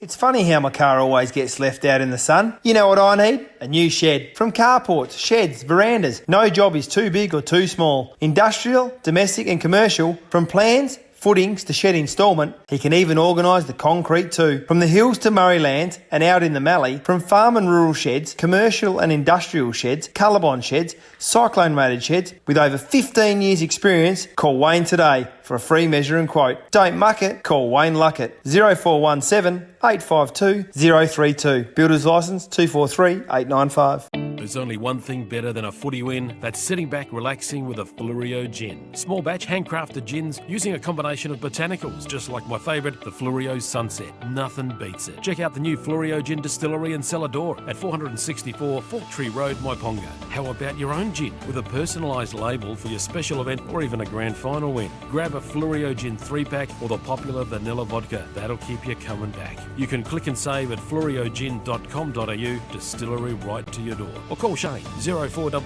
It's funny how my car always gets left out in the sun. You know what I need? A new shed. From carports, sheds, verandas. No job is too big or too small. Industrial, domestic and commercial. From plans, footings to shed instalment, he can even organise the concrete too. From the hills to Murraylands and out in the Mallee, from farm and rural sheds, commercial and industrial sheds, colorbond sheds, cyclone rated sheds, with over 15 years experience, call Wayne today for a free measure and quote. Don't muck it, call Wayne Luckett. 0417 852 032. Builder's licence 243 895. There's only one thing better than a footy win. That's sitting back relaxing with a Fluorio gin. Small batch handcrafted gins using a combination of botanicals, just like my favourite, the Fluorio Sunset. Nothing beats it. Check out the new Fluorio Gin Distillery and Cellar Door at 464 Fork Tree Road, Myponga. How about your own gin with a personalised label for your special event or even a grand final win? Grab a Fluorio Gin 3-pack or the popular vanilla vodka. That'll keep you coming back. You can click and save at fluoriogin.com.au, distillery right to your door. Or call Shane 0400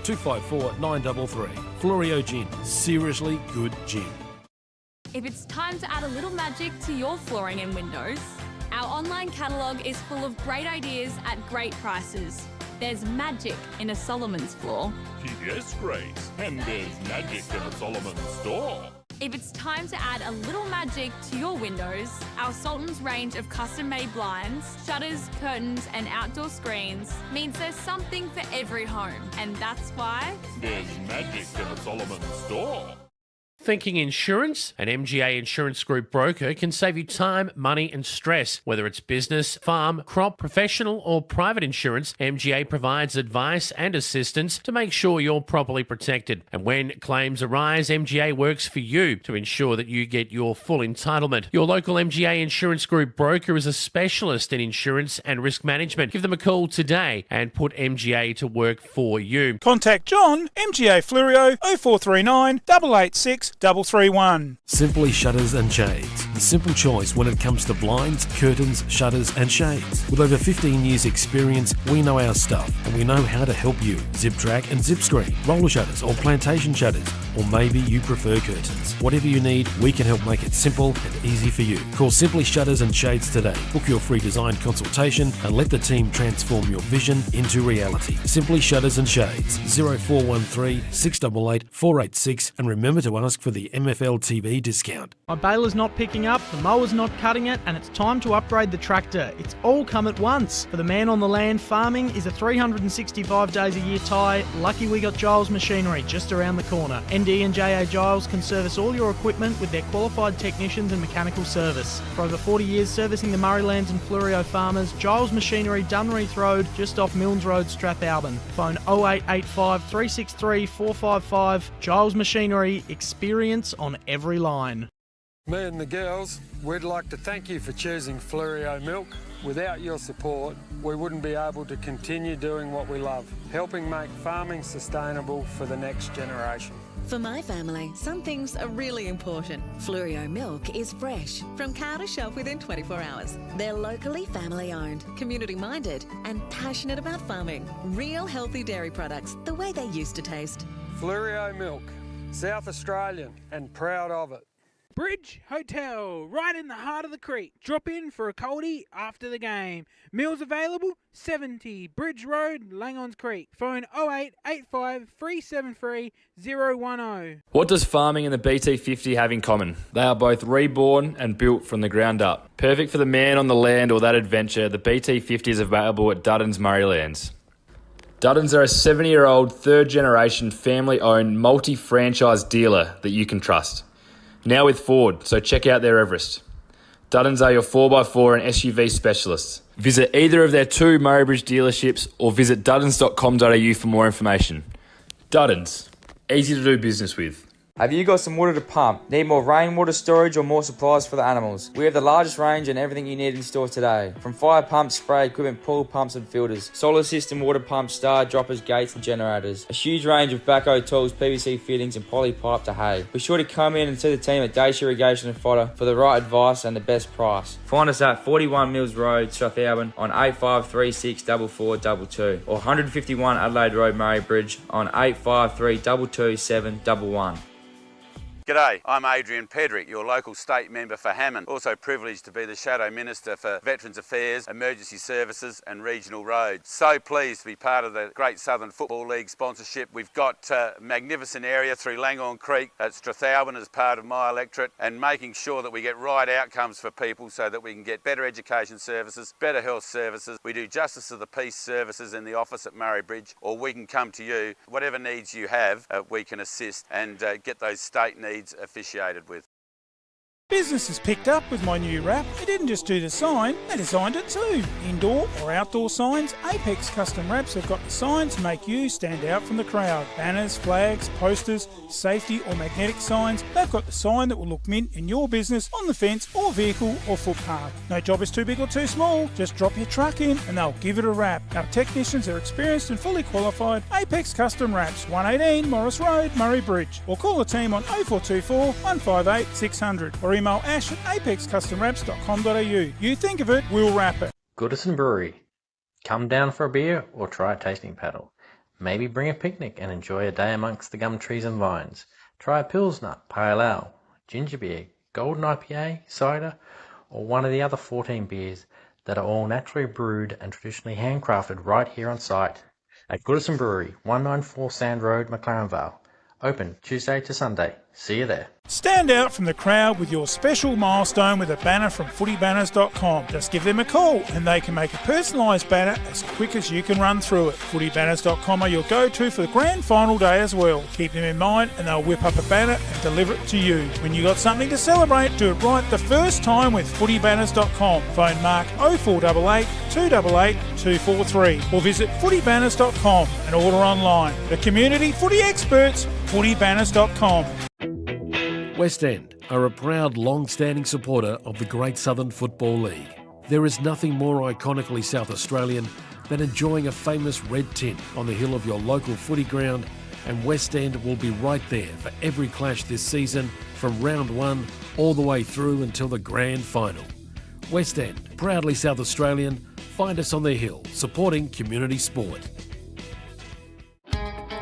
254 933. Fluorio Gin, seriously good gin. If it's time to add a little magic to your flooring and windows, our online catalogue is full of great ideas at great prices. There's magic in a Solomon's floor. Yes, Grace, and there's magic in a Solomon's store. If it's time to add a little magic to your windows, our Sultan's range of custom-made blinds, shutters, curtains and outdoor screens means there's something for every home. And that's why there's magic in a Solomon's store. Thinking insurance? An MGA Insurance Group broker can save you time, money and stress. Whether it's business, farm, crop, professional or private insurance, MGA provides advice and assistance to make sure you're properly protected. And when claims arise, MGA works for you to ensure that you get your full entitlement. Your local MGA Insurance Group broker is a specialist in insurance and risk management. Give them a call today and put MGA to work for you. Contact John, MGA Fluorio, 0439 886 331. Simply Shutters and Shades. The simple choice when it comes to blinds, curtains, shutters and shades. With over 15 years experience, we know our stuff and we know how to help you. Zip track and zip screen, roller shutters or plantation shutters, or maybe you prefer curtains. Whatever you need, we can help make it simple and easy for you. Call Simply Shutters and Shades today. Book your free design consultation and let the team transform your vision into reality. Simply Shutters and Shades. 0413 688 486, and remember to ask for the MFLTV discount. My baler's not picking up, the mower's not cutting it, and it's time to upgrade the tractor. It's all come at once. For the man on the land, farming is a 365 days a year tie. Lucky we got Giles Machinery just around the corner. ND and JA Giles can service all your equipment with their qualified technicians and mechanical service. For over 40 years servicing the Murraylands and Fluorio farmers, Giles Machinery, Dunreath Road, just off Milnes Road, Strathalbyn. Phone 0885 363 455. Giles Machinery, experience on every line. Me and the girls, we'd like to thank you for choosing Fluorio Milk. Without your support, we wouldn't be able to continue doing what we love, helping make farming sustainable for the next generation. For my family, some things are really important. Fluorio Milk is fresh, from cow to shelf within 24 hours. They're locally family owned, community minded and passionate about farming. Real healthy dairy products, the way they used to taste. Fluorio Milk, South Australian and proud of it. Bridge Hotel, right in the heart of the creek. Drop in for a coldie after the game. Meals available, 70 Bridge Road, Langons Creek. Phone 0885 373 010. What does farming and the BT50 have in common? They are both reborn and built from the ground up. Perfect for the man on the land or that adventure, the BT50 is available at Duddon's Murraylands. Duddon's are a 70-year-old, third-generation, family-owned, multi-franchise dealer that you can trust. Now with Ford, so check out their Everest. Duddon's are your 4x4 and SUV specialists. Visit either of their two Murray Bridge dealerships or visit duddons.com.au for more information. Duddon's, easy to do business with. Have you got some water to pump? Need more rainwater storage or more supplies for the animals? We have the largest range and everything you need in store today. From fire pumps, spray equipment, pool pumps and filters, solar system, water pumps, star droppers, gates and generators. A huge range of backhoe tools, PVC fittings and poly pipe to hay. Be sure to come in and see the team at Dacia Irrigation and Fodder for the right advice and the best price. Find us at 41 Mills Road, Strathalbyn on 8536 4422 or 151 Adelaide Road, Murray Bridge on 853 227 11. G'day, I'm Adrian Pedrick, your local state member for Hammond. Also privileged to be the Shadow Minister for Veterans Affairs, Emergency Services and Regional Roads. So pleased to be part of the Great Southern Football League sponsorship. We've got a magnificent area through Langorn Creek at Strathalbyn as part of my electorate, and making sure that we get right outcomes for people so that we can get better education services, better health services. We do Justice of the Peace services in the office at Murray Bridge, or we can come to you. Whatever needs you have, we can assist and get those state needs officiated with. Business has picked up with my new wrap. They didn't just do the sign, they designed it too. Indoor or outdoor signs, Apex Custom Wraps have got the signs to make you stand out from the crowd. Banners, flags, posters, safety or magnetic signs, they've got the sign that will look mint in your business, on the fence or vehicle or footpath. No job is too big or too small, just drop your truck in and they'll give it a wrap. Our technicians are experienced and fully qualified. Apex Custom Wraps, 118 Morris Road, Murray Bridge. Or call the team on 0424 158 600 or email ash at apexcustomwraps.com.au. You think of it, we'll wrap it. Goodison Brewery. Come down for a beer or try a tasting paddle. Maybe bring a picnic and enjoy a day amongst the gum trees and vines. Try a Pilsner, Pale Ale, Ginger Beer, Golden IPA, cider, or one of the other 14 beers that are all naturally brewed and traditionally handcrafted right here on site at Goodison Brewery, 194 Sand Road, McLaren Vale. Open Tuesday to Sunday. See you there. Stand out from the crowd with your special milestone with a banner from footybanners.com. Just give them a call and they can make a personalised banner as quick as you can run through it. Footybanners.com are your go-to for the grand final day as well. Keep them in mind and they'll whip up a banner and deliver it to you. When you got something to celebrate, do it right the first time with footybanners.com. Phone Mark 0488 288 243 or visit footybanners.com and order online. The community footy experts, footybanners.com. West End are a proud, long-standing supporter of the Great Southern Football League. There is nothing more iconically South Australian than enjoying a famous red tint on the hill of your local footy ground, and West End will be right there for every clash this season, from round one all the way through until the grand final. West End, proudly South Australian, find us on the hill, supporting community sport.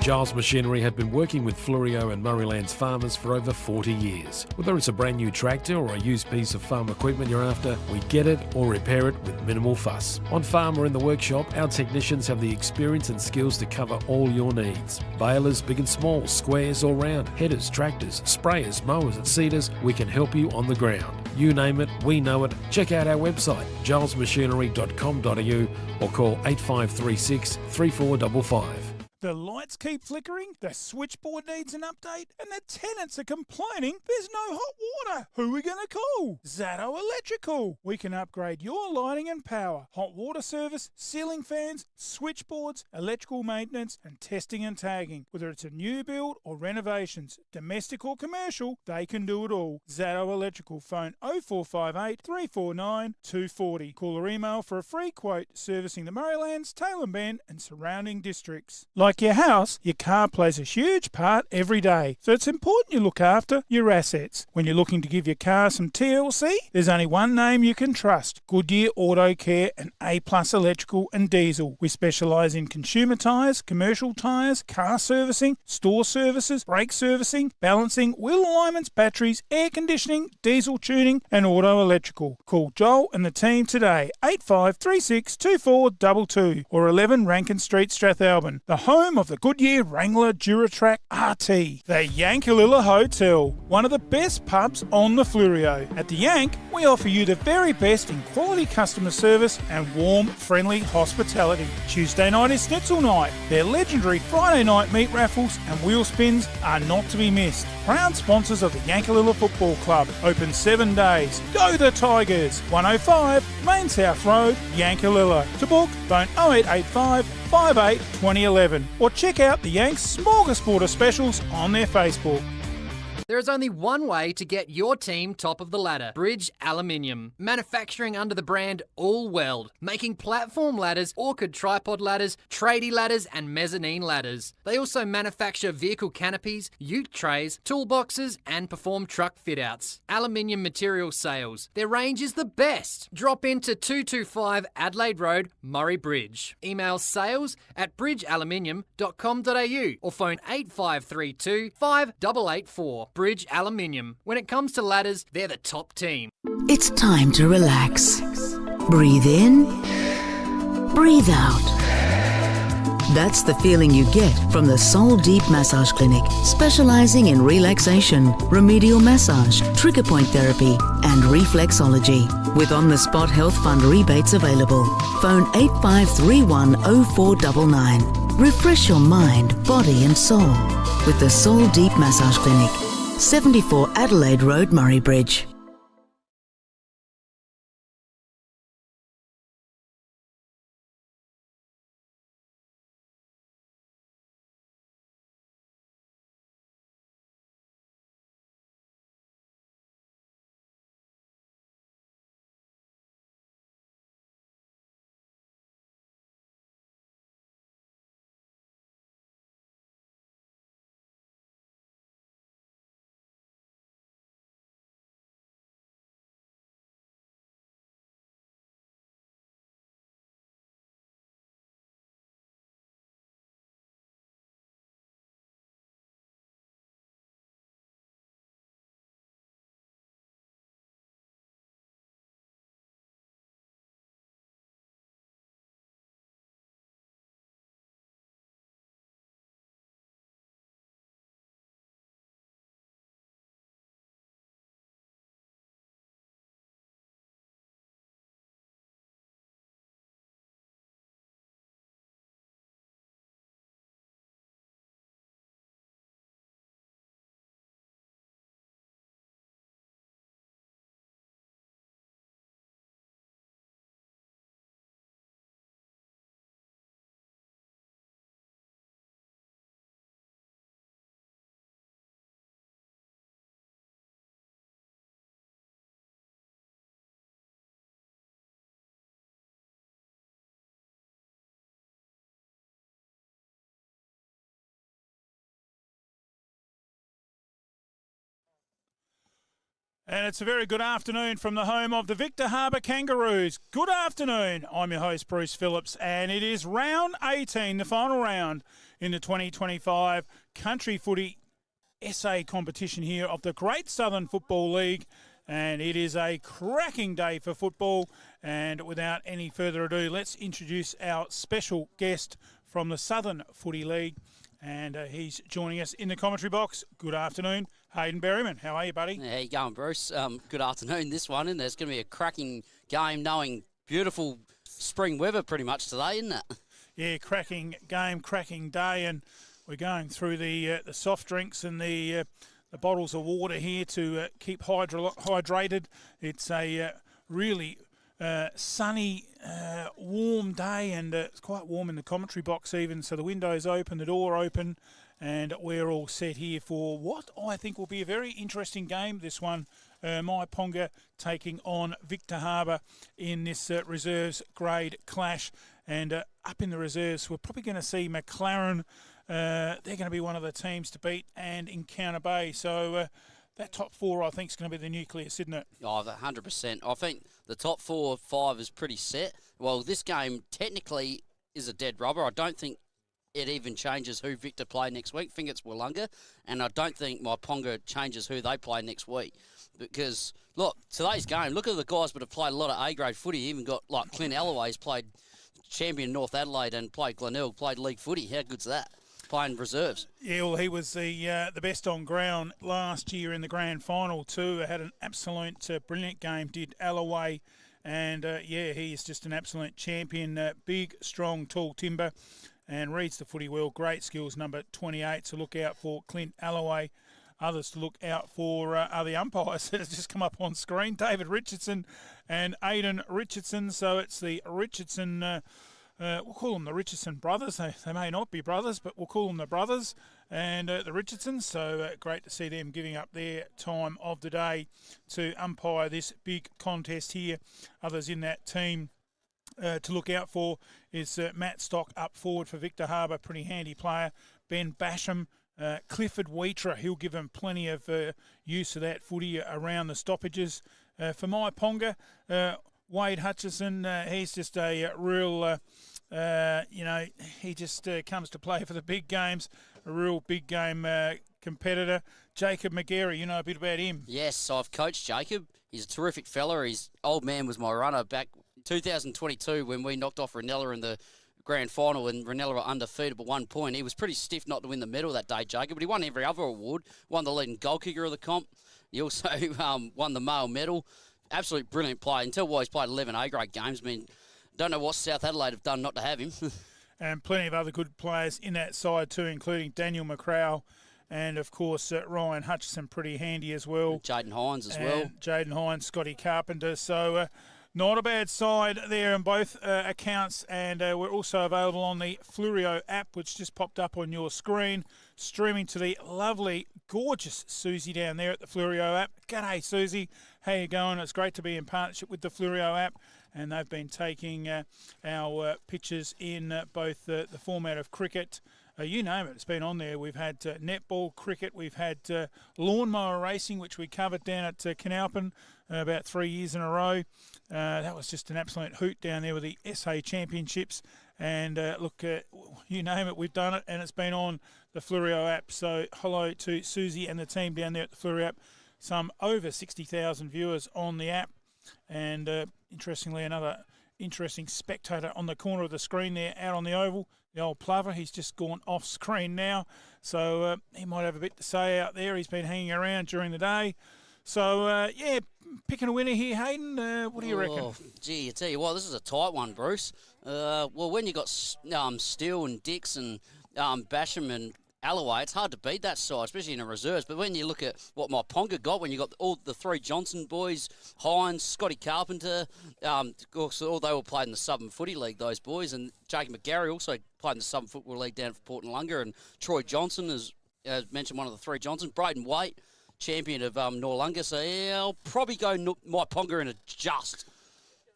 Giles Machinery have been working with Fleurieu and Murraylands farmers for over 40 years. Whether it's a brand new tractor or a used piece of farm equipment you're after, we get it or repair it with minimal fuss. On farm or in the workshop, our technicians have the experience and skills to cover all your needs. Balers, big and small, squares or round, headers, tractors, sprayers, mowers and seeders, we can help you on the ground. You name it, we know it. Check out our website, gilesmachinery.com.au or call 8536 3455. The lights keep flickering, the switchboard needs an update, and the tenants are complaining there's no hot water. Who are we going to call? Zato Electrical. We can upgrade your lighting and power, hot water service, ceiling fans, switchboards, electrical maintenance, and testing and tagging. Whether it's a new build or renovations, domestic or commercial, they can do it all. Zato Electrical. Phone 0458 349 240. Call or email for a free quote servicing the Murraylands, Tailem Bend, and surrounding districts. Like your house, your car plays a huge part every day, so it's important you look after your assets. When you're looking to give your car some TLC, there's only one name you can trust: Goodyear Auto Care and A+ Electrical and Diesel. We specialise in consumer tyres, commercial tyres, car servicing, store services, brake servicing, balancing, wheel alignments, batteries, air conditioning, diesel tuning and auto electrical. Call Joel and the team today, 8536 2422 or 11 Rankin Street, Strathalbyn. The home of the Goodyear Wrangler Duratrack RT. The Yankalilla Hotel, one of the best pubs on the Fleurieu. At the Yank, we offer you the very best in quality customer service and warm, friendly hospitality. Tuesday night is Schnitzel night. Their legendary Friday night meat raffles and wheel spins are not to be missed. Proud sponsors of the Yankalilla Football Club. Open 7 days. Go the Tigers! 105 Main South Road, Yankalilla. To book, phone 0885 58 2011 or check out the Yanks Smorgasbord specials on their Facebook. There is only one way to get your team top of the ladder: Bridge Aluminium. Manufacturing under the brand All Weld, making platform ladders, orchid tripod ladders, tradie ladders and mezzanine ladders. They also manufacture vehicle canopies, ute trays, toolboxes and perform truck fit-outs. Aluminium material sales. Their range is the best. Drop into 225 Adelaide Road, Murray Bridge. Email sales@bridgealuminium.com.au or phone 8532 5884. Bridge Aluminium. When it comes to ladders, they're the top team. It's time to relax. Breathe in, breathe out. That's the feeling you get from the Soul Deep Massage Clinic, specialising in relaxation, remedial massage, trigger point therapy and reflexology. With on-the-spot health fund rebates available. Phone 8531 0499. Refresh your mind, body and soul with the Soul Deep Massage Clinic, 74 Adelaide Road, Murray Bridge. And it's a very good afternoon from the home of the Victor Harbour Kangaroos. Good afternoon. I'm your host, Bruce Phillips, and it is round 18, the final round in the 2025 Country Footy SA competition here of the Great Southern Football League. And it is a cracking day for football. And without any further ado, let's introduce our special guest from the Southern Footy League. And he's joining us in the commentary box. Good afternoon, Hayden Berryman. How are you, buddy? How you going, Bruce? Good afternoon, this one, and there's going to be a cracking game knowing beautiful spring weather pretty much today, isn't it? Yeah, cracking game, cracking day, and we're going through the soft drinks and the bottles of water here to keep hydrated. It's a really sunny, warm day, and it's quite warm in the commentary box even, so the window's open, the door open, and we're all set here for what I think will be a very interesting game, this one. Myponga taking on Victor Harbour in this reserves grade clash, and up in the reserves we're probably going to see McLaren. They're going to be one of the teams to beat, and Encounter Bay, so that top four, I think, is going to be the nucleus, isn't it? Oh, 100%. I think the top 4 or 5 is pretty set. Well, this game technically is a dead rubber. I don't think it even changes who Victor play next week. I think it's Wollonga, and I don't think Myponga changes who they play next week. Because, look, today's game, look at the guys that have played a lot of A-grade footy. You even got, like, Clint Alloway's played champion North Adelaide and played Glenelg, played league footy. How good's that? Playing reserves. Yeah, well, he was the best on ground last year in the grand final too. Had an absolute brilliant game, did Alloway, and yeah, he is just an absolute champion. Big, strong, tall timber, and reads the footy well. Great skills, number 28 to look out for Clint Alloway. Others to look out for are the umpires that have just come up on screen, David Richardson and Aidan Richardson. So it's the Richardson. We'll call them the Richardson brothers. They may not be brothers, but we'll call them the brothers and the Richardsons. So great to see them giving up their time of the day to umpire this big contest here. Others in that team to look out for is Matt Stock up forward for Victor Harbour, pretty handy player. Ben Basham, Clifford Wheatra, he'll give him plenty of use of that footy around the stoppages. For Myponga, Wade Hutchison, he's just a real He just comes to play for the big games, a real big game competitor. Jacob McGarry, you know a bit about him. Yes, I've coached Jacob. He's a terrific fella. His old man was my runner back 2022 when we knocked off Ranella in the grand final and Ranella were undefeated by 1 point. He was pretty stiff not to win the medal that day, Jacob, but he won every other award. Won the leading goal kicker of the comp. He also won the male medal. Absolute brilliant player. Until why he's played 11 A-grade games. I mean, don't know what South Adelaide have done not to have him. And plenty of other good players in that side too, including Daniel McCrowell and, of course, Ryan Hutchison, pretty handy as well. Jaden Hines as well. Jaden Hines, Scotty Carpenter. So not a bad side there in both accounts. And we're also available on the Flurio app, which just popped up on your screen, streaming to the lovely, gorgeous Susie down there at the Flurio app. G'day, Susie. How you going? It's great to be in partnership with the Flurio app. And they've been taking our pictures in both the format of cricket. You name it, it's been on there. We've had netball, cricket, we've had lawnmower racing, which we covered down at Canalpin about 3 years in a row. That was just an absolute hoot down there with the SA Championships. And look, you name it, we've done it, and it's been on the Flurio app. So hello to Susie and the team down there at the Flurio app. Some over 60,000 viewers on the app. And interestingly, another interesting spectator on the corner of the screen there out on the oval, the old Plover. He's just gone off screen now, so he might have a bit to say out there. He's been hanging around during the day. So, picking a winner here, Hayden. What do you reckon? Gee, I tell you what, this is a tight one, Bruce. Well, when you got Steele and Dix and Basham and Alloway, it's hard to beat that side, especially in the reserves. But when you look at what Myponga got, when you got all the three Johnson boys, Hines, Scotty Carpenter, of course, all they all played in the Southern Footy League, those boys, and Jacob McGarry also played in the Southern Football League down for Port Noarlunga, and Troy Johnson, as mentioned, one of the three Johnsons, Braden Waite, champion of Noarlunga. So, yeah, I'll probably go Myponga in a just.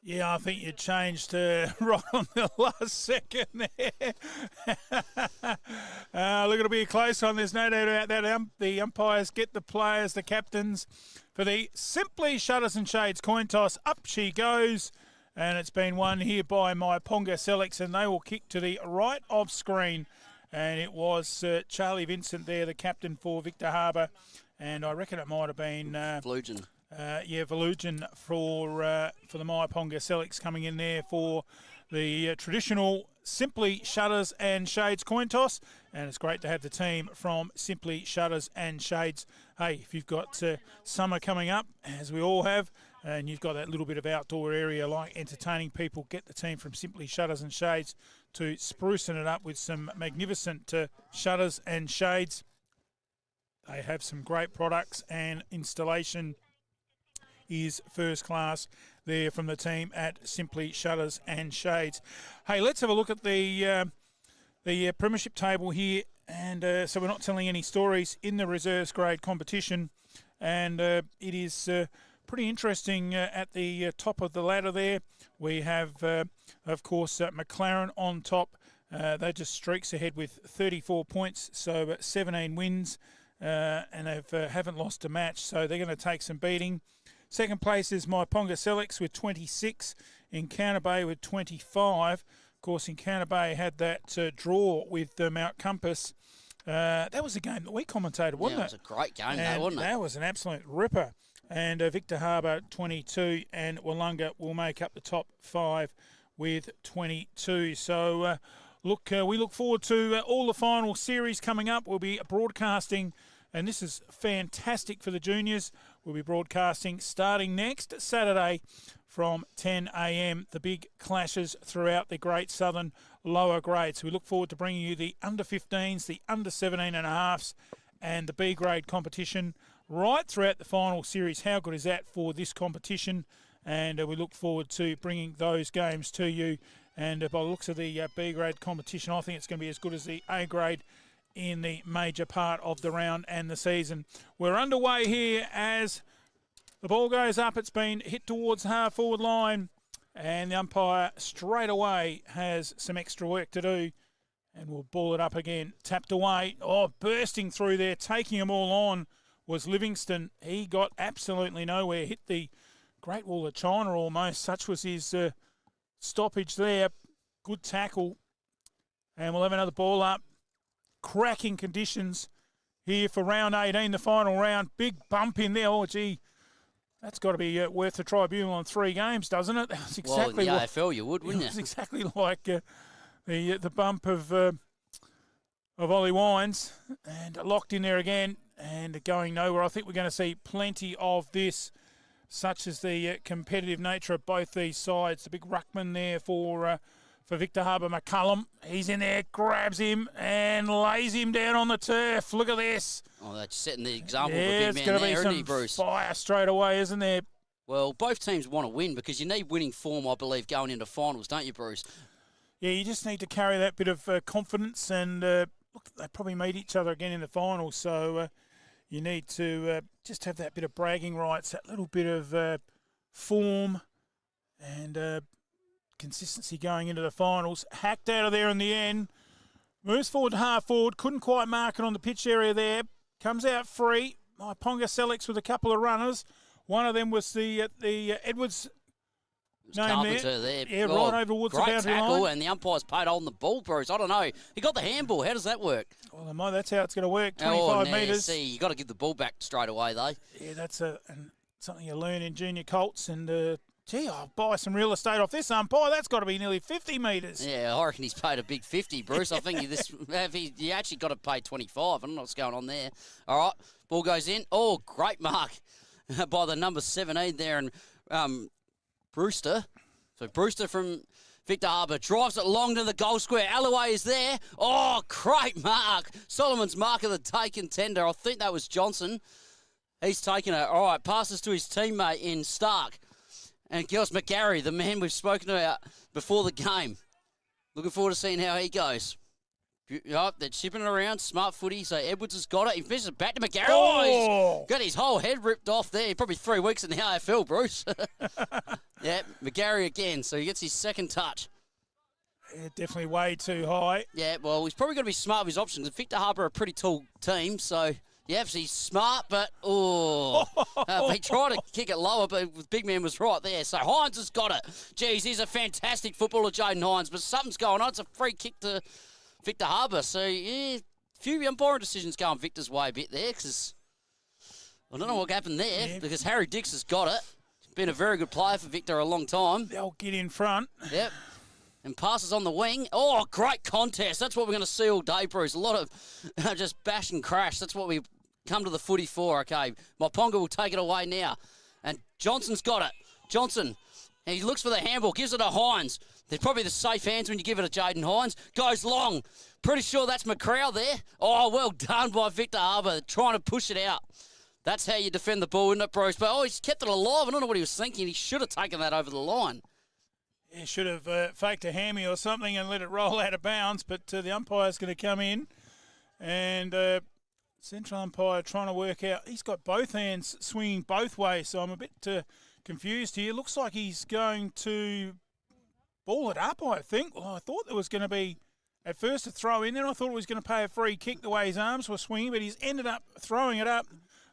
Yeah, I think you changed right on the last second there. Look, it'll be a close one. There's no doubt about that. The umpires get the players, the captains, for the Simply Shutters and Shades coin toss. Up she goes, and it's been won here by Myponga-Sellicks, and they will kick to the right of screen. And it was Charlie Vincent there, the captain for Victor Harbour, and I reckon it might have been Vlugen. Vlugen for the Myponga-Sellicks coming in there for the traditional Simply Shutters and Shades coin toss. And it's great to have the team from Simply Shutters and Shades. Hey, if you've got summer coming up, as we all have, and you've got that little bit of outdoor area like entertaining people, get the team from Simply Shutters and Shades to sprucing it up with some magnificent shutters and shades. They have some great products, and installation is first class there from the team at Simply Shutters and Shades. Hey, let's have a look at the Premiership table here. And so we're not telling any stories in the reserves grade competition. And it is pretty interesting at the top of the ladder there. We have, of course, McLaren on top. They just streaks ahead with 34 points, so 17 wins. And they haven't lost a match, so they're going to take some beating. Second place is Myponga-Sellicks with 26, Encounter Bay with 25. Of course, Encounter Bay had that draw with Mount Compass. That was a game that we commentated, wasn't it? It was a great game, wasn't it? That was an absolute ripper. And Victor Harbour, 22, and Wollonga will make up the top 5 with 22. So, we look forward to all the final series coming up. We'll be broadcasting, and this is fantastic for the juniors. We'll be broadcasting starting next Saturday from 10 a.m. the big clashes throughout the Great Southern lower grades. We look forward to bringing you the under-15s, the under-17.5s, and the B-grade competition right throughout the final series. How good is that for this competition? And we look forward to bringing those games to you. And by the looks of the B-grade competition, I think it's going to be as good as the A-grade in the major part of the round and the season. We're underway here as the ball goes up. It's been hit towards the half-forward line, and the umpire straight away has some extra work to do, and we'll ball it up again. Tapped away. Oh, bursting through there, taking them all on was Livingston. He got absolutely nowhere. Hit the Great Wall of China almost. Such was his stoppage there. Good tackle. And we'll have another ball up. Cracking conditions here for round 18, the final round. Big bump in there. Oh, gee. That's got to be worth the tribunal on 3 games, doesn't it? That's exactly well, in the AFL you would, wouldn't you? It's exactly like the bump of Ollie Wines, and locked in there again and going nowhere. I think we're going to see plenty of this, such as the competitive nature of both these sides. The big ruckman there for Victor Harbour, McCullum. He's in there, grabs him and lays him down on the turf. Look at this. Oh, that's setting the example Yeah, for big it's man going to there, be isn't he, Bruce? some fire straight away, isn't there? Well, both teams want to win because you need winning form, I believe, going into finals, don't you, Bruce? Yeah, you just need to carry that bit of confidence, and look, they probably meet each other again in the finals, so you need to just have that bit of bragging rights, that little bit of form and consistency going into the finals. Hacked out of there in the end. Moves forward to half forward. Couldn't quite mark it on the pitch area there. Comes out free. Myponga-Sellicks with a couple of runners. One of them was the Edwards name Carpenter there. Yeah, Oh, right over towards the great boundary tackle, line. and the umpire's paid on the ball, Bruce. I don't know. He got the handball. How does that work? Well, that's how it's going to work. 25 metres. See, you got to give the ball back straight away, though. Yeah, that's something you learn in junior Colts, and gee, I'll buy some real estate off this umpire. That's got to be nearly 50 metres. Yeah, I reckon he's paid a big 50, Bruce. I think you actually got to pay 25. I don't know what's going on there. All right, ball goes in. Oh, great mark by the number 17 there, and Brewster. So Brewster from Victor Harbour drives it long to the goal square. Alloway is there. Oh, great mark. Solomon's mark of the take and tender. I think that was Johnson. He's taken it. All right, passes to his teammate in Stark. And Gels McGarry, the man we've spoken about before the game. Looking forward to seeing how he goes. Yep, they're chipping it around. Smart footy. So Edwards has got it. He finishes back to McGarry. Oh, he's got his whole head ripped off there. Probably 3 weeks in the AFL, Bruce. Yeah, McGarry again. So he gets his second touch. Yeah, definitely way too high. Yeah, well, he's probably going to be smart with his options. Victor Harbour are a pretty tall team, so yeah, he's smart, but he tried to kick it lower, but the big man was right there. So Hines has got it. Geez, he's a fantastic footballer, Jaden Hines, but something's going on. It's a free kick to Victor Harbour. So, yeah, a few umpiring decisions going Victor's way a bit there, because I don't know what happened there, because Harry Dix has got it. He's been a very good player for Victor a long time. They'll get in front. Yep. And passes on the wing. Oh, great contest. That's what we're going to see all day, Bruce. A lot of just bash and crash. That's what we come to the footy for. Okay, Myponga will take it away now. And Johnson's got it. Johnson, he looks for the handball, gives it to Hines. They're probably the safe hands when you give it to Jaden Hines. Goes long. Pretty sure that's McCrowell there. Oh, well done by Victor Harbour, trying to push it out. That's how you defend the ball, isn't it, Bruce? But, he's kept it alive. I don't know what he was thinking. He should have taken that over the line. He should have faked a hammy or something and let it roll out of bounds, but the umpire's going to come in, and central umpire trying to work out. He's got both hands swinging both ways, so I'm a bit confused here. Looks like he's going to ball it up, I think. Well, I thought there was going to be, at first, a throw in, then I thought it was going to pay a free kick the way his arms were swinging, but he's ended up throwing it up.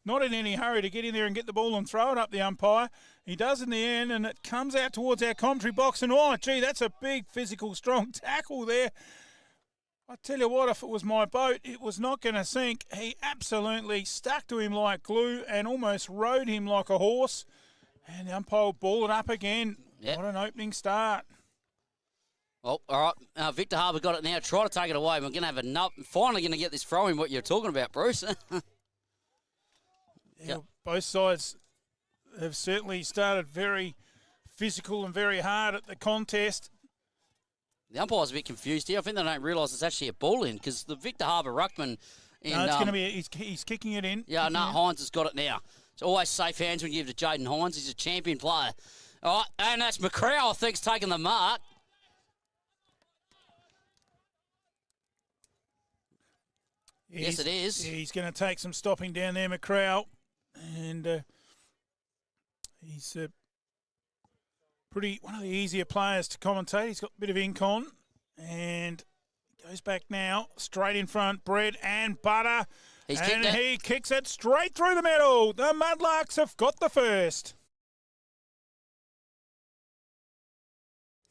Not in any hurry to get in there and get the ball and throw it up the umpire. He does in the end, and it comes out towards our commentary box. And, gee, that's a big physical, strong tackle there. I tell you what, if it was my boat, it was not going to sink. He absolutely stuck to him like glue and almost rode him like a horse. And the umpire will ball it up again. Yep. What an opening start. Oh, all right. Victor Harbour got it now. Try to take it away. We're going to have enough. Finally going to get this throwing, what you're talking about, Bruce. Yeah, both sides have certainly started very physical and very hard at the contest. The umpire's a bit confused here. I think they don't realise it's actually a ball in, because the Victor Harbour ruckman... No, it's going to be... He's kicking it in. Yeah, no, Hines has got it now. It's always safe hands when you give it to Jaden Hines. He's a champion player. All right, and that's McCrowell, I think, taking the mark. Yes, it is. Yeah, he's going to take some stopping down there, McCrowell. And he's one of the easier players to commentate. He's got a bit of ink on. And goes back now, straight in front, bread and butter. He kicks it straight through the middle. The Mudlarks have got the first.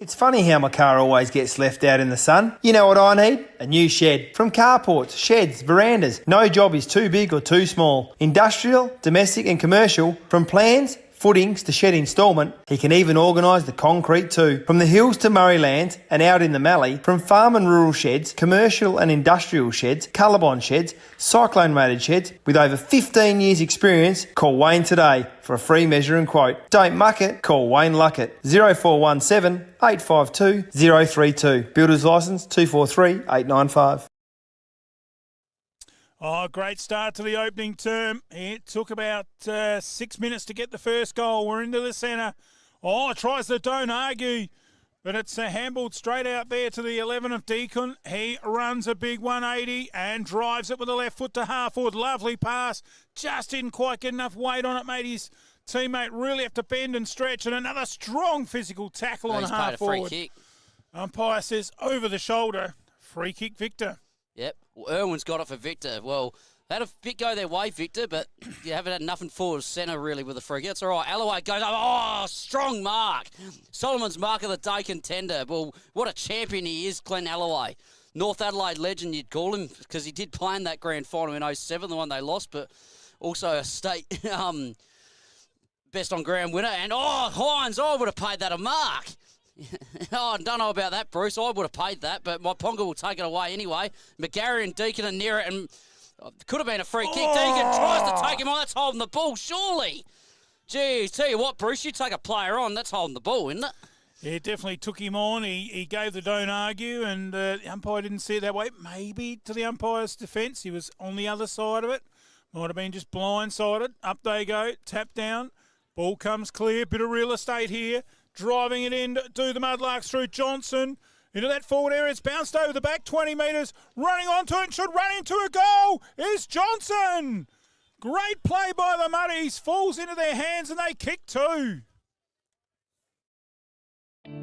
It's funny how my car always gets left out in the sun. You know what I need? A new shed. From carports, sheds, verandas. No job is too big or too small. Industrial, domestic and commercial. From plans, footings to shed instalment, he can even organise the concrete too. From the hills to Murraylands and out in the Mallee, from farm and rural sheds, commercial and industrial sheds, colorbond sheds, cyclone rated sheds, with over 15 years experience, call Wayne today for a free measure and quote. Don't muck it, call Wayne Luckett. 0417 852 032. Builder's licence 243895. Oh, great start to the opening term. It took about 6 minutes to get the first goal. We're into the centre. Oh, tries the don't argue, but it's handballed straight out there to the 11 of Deacon. He runs a big 180 and drives it with the left foot to half forward. Lovely pass. Just didn't quite get enough weight on it, made his teammate really have to bend and stretch, and another strong physical tackle on half forward. Free kick. Umpire says over the shoulder. Free kick, Victor. Yep. Well, Irwin's got it for Victor. Well, had a bit go their way, Victor, but you haven't had nothing forward centre really with the free kick. It's all right. Alloway goes up. Oh, strong mark. Solomon's mark of the day contender. Well, what a champion he is, Glenn Alloway. North Adelaide legend, you'd call him, because he did play in that grand final in 07, the one they lost, but also a state best on ground winner. And, Hines, I would have paid that a mark. I don't know about that, Bruce. I would have paid that, but Myponga will take it away anyway. McGarry and Deacon are near it, and could have been a free kick. Deacon tries to take him on. That's holding the ball, surely. Geez, tell you what, Bruce, you take a player on, that's holding the ball, isn't it? Yeah, it definitely took him on. He gave the don't argue, and the umpire didn't see it that way. Maybe to the umpire's defence, he was on the other side of it. Might have been just blindsided. Up they go, tap down. Ball comes clear, bit of real estate here. Driving it in to the Mudlarks through Johnson. Into that forward area. It's bounced over the back 20 metres. Running onto it and should run into a goal is Johnson. Great play by the Muddies. Falls into their hands and they kick two.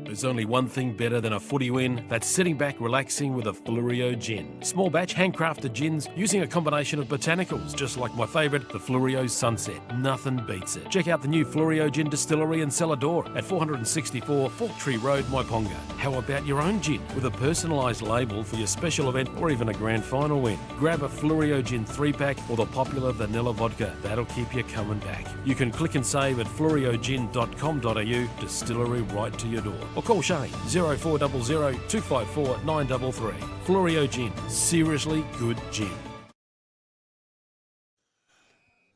There's only one thing better than a footy win. That's sitting back relaxing with a Fluorio gin. Small batch handcrafted gins using a combination of botanicals, just like my favourite, the Fluorio Sunset. Nothing beats it. Check out the new Fluorio Gin Distillery and Cellar Door at 464 Fork Tree Road, Myponga. How about your own gin with a personalised label for your special event or even a grand final win? Grab a Fluorio Gin 3-pack or the popular vanilla vodka. That'll keep you coming back. You can click and save at fluoriogin.com.au, distillery right to your door. Or call Shane 0400 254 933. Fluorio Gin, seriously good gin.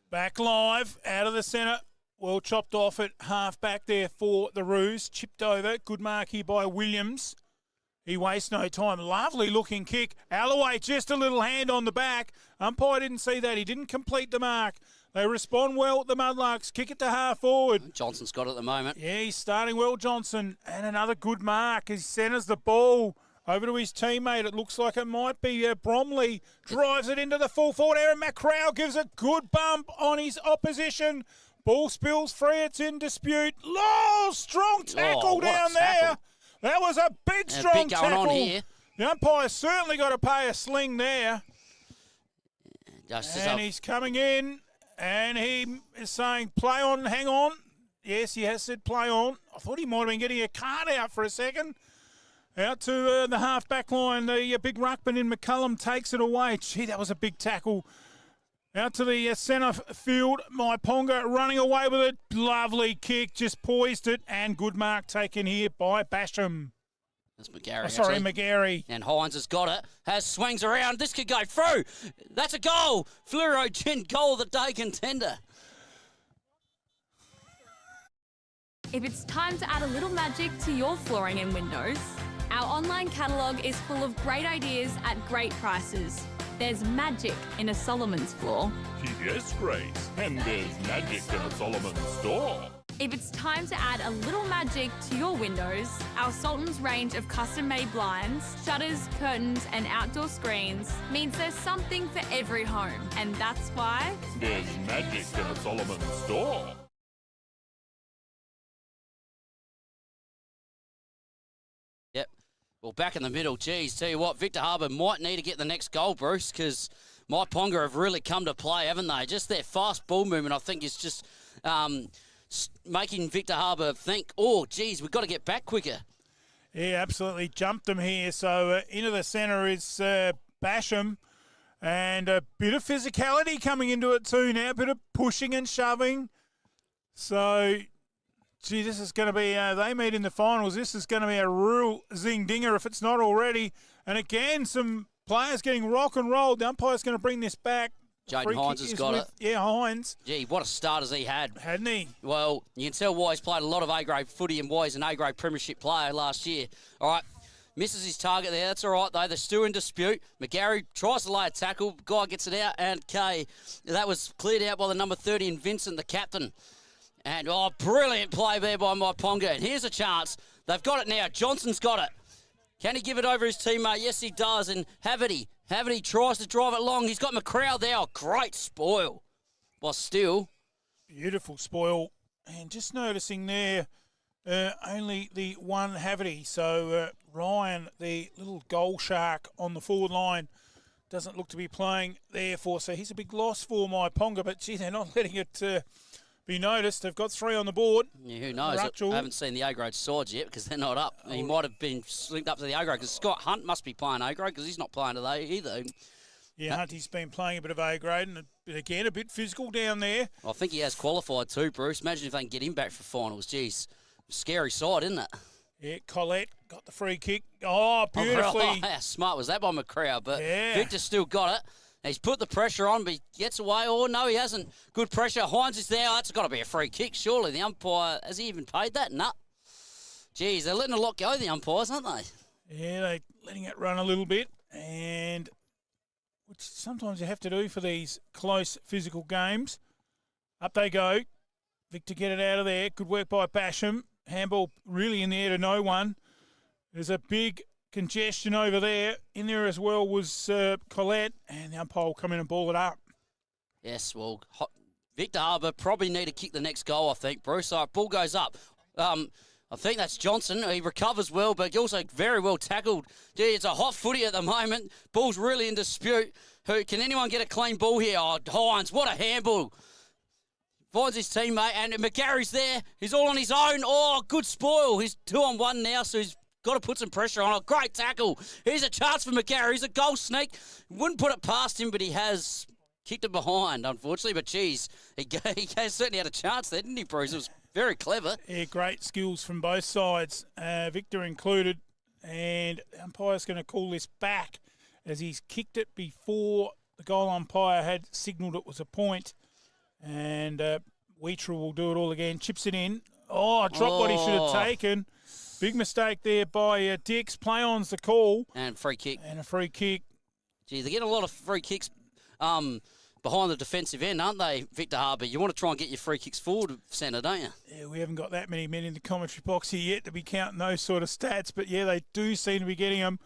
Back live, out of the centre. Well chopped off at half back there for the Roos. Chipped over. Good mark here by Williams. He wastes no time. Lovely looking kick. Alloway just a little hand on the back. Umpire didn't see that. He didn't complete the mark. They respond well at the Mudlarks. Kick it to half forward. Johnson's got it at the moment. Yeah, he's starting well, Johnson. And another good mark. He centres the ball over to his teammate. It looks like it might be Bromley. Drives it into the full forward area. McCrowell gives a good bump on his opposition. Ball spills free. It's in dispute. Oh, strong tackle down there. That was a big, strong big going tackle. on here. The umpire's certainly got to pay a sling there. And he's coming in. And he is saying, play on, hang on. Yes, he has said play on. I thought he might have been getting a card out for a second. Out to the half-back line. The big ruckman in McCullum takes it away. Gee, that was a big tackle. Out to the centre field. Myponga running away with it. Lovely kick. Just poised it. And good mark taken here by Basham. That's McGarry. McGarry. And Hines has got it. Has swings around. This could go through. That's a goal. Fluoro Gin goal of the day contender. If it's time to add a little magic to your flooring and windows, our online catalogue is full of great ideas at great prices. There's magic in a Solomon's floor. Yes, Grace. And there's magic in a Solomon store. If it's time to add a little magic to your windows, our Sultan's range of custom-made blinds, shutters, curtains and outdoor screens means there's something for every home. And that's why there's magic in a Solomon store. Yep. Well, back in the middle, geez, tell you what, Victor Harbour might need to get the next goal, Bruce, because Myponga have really come to play, haven't they? Just their fast ball movement, I think, is just making Victor Harbour think, oh, geez, we've got to get back quicker. Yeah, absolutely jumped them here. So into the centre is Basham. And a bit of physicality coming into it too now, a bit of pushing and shoving. So, gee, this is going to be, they meet in the finals. This is going to be a real zing-dinger if it's not already. And again, some players getting rock and rolled. The umpire's going to bring this back. Jaden Hines has got it. Yeah, Hines. Gee, what a start has he had. Hadn't he? Well, you can tell why he's played a lot of A-grade footy and why he's an A-grade premiership player last year. All right. Misses his target there. That's all right, though. They're still in dispute. McGarry tries to lay a tackle. Guy gets it out, and Kay. That was cleared out by the number 30 and Vincent, the captain. And, brilliant play there by Myponga. And here's a chance. They've got it now. Johnson's got it. Can he give it over his teammate? Yes, he does. And Haverty tries to drive it long. He's got McCrowd there. Oh, great spoil. Well, still. Beautiful spoil. And just noticing there, only the one Haverty. So Ryan, the little goal shark on the forward line, doesn't look to be playing therefore. So he's a big loss for Myponga. But, gee, they're not letting it be noticed. They've got 3 on the board. Yeah, who knows? I haven't seen the A-grade sides yet because they're not up. He might have been linked up to the A-grade because Scott Hunt must be playing A-grade because he's not playing today either. Yeah, Hunty's been playing a bit of A-grade and again a bit physical down there. I think he has qualified too, Bruce. Imagine if they can get him back for finals. Jeez, scary side, isn't it? Yeah, Collette got the free kick. Oh, beautifully. Oh, how smart was that by McCrowd? But yeah. Victor's still got it. He's put the pressure on, but he gets away. Oh, no, he hasn't. Good pressure. Hines is there. That's got to be a free kick, surely. The umpire, has he even paid that? No. Jeez, they're letting a lot go, the umpires, aren't they? Yeah, they're letting it run a little bit, and which sometimes you have to do for these close physical games. Up they go. Victor get it out of there. Good work by Basham. Handball really in the air to no one. There's a big congestion over there. In there as well was Collette, and the umpire will come in and ball it up. Yes, well, Victor Harbour probably need to kick the next goal, I think, Bruce. So ball goes up. I think that's Johnson. He recovers well, but also very well tackled. Gee, it's a hot footy at the moment. Ball's really in dispute. Can anyone get a clean ball here? Oh, Hines, what a handball. Finds his teammate, and McGarry's there. He's all on his own. Oh, good spoil. He's 2-on-1 now, so he's got to put some pressure on. A great tackle. Here's a chance for McGarry. He's a goal sneak. Wouldn't put it past him, but he has kicked it behind, unfortunately. But, geez, he certainly had a chance there, didn't he, Bruce? It was very clever. Yeah, great skills from both sides, Victor included. And the umpire's going to call this back as he's kicked it before the goal umpire had signalled it was a point. And Wheatrell will do it all again. Chips it in. Oh, dropped what he should have taken. Big mistake there by Dix. Play on's the call. And free kick. And a free kick. Gee, they're getting a lot of free kicks behind the defensive end, aren't they, Victor Harbour? You want to try and get your free kicks forward centre, don't you? Yeah, we haven't got that many men in the commentary box here yet to be counting those sort of stats. But, yeah, they do seem to be getting them.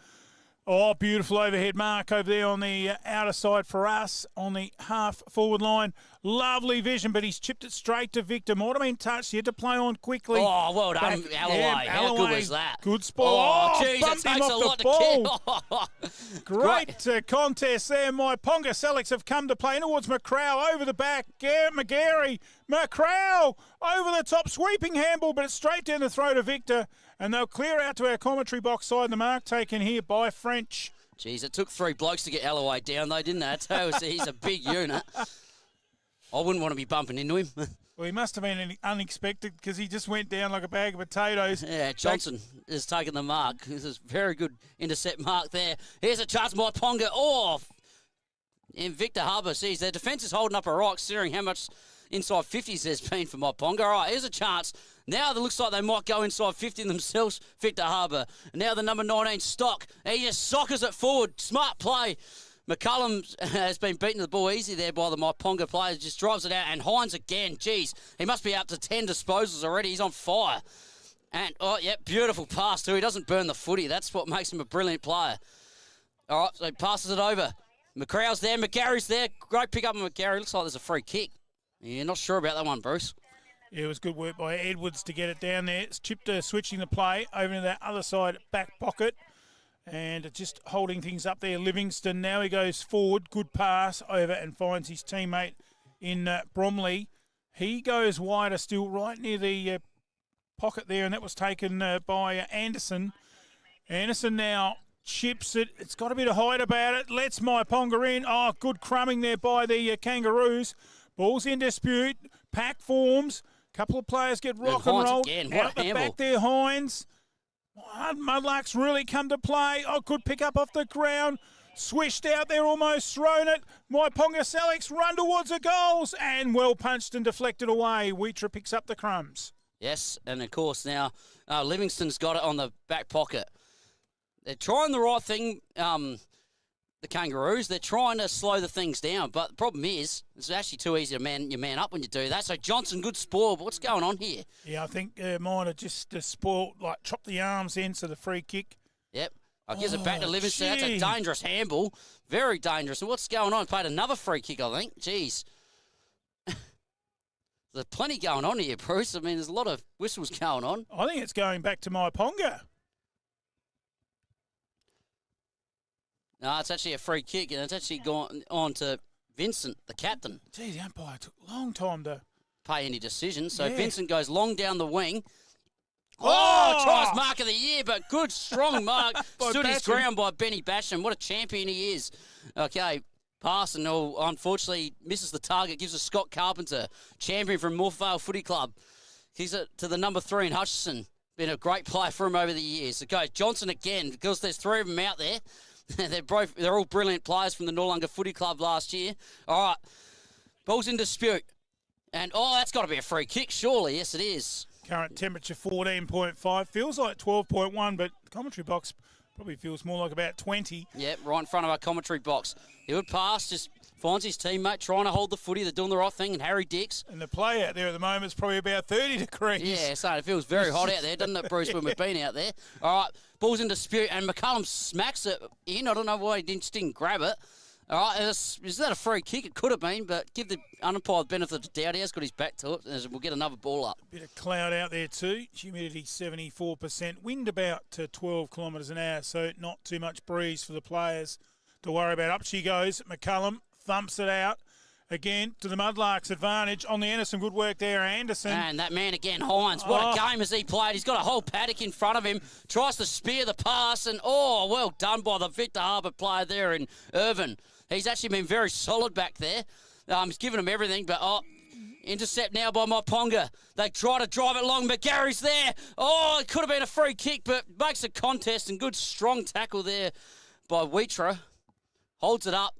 Oh, beautiful overhead mark over there on the outer side for us on the half-forward line. Lovely vision, but he's chipped it straight to Victor. Might have been touched. He had to play on quickly. Oh, well done, Alloway. Yeah, How good was that? Good spoil. Oh, geez, it takes a lot to get. Great contest there. Myponga-Sellicks have come to play towards McCrowd over the back. McGarry. McCrowd over the top. Sweeping handball, but it's straight down the throat of Victor. And they'll clear out to our commentary box side. The mark taken here by French. Jeez, it took 3 blokes to get Alloway down, though, didn't it? He's a big unit. I wouldn't want to be bumping into him. Well, he must have been unexpected because he just went down like a bag of potatoes. Yeah, Johnson has taken the mark. This is a very good intercept mark there. Here's a chance, Myponga. Oh, and Victor Harbour sees their defence is holding up a rock, considering how much inside 50s there's been for Myponga. All right, here's a chance. Now it looks like they might go inside 50 themselves, Victor Harbour. Now the number 19, Stock. He just sockers it forward. Smart play. McCullum has been beaten to the ball easy there by the Myponga players. Just drives it out. And Hines again. Jeez, he must be up to 10 disposals already. He's on fire. And, beautiful pass too. He doesn't burn the footy. That's what makes him a brilliant player. All right, so he passes it over. McCrowd's there. McGarry's there. Great pick up on McGarry. Looks like there's a free kick. Yeah, not sure about that one, Bruce. Yeah, it was good work by Edwards to get it down there. It's Chipped switching the play over to that other side back pocket and just holding things up there. Livingston, now he goes forward. Good pass over and finds his teammate in Bromley. He goes wider still right near the pocket there, and that was taken by Anderson. Anderson now chips it. It's got a bit of height about it. Lets Myponga in. Oh, good crumbing there by the Kangaroos. Ball's in dispute. Pack forms. Couple of players get rock and roll. Again. What Out a the handball. back there, Hines. Mudlarks really come to play. Oh, good pick up off the ground. Swished out there, almost thrown it. Myponga-Sellicks run towards the goals and well punched and deflected away. Wheatra picks up the crumbs. Yes, and of course now Livingston's got it on the back pocket. They're trying the right thing, the Kangaroos. They're trying to slow the things down, but the problem is it's actually too easy to man your man up when you do that. So Johnson, good spoil, but what's going on here? Yeah, I think mine are just spoiled, like chopped the arms in, so the free kick. Yep. I gives it back to Livingston. gee. That's a dangerous handball. Very dangerous. And what's going on? Played another free kick, I think. Jeez. There's plenty going on here, Bruce. I mean, there's a lot of whistles going on. I think it's going back to Myponga. No, it's actually a free kick, and it's actually gone on to Vincent, the captain. Gee, the umpire took a long time to pay any decisions. So Yeah. Vincent goes long down the wing. Oh, tries mark of the year, but good, strong mark. Stood his Basham. ground by Benny Basham. What a champion he is. Okay, pass and unfortunately misses the target. Gives it Scott Carpenter, champion from Morphvale Footy Club. Gives it to the number 3 in Hutchison. Been a great player for him over the years. It goes Johnson again because there's 3 of them out there. They're all brilliant players from the Noarlunga Footy Club last year. All right, ball's in dispute. And, that's got to be a free kick, surely. Yes, it is. Current temperature 14.5. Feels like 12.1, but the commentary box probably feels more like about 20. Yep, right in front of our commentary box. Good pass, just finds his teammate trying to hold the footy. They're doing the right thing, and Harry Dix. And the play out there at the moment is probably about 30 degrees. Yeah, so it feels very hot out there, doesn't it, Bruce, when we've been out there? All right, ball's in dispute, and McCullum smacks it in. I don't know why he didn't grab it. All right, is that a free kick? It could have been, but give the umpire the benefit of the doubt. He has got his back to it, and we'll get another ball up. Bit of cloud out there too. Humidity 74%. Wind about 12 kilometres an hour, so not too much breeze for the players to worry about. Up she goes. McCullum thumps it out. Again, to the Mudlarks' advantage. On the Anderson, good work there, Anderson. And that man again, Hines. What a game has he played. He's got a whole paddock in front of him. Tries to spear the pass, and well done by the Victor Harbour player there in Irvin. He's actually been very solid back there. He's given him everything, but intercept now by Myponga. They try to drive it long, but Gary's there. It could have been a free kick, but makes a contest, and good strong tackle there by Wheatra. Holds it up.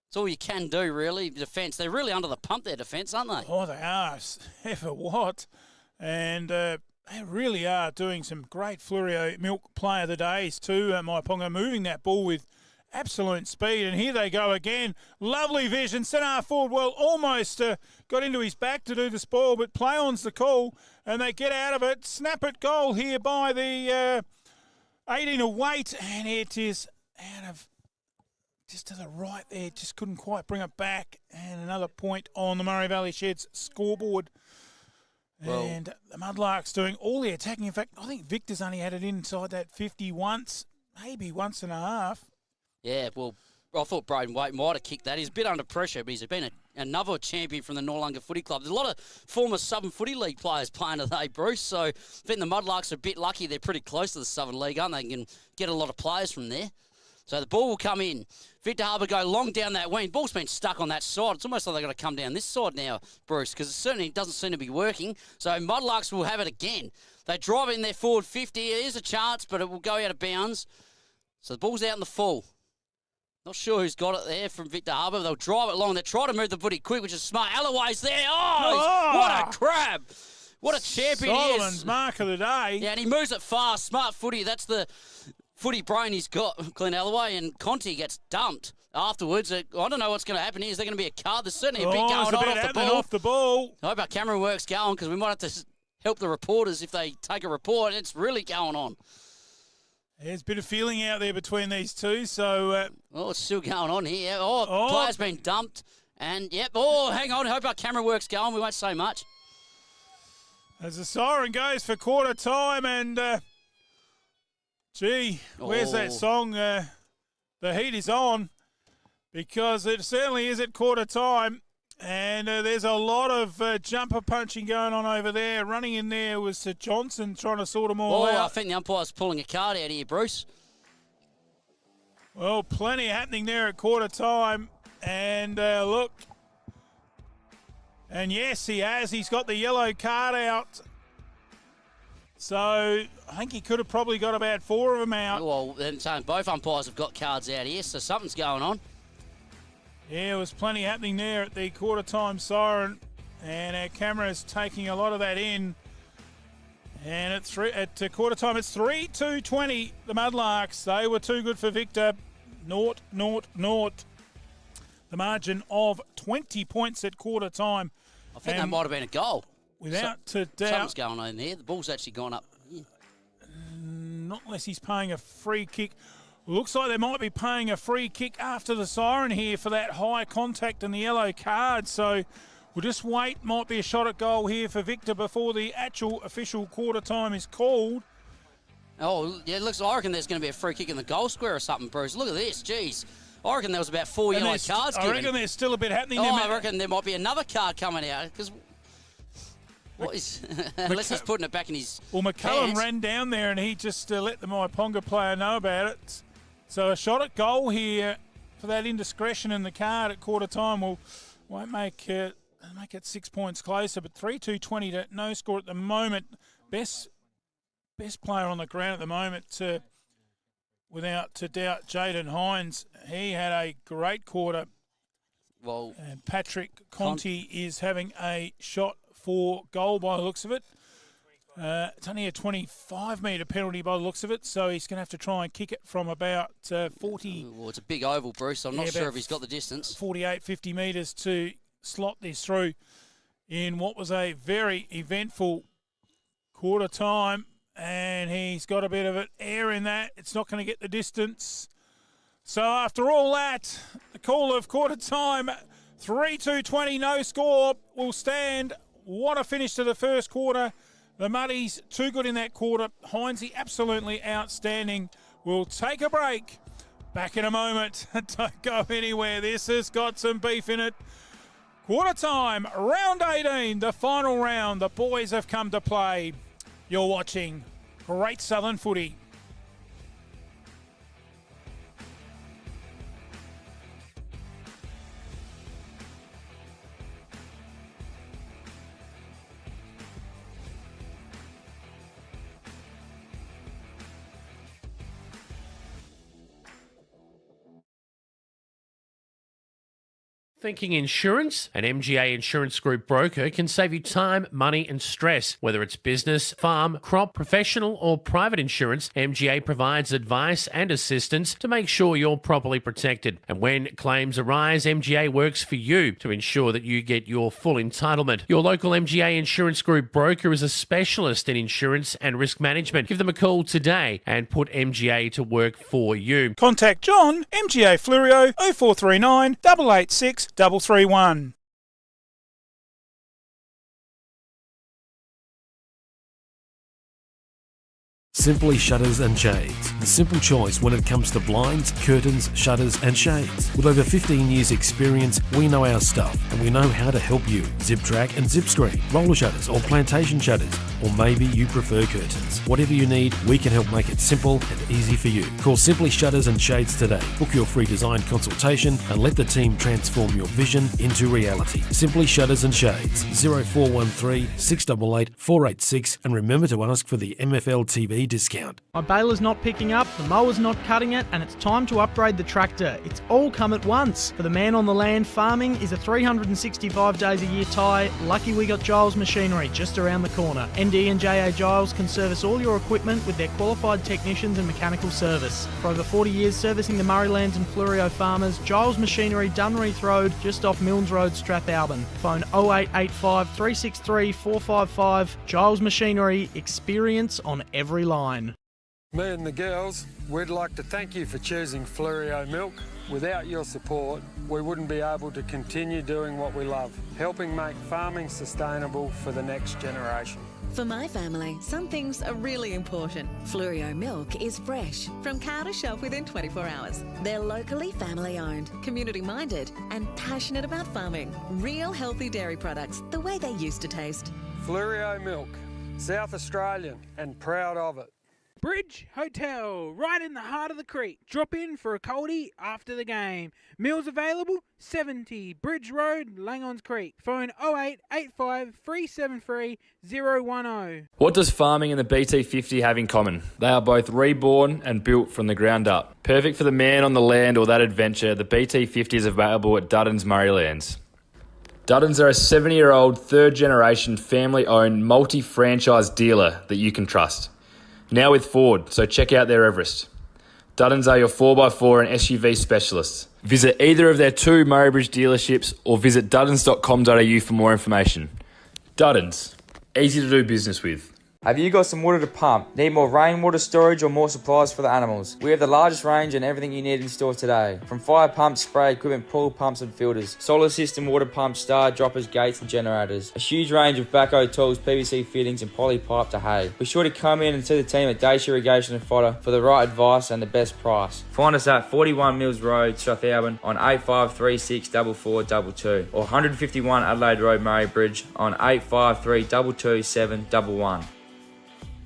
That's all you can do, really, defence. They're really under the pump, their defence, aren't they? Oh, they are. Ever what? And they really are doing some great Flurio Milk play of the days too. Myponga moving that ball with absolute speed. And here they go again. Lovely vision. Centre half forward, well, almost got into his back to do the spoil, but play on's the call. And they get out of it. Snap it goal here by the 18 of weight. And it is out of... just to the right there, just couldn't quite bring it back. And another point on the Murray Valley Sheds scoreboard. And the Mudlarks doing all the attacking. In fact, I think Victor's only had it inside that 50 once, maybe once and a half. Yeah, well, I thought Braden Waite might have kicked that. He's a bit under pressure, but he's been another champion from the Noarlunga Footy Club. There's a lot of former Southern Footy League players playing today, Bruce, so I think the Mudlarks are a bit lucky. They're pretty close to the Southern League, aren't they? They can get a lot of players from there. So the ball will come in. Victor Harbour go long down that wing. Ball's been stuck on that side. It's almost like they've got to come down this side now, Bruce, because it certainly doesn't seem to be working. So Mudlarks will have it again. They drive in their forward 50. There's a chance, but it will go out of bounds. So the ball's out in the full. Not sure who's got it there from Victor Harbour. They'll drive it long. They try to move the footy quick, which is smart. Alloway's there. What a crab. What a champion he is. Solomon's mark of the day. Yeah, and he moves it fast. Smart footy. That's the footy brain he's got, Glenn Alloway, and Conti gets dumped afterwards. I don't know what's going to happen here. Is there going to be a card? There's certainly a bit going off the ball. I hope our camera work's going, because we might have to help the reporters if they take a report. It's really going on. There's a bit of feeling out there between these two, so... it's still going on here. Player's been dumped. And, hang on. I hope our camera work's going. We won't say much. As the siren goes for quarter time, and... where's that song? The heat is on, because it certainly is at quarter time. And there's a lot of jumper punching going on over there. Running in there was Sir Johnson trying to sort them all I out. think the umpire's pulling a card out here, Bruce. Well, plenty happening there at quarter time. And look. And yes, he has. He's got the yellow card out. So I think he could have probably got about 4 of them out. Well, then both umpires have got cards out here, so something's going on. Yeah, there was plenty happening there at the quarter time siren. And our camera's taking a lot of that in. And at quarter time, it's 3-2-20, the Mudlarks. They were too good for Victor. 0-0-0. The margin of 20 points at quarter time. I think that might have been a goal. Without doubt. Something's going on in there. The ball's actually gone up. Yeah. Not unless he's paying a free kick. Looks like they might be paying a free kick after the siren here for that high contact and the yellow card. So we'll just wait. Might be a shot at goal here for Victor before the actual official quarter time is called. Oh, yeah, I reckon there's going to be a free kick in the goal square or something, Bruce. Look at this, jeez. I reckon there was about 4 yellow cards given. I reckon there's still a bit happening there. I reckon there might be another card coming out. Because unless he's putting it back in his McCullum ran down there and he just let the Myponga player know about it. So a shot at goal here for that indiscretion in the card at quarter time won't make it 6 points closer. But 3-2-20 to no score at the moment. Best player on the ground at the moment, without a doubt, Jaden Hines. He had a great quarter. Well, and Patrick Conti is having a shot for goal by the looks of it. It's only a 25-metre penalty by the looks of it, so he's going to have to try and kick it from about 40. Well, it's a big oval, Bruce. I'm not sure if he's got the distance. 48, 50 metres to slot this through in what was a very eventful quarter time. And he's got a bit of an air in that. It's not going to get the distance. So after all that, the call of quarter time, 3-2-20, no score, will stand. What a finish to the first quarter. The Muddies, too good in that quarter. Heinze, absolutely outstanding. We'll take a break. Back in a moment. Don't go anywhere. This has got some beef in it. Quarter time, round 18, the final round. The boys have come to play. You're watching Great Southern Footy. Thinking insurance? An MGA Insurance Group broker can save you time, money and stress. Whether it's business, farm, crop, professional or private insurance, MGA provides advice and assistance to make sure you're properly protected. And when claims arise, MGA works for you to ensure that you get your full entitlement. Your local MGA Insurance Group broker is a specialist in insurance and risk management. Give them a call today and put MGA to work for you. Contact John, MGA Flurio, 0439 886 331. Simply Shutters and Shades. The simple choice when it comes to blinds, curtains, shutters and shades. With over 15 years experience, we know our stuff and we know how to help you. Zip track and zip screen, roller shutters or plantation shutters, or maybe you prefer curtains. Whatever you need, we can help make it simple and easy for you. Call Simply Shutters and Shades today. Book your free design consultation and let the team transform your vision into reality. Simply Shutters and Shades, 0413 688 486, and remember to ask for the MFLTV discount. My baler's not picking up, the mower's not cutting it, and it's time to upgrade the tractor. It's all come at once. For the man on the land, farming is a 365 days a year tie. Lucky we got Giles Machinery just around the corner. ND and JA Giles can service all your equipment with their qualified technicians and mechanical service. For over 40 years servicing the Murraylands and Fleurieu farmers, Giles Machinery, Dunreath Road, just off Milnes Road, Strathalbyn. Phone 0885 363 455. Giles Machinery, experience on every line. Me and the girls, we'd like to thank you for choosing Fluorio Milk. Without your support, we wouldn't be able to continue doing what we love, helping make farming sustainable for the next generation. For my family, some things are really important. Fluorio Milk is fresh, from cow to shelf within 24 hours. They're locally family owned, community minded, and passionate about farming. Real healthy dairy products, the way they used to taste. Fluorio Milk, South Australian and proud of it. Bridge Hotel, right in the heart of the creek. Drop in for a coldie after the game. Meals available, 70 Bridge Road, Langons Creek. Phone 0885 373 010. What does farming and the BT50 have in common? They are both reborn and built from the ground up. Perfect for the man on the land or that adventure, the BT50 is available at Duddon's Murraylands. Duddon's are a 70-year-old, third-generation, family-owned, multi-franchise dealer that you can trust. Now with Ford, so check out their Everest. Duddon's are your 4x4 and SUV specialists. Visit either of their 2 Murraybridge dealerships or visit duddons.com.au for more information. Duddon's, easy to do business with. Have you got some water to pump? Need more rainwater storage or more supplies for the animals? We have the largest range and everything you need in store today. From fire pumps, spray equipment, pool pumps and filters, solar system, water pumps, star droppers, gates and generators. A huge range of backhoe tools, PVC fittings and poly pipe to hay. Be sure to come in and see the team at Dacia Irrigation and Fodder for the right advice and the best price. Find us at 41 Mills Road, Strathalbyn on 8536 4422 or 151 Adelaide Road, Murraybridge on 853 222 711.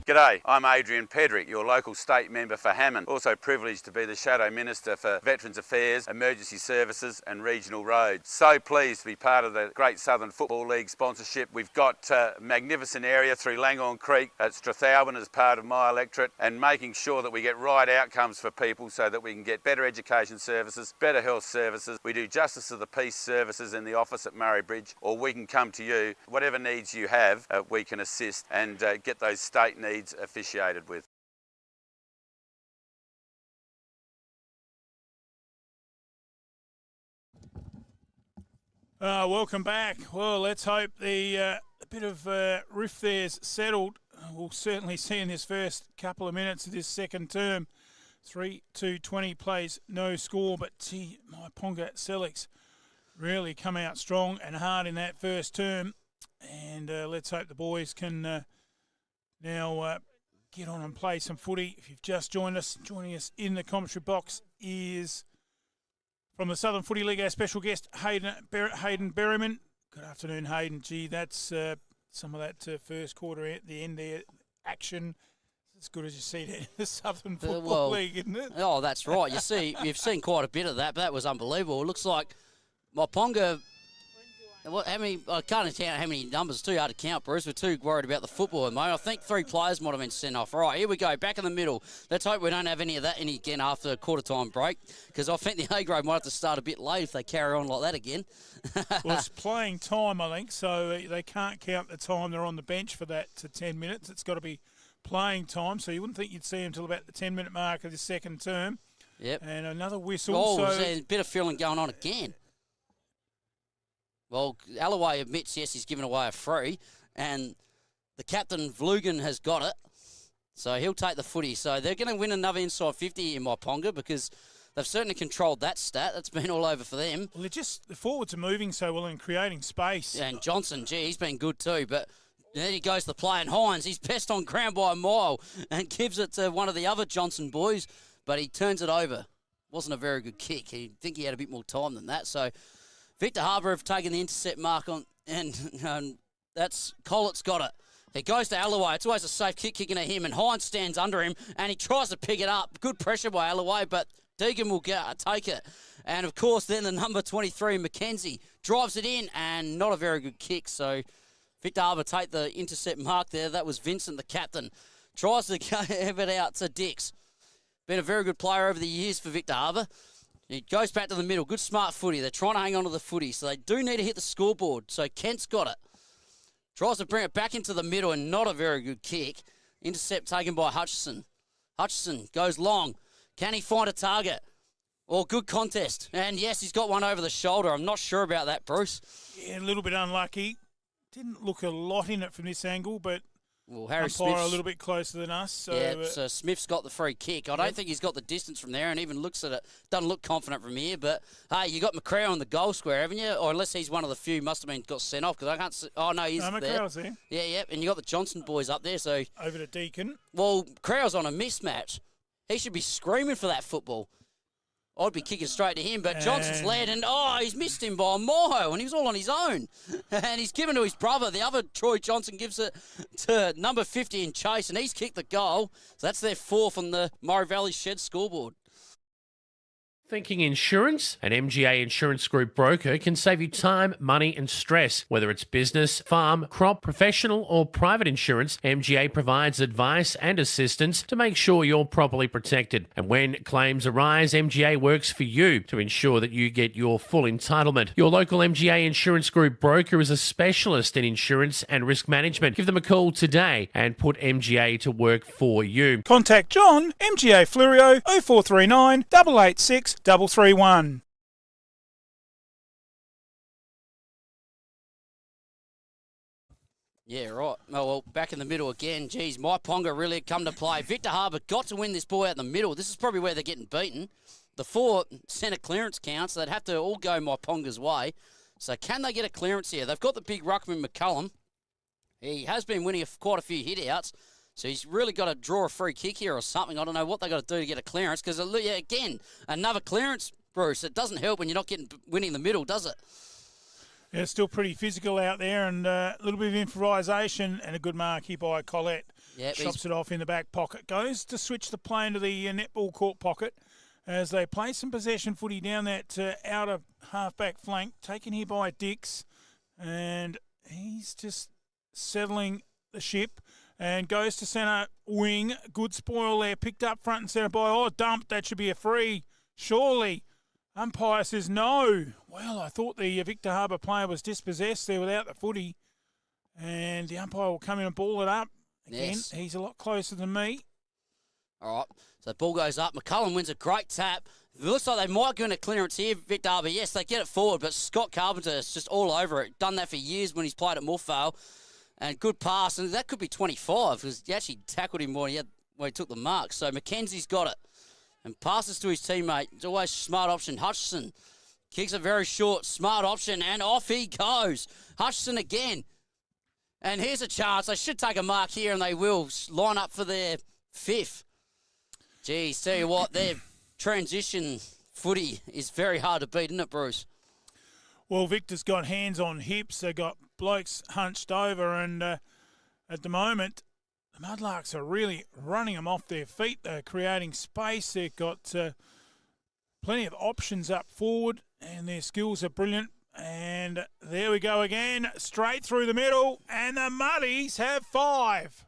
G'day, I'm Adrian Pedrick, your local state member for Hammond. Also privileged to be the Shadow Minister for Veterans Affairs, Emergency Services and Regional Roads. So pleased to be part of the Great Southern Football League sponsorship. We've got a magnificent area through Langorn Creek at Strathalbyn as part of my electorate, and making sure that we get right outcomes for people so that we can get better education services, better health services. We do Justice of the Peace services in the office at Murraybridge, or we can come to you. Whatever needs you have, we can assist and get those state needs officiated with. Welcome back. Well, let's hope the bit of rift there's settled. We'll certainly see in this first couple of minutes of this second term. 3-2-20 plays no score, but Myponga-Sellicks really come out strong and hard in that first term. And let's hope the boys can now get on and play some footy. If you've just joined us, joining us in the commentary box is from the Southern Footy League, our special guest, Hayden Berryman. Good afternoon, Hayden. Gee, that's some of that first quarter at the end there, action. As good as you see it in the Southern Football League, isn't it? Oh, that's right. You've seen quite a bit of that, but that was unbelievable. It looks like Myponga. I can't count how many numbers. Too hard to count, Bruce. We're too worried about the football at the moment. I think 3 players might have been sent off. All right, here we go. Back in the middle. Let's hope we don't have any of that again after a quarter-time break, because I think the A-grade might have to start a bit late if they carry on like that again. Well, it's playing time, I think, so they can't count the time they're on the bench for that to 10 minutes. It's got to be playing time, so you wouldn't think you'd see them until about the 10-minute mark of the second term. Yep. And another whistle. Oh, there's a bit of feeling going on again. Well, Alloway admits, yes, he's given away a free, and the captain, Vlugan, has got it, so he'll take the footy. So they're going to win another inside 50 in Myponga, because they've certainly controlled that stat. That's been all over for them. Well, the forwards are moving so well and creating space. Yeah, and Johnson, he's been good too, but then he goes to play, and Hines, he's best on ground by a mile, and gives it to one of the other Johnson boys, but he turns it over. Wasn't a very good kick. I think he had a bit more time than that, so Victor Harbour have taken the intercept mark on, and that's Collett's got it. He goes to Alloway. It's always a safe kick kicking at him, and Hines stands under him, and he tries to pick it up. Good pressure by Alloway, but Deegan will take it. And, of course, then the number 23, Mackenzie, drives it in, and not a very good kick. So Victor Harbour take the intercept mark there. That was Vincent, the captain. Tries to have it out to Dix. Been a very good player over the years for Victor Harbour. He goes back to the middle. Good smart footy. They're trying to hang on to the footy, so they do need to hit the scoreboard. So Kent's got it. Tries to bring it back into the middle, and not a very good kick. Intercept taken by Hutchison. Hutchison goes long. Can he find a target? Oh, good contest. And yes, he's got one over the shoulder. I'm not sure about that, Bruce. Yeah, a little bit unlucky. Didn't look a lot in it from this angle, but Well, Harry umpire Smith's a little bit closer than us. So, yeah, so Smith's got the free kick. I don't think he's got the distance from there, and even looks at it. Doesn't look confident from here. But hey, you got McCrao on the goal square, haven't you? Or unless he's one of the few, must have been got sent off because I can't see. Oh no, he's there. McCrao's there. Yeah, and you got the Johnson boys up there. So over to Deacon. Well, Crow's on a mismatch. He should be screaming for that football. I'd be kicking straight to him, but Johnson's led, and he's missed him by a mile, and he was all on his own. And he's given to his brother. The other Troy Johnson gives it to number 50 in Chase, and he's kicked the goal. So that's their fourth on the Murray Valley Shed scoreboard. Thinking insurance? An MGA Insurance Group broker can save you time, money and stress. Whether it's business, farm, crop, professional or private insurance, MGA provides advice and assistance to make sure you're properly protected. And when claims arise, MGA works for you to ensure that you get your full entitlement. Your local MGA Insurance Group broker is a specialist in insurance and risk management. Give them a call today and put MGA to work for you. Contact John, MGA Flurio, 0439 886 331. Yeah, right. Oh, well, back in the middle again. Geez, Myponga really come to play. Victor Harbour got to win this ball out in the middle. This is probably where they're getting beaten. The 4 centre clearance counts, so they'd have to all go Myponga's way. So can they get a clearance here? They've got the big ruckman McCullum. He has been winning quite a few hit-outs. So he's really got to draw a free kick here or something. I don't know what they got to do to get a clearance because, again, another clearance, Bruce. It doesn't help when you're not winning the middle, does it? Yeah, it's still pretty physical out there and a little bit of improvisation and a good mark here by Collette. Yep, Chops it off in the back pocket. Goes to switch the play into the netball court pocket as they play some possession footy down that outer half-back flank. Taken here by Dix. And he's just settling the ship. And goes to centre wing. Good spoil there. Picked up front and centre by, dumped. That should be a free. Surely. Umpire says no. Well, I thought the Victor Harbour player was dispossessed there without the footy. And the umpire will come in and ball it up. Again, yes. He's a lot closer than me. All right. So the ball goes up. McCullum wins a great tap. It looks like they might go into clearance here, Victor Harbour. Yes, they get it forward, but Scott Carpenter is just all over it. Done that for years when he's played at Morphale. And good pass, and that could be 25 because he actually tackled him when he took the mark. So Mackenzie's got it and passes to his teammate. It's always smart option. Hutchison kicks a very short, smart option, and off he goes. Hutchison again. And here's a chance. They should take a mark here, and they will line up for their 5th. Geez, tell you what, their transition footy is very hard to beat, isn't it, Bruce? Well, Victor's got hands on hips. They've got blokes hunched over, and at the moment, the Mudlarks are really running them off their feet. They're creating space. They've got plenty of options up forward, and their skills are brilliant. And there we go again, straight through the middle, and the Muddies have 5.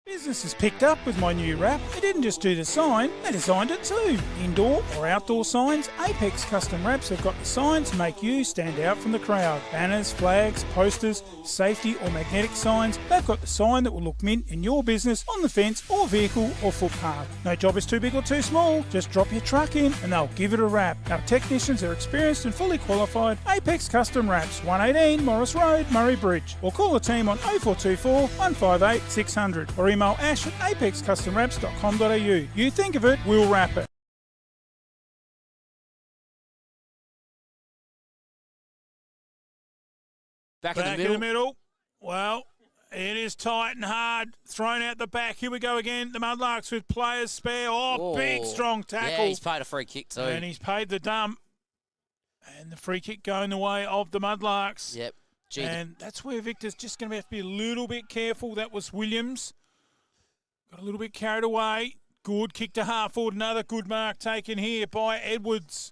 Business has picked up with my new wrap. They didn't just do the sign, they designed it too. Indoor or outdoor signs, Apex Custom Wraps have got the signs to make you stand out from the crowd. Banners, flags, posters, safety or magnetic signs, they've got the sign that will look mint in your business, on the fence or vehicle or footpath. No job is too big or too small, just drop your truck in and they'll give it a wrap. Our technicians are experienced and fully qualified. Apex Custom Wraps, 118 Morris Road, Murray Bridge. Or call the team on 0424 158 600 or email ash at apexcustomwraps.com.au. You think of it, we'll wrap it. Back in the middle. Well, it is tight and hard. Thrown out the back. Here we go again. The Mudlarks with players spare. Big strong tackle. Yeah, he's paid a free kick too. And he's paid the dump. And the free kick going the way of the Mudlarks. Yep. And that's where Victor's just going to have to be a little bit careful. That was Williams. Got a little bit carried away. Good kick to half forward. Another good mark taken here by Edwards.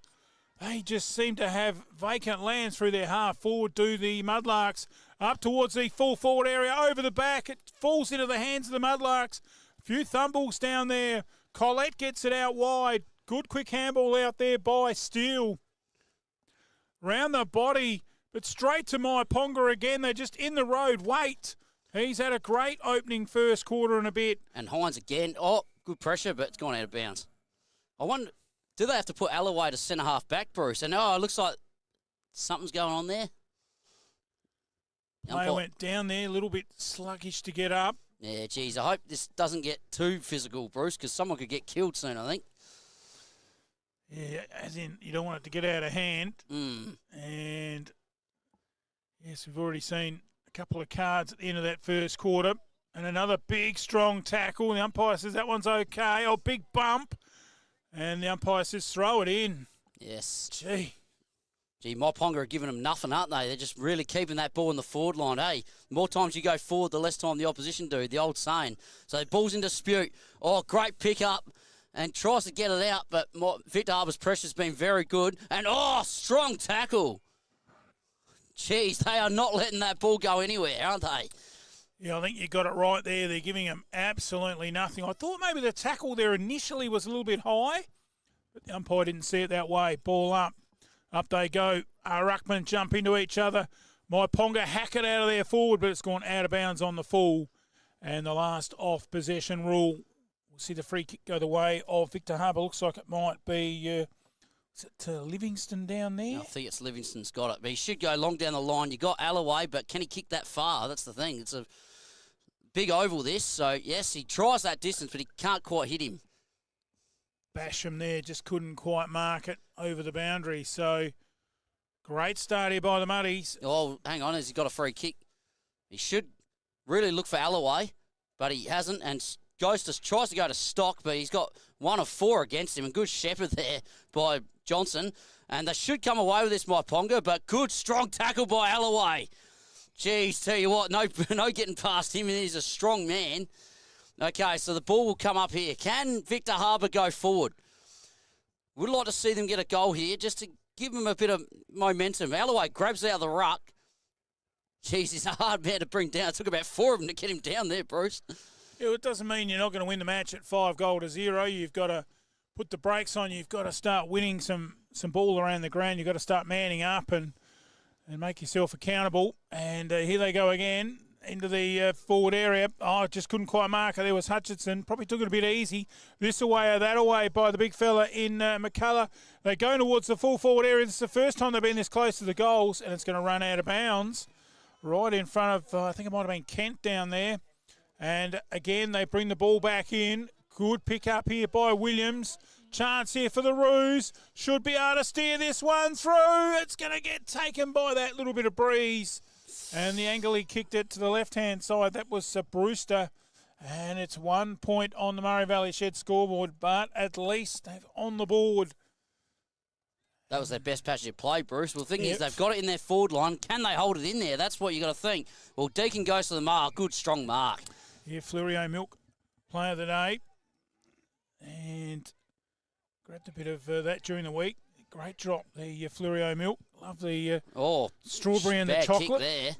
They just seem to have vacant land through their half forward, do the Mudlarks. Up towards the full forward area, over the back. It falls into the hands of the Mudlarks. A few thumbles down there. Collette gets it out wide. Good quick handball out there by Steele. Round the body, but straight to Myponga again. They're just in the road. Wait. He's had a great opening first quarter and a bit. And Hines again. Good pressure, but it's gone out of bounds. I wonder, do they have to put Alloway to centre half back, Bruce? And it looks like something's going on there. Player went down there, a little bit sluggish to get up. Yeah, geez, I hope this doesn't get too physical, Bruce, because someone could get killed soon, I think. Yeah, as in you don't want it to get out of hand. Mm. And, yes, we've already seen a couple of cards at the end of that first quarter. And another big, strong tackle. The umpire says that one's okay. Oh, big bump. And the umpire says throw it in. Yes. Gee, Myponga are giving them nothing, aren't they? They're just really keeping that ball in the forward line. Hey, the more times you go forward, the less time the opposition do, the old saying. So the ball's in dispute. Oh, great pick up. And tries to get it out, but Victor Harbour's pressure's been very good. And, oh, strong tackle. Jeez, they are not letting that ball go anywhere, aren't they? Yeah, I think you got it right there. They're giving him absolutely nothing. I thought maybe the tackle there initially was a little bit high, but the umpire didn't see it that way. Ball up. Up they go. Ruckman jump into each other. Myponga hack it out of their forward, but it's gone out of bounds on the full. And the last off-possession rule. We'll see the free kick go the way of Victor Harbour. Looks like it might be, is it Livingston down there? I think it's Livingston's got it. But he should go long down the line. You got Alloway, but can he kick that far? That's the thing. It's a big oval, this. So, yes, he tries that distance, but he can't quite hit him. Basham there just couldn't quite mark it over the boundary. So, great start here by the Muddies. Oh, hang on, has he got a free kick? He should really look for Alloway, but he hasn't, and tries to go to Stock, but he's got 1 of 4 against him, and good shepherd there by Johnson. And they should come away with this, Myponga, but good, strong tackle by Alloway. Jeez, tell you what, no getting past him, and he's a strong man. Okay, so the ball will come up here. Can Victor Harbour go forward? Would like to see them get a goal here just to give them a bit of momentum. Alloway grabs out of the ruck. Jeez, he's a hard man to bring down. It took about 4 of them to get him down there, Bruce. Yeah, it doesn't mean you're not going to win the match at 5-0. You've got to put the brakes on. You've got to start winning some ball around the ground. You've got to start manning up and make yourself accountable. And here they go again. Into the forward area. Oh, just couldn't quite mark it. There was Hutchinson. Probably took it a bit easy. This away or that away by the big fella in McCullough. They're going towards the full forward area. This is the first time they've been this close to the goals, and it's going to run out of bounds right in front of, I think it might have been Kent down there. And again, they bring the ball back in. Good pick up here by Williams. Chance here for the Roos. Should be able to steer this one through. It's going to get taken by that little bit of breeze. And the angle he kicked it to the left-hand side, that was Brewster. And it's 1 point on the Murray Valley Shed scoreboard, but at least they've on the board. That was their best passage of play, Bruce. Well, the thing is, they've got it in their forward line. Can they hold it in there? That's what you got to think. Well, Deacon goes to the mark. Good, strong mark. Yeah, Fleurieu Milk, player of the day. And grabbed a bit of that during the week. Great drop, the Fleurieu Milk. Love the strawberry and the chocolate. Kick there.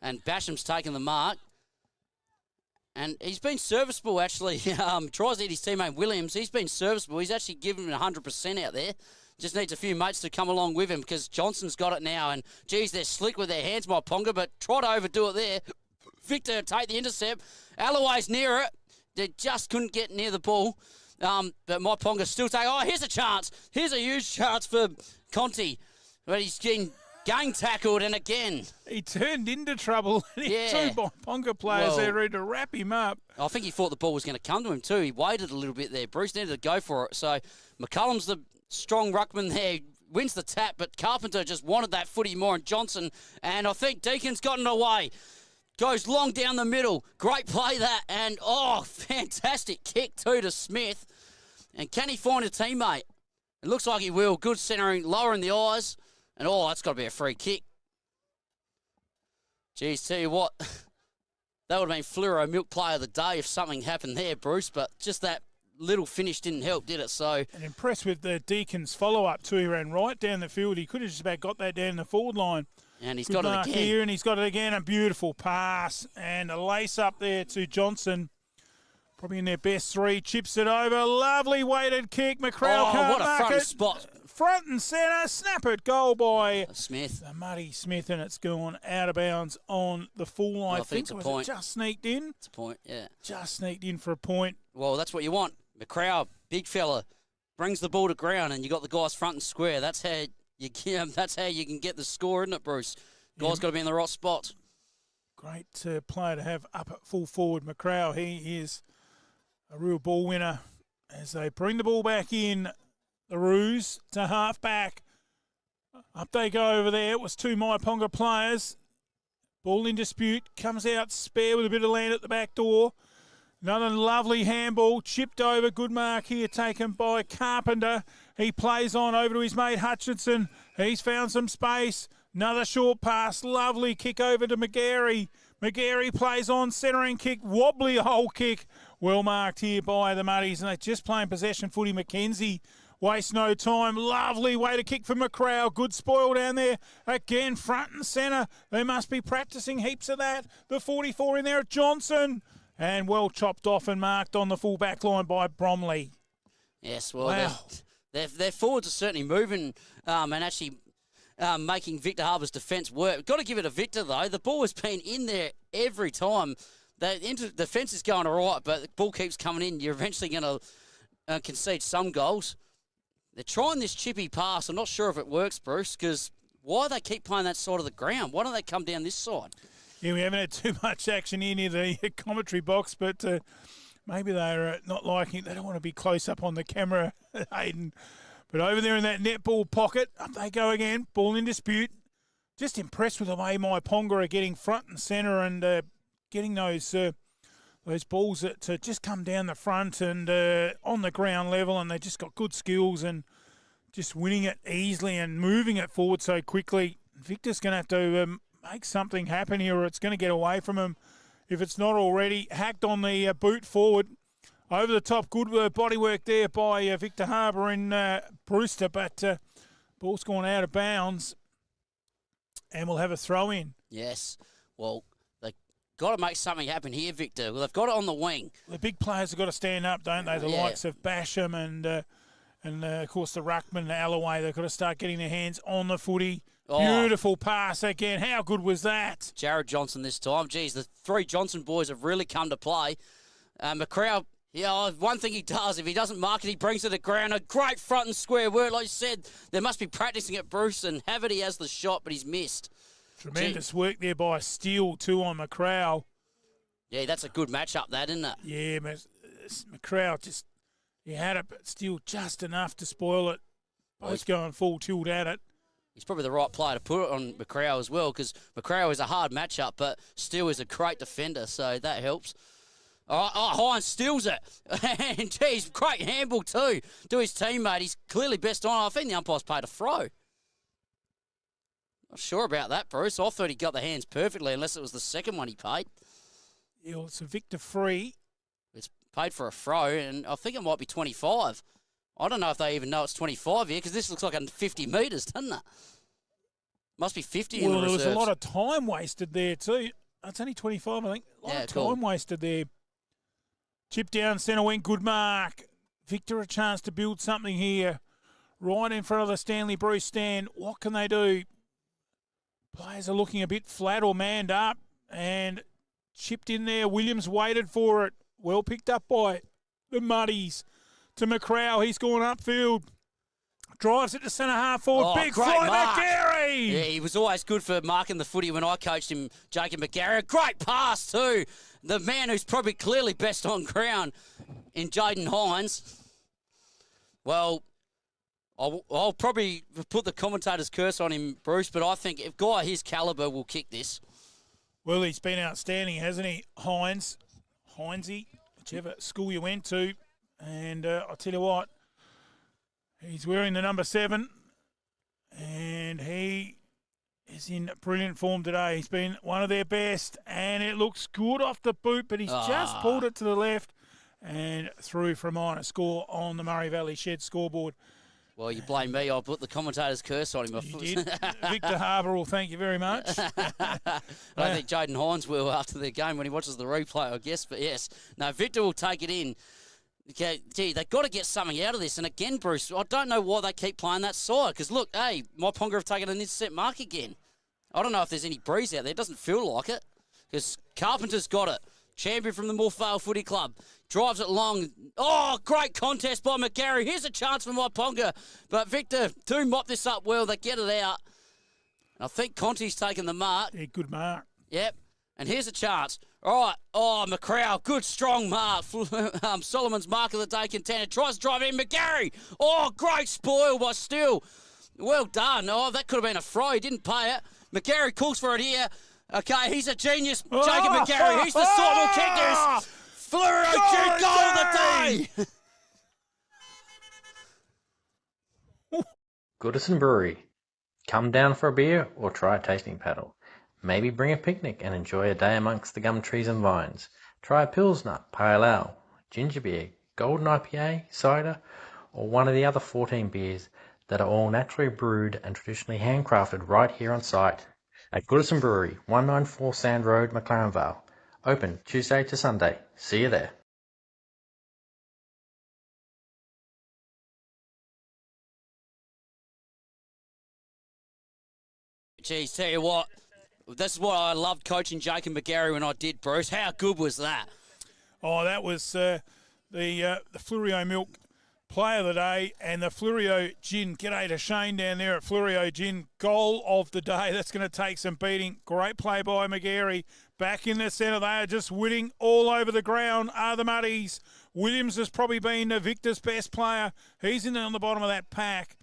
And Basham's taken the mark. And he's been serviceable, actually. Tries to hit his teammate Williams. He's been serviceable. He's actually given him 100% out there. Just needs a few mates to come along with him because Johnson's got it now. And, geez, they're slick with their hands, Myponga, but try to overdo it there. Victor take the intercept. Alloway's near it. They just couldn't get near the ball. But Myponga still taking. Oh, here's a chance. Here's a huge chance for Conti. But he's getting gang tackled, and again. He turned into trouble. And he had 2 Myponga players there ready to wrap him up. I think he thought the ball was going to come to him too. He waited a little bit there. Bruce needed to go for it. So McCullum's the strong ruckman there. Wins the tap, but Carpenter just wanted that footy more, and Johnson. And I think Deacon's gotten away. Goes long down the middle. Great play that. And, fantastic kick too to Smith. And can he find a teammate? It looks like he will. Good centering, lowering the eyes. And, that's got to be a free kick. Geez, tell you what. That would have been Fleurieu Milk player of the day if something happened there, Bruce. But just that little finish didn't help, did it? So, and impressed with the Deacon's follow-up too. He ran right down the field. He could have just about got that down the forward line. And he's got it again. Here, and he's got it again. A beautiful pass. And a lace up there to Johnson. Probably in their best 3. Chips it over. Lovely weighted kick. McCrell can't what a mark front it. spot. Front and centre. Snap it. Goal by Smith. The Muddy Smith. And it's gone out of bounds on the full line. I think it's a point. It just sneaked in? It's a point, yeah. Just sneaked in for a point. Well, that's what you want. McCrell, big fella, brings the ball to ground, and you got the guys front and square. That's how that's how you can get the score, isn't it, Bruce? Guy's got to be in the right spot. Great player to have up at full forward. McCraw, he is a real ball winner as they bring the ball back in. The Roos to half back. Up they go over there. It was 2 Myponga players. Ball in dispute. Comes out spare with a bit of land at the back door. Another lovely handball. Chipped over. Good mark here taken by Carpenter. He plays on over to his mate Hutchinson. He's found some space. Another short pass. Lovely kick over to McGarry. McGarry plays on. Centering kick. Wobbly hole kick. Well marked here by the Muddies. And they're just playing possession footy. McKenzie waste no time. Lovely way to kick for McCraw. Good spoil down there. Again, front and centre. They must be practising heaps of that. The 44 in there at Johnson. And well chopped off and marked on the full back line by Bromley. Yes, well, wow. their forwards are certainly moving and actually making Victor Harbour's defence work. Got to give it to Victor, though. The ball has been in there every time. The defence is going all right, but the ball keeps coming in. You're eventually going to concede some goals. They're trying this chippy pass. I'm not sure if it works, Bruce, because why do they keep playing that side of the ground? Why don't they come down this side? Yeah, we haven't had too much action here near the commentary box, but maybe they're not liking it. They don't want to be close up on the camera, Hayden. But over there in that netball pocket, up they go again. Ball in dispute. Just impressed with the way Myponga are getting front and centre and getting those balls to just come down the front and on the ground level, and they just got good skills and just winning it easily and moving it forward so quickly. Victor's going to have to make something happen here, or it's going to get away from him if it's not already. Hacked on the boot forward. Over the top, good body work there by Victor Harbour and Brewster, but ball's gone out of bounds, and we'll have a throw in. Yes, well, they've got to make something happen here, Victor. Well, they've got it on the wing. The big players have got to stand up, don't they? The likes of Basham and of course, the ruckman, Alloway. They've got to start getting their hands on the footy. Oh. Beautiful pass again. How good was that? Jared Johnson this time. Geez, the 3 Johnson boys have really come to play. McCraw, one thing he does, if he doesn't mark it, he brings it to ground. A great front and square work. Like you said, they must be practising it, Bruce, and Haverty has the shot, but he's missed. Tremendous work there by Steele, too, on McCraw. Yeah, that's a good match-up, that, isn't it? Yeah, McCraw just, he had it, but Steele just enough to spoil it. Both going full tilt at it. He's probably the right player to put it on McCraw as well, because McCraw is a hard matchup, but Steele is a great defender, so that helps. Hines steals it. And, geez, great handball too to his teammate. He's clearly best on. I think the umpire's paid a throw. Not sure about that, Bruce. I thought he got the hands perfectly, unless it was the second one he paid. Yeah, well, it's a Victor free. It's paid for a throw, and I think it might be 25. I don't know if they even know it's 25 here, because this looks like 50 metres, doesn't it? Must be 50 in the reserves. Well, there was a lot of time wasted there too. It's only 25, I think. A lot of time wasted there. Chip down centre wing, good mark. Victor a chance to build something here. Right in front of the Stanley Bruce stand. What can they do? Players are looking a bit flat or manned up. And chipped in there. Williams waited for it. Well picked up by the Muddies. To McCraw, he's gone upfield. Drives it to centre half forward. Big fly back, Gary! Yeah, he was always good for marking the footy when I coached him, Jacob McGarry. Great pass too. The man who's probably clearly best on ground in Jaden Hines. Well, I'll probably put the commentator's curse on him, Bruce, but I think a guy his calibre will kick this. Well, he's been outstanding, hasn't he? Hinesy, whichever school you went to. And I'll tell you what, he's wearing the number 7, and he is in brilliant form today. He's been one of their best, and it looks good off the boot, but he's just pulled it to the left and through for a minor score on the Murray Valley Shed scoreboard. Well, you blame me. I'll put the commentator's curse on him. You did. Victor Harbour will thank you very much. I think Jaden Hines will after the game when he watches the replay, I guess. But, yes, no, Victor will take it in. Okay, gee, they've got to get something out of this. And again, Bruce, I don't know why they keep playing that side. Because, look, hey, Myponga have taken an intercept mark again. I don't know if there's any breeze out there. It doesn't feel like it. Because Carpenter's got it. Champion from the Morphale Footy Club. drives it long. Oh, great contest by McGarry. Here's a chance for Myponga. But Victor do mop this up well. They get it out. I think Conti's taken the mark. Yeah, good mark. Yep. And here's a chance. All right. Oh, McCrow. Good, strong mark. Solomon's mark of the day contender. Tries to drive it in. McGarry. Oh, great spoil by Steele. Well done. Oh, that could have been a throw. He didn't pay it. McGarry calls for it here. Okay, he's a genius. Jacob McGarry. He's the sort who'll kick this. Fluoro goal of the day. Goodison Brewery. Come down for a beer or try a tasting paddle. Maybe bring a picnic and enjoy a day amongst the gum trees and vines. Try a Pilsner, Pale Ale, Ginger Beer, Golden IPA, cider, or one of the other 14 beers that are all naturally brewed and traditionally handcrafted right here on site at Goodison Brewery, 194 Sand Road, McLaren Vale. Open Tuesday to Sunday. See you there. Geez, tell you what, this is what I loved coaching Jacob McGarry when I did, Bruce. How good was that? Oh, that was the Fluoro Milk Player of the Day and the Fluoro Gin. G'day to Shane down there at Fluoro Gin. Goal of the day. That's going to take some beating. Great play by McGarry. Back in the centre. They are just winning all over the ground, are the Muddies. Williams has probably been Victor's best player. He's in on the bottom of that pack,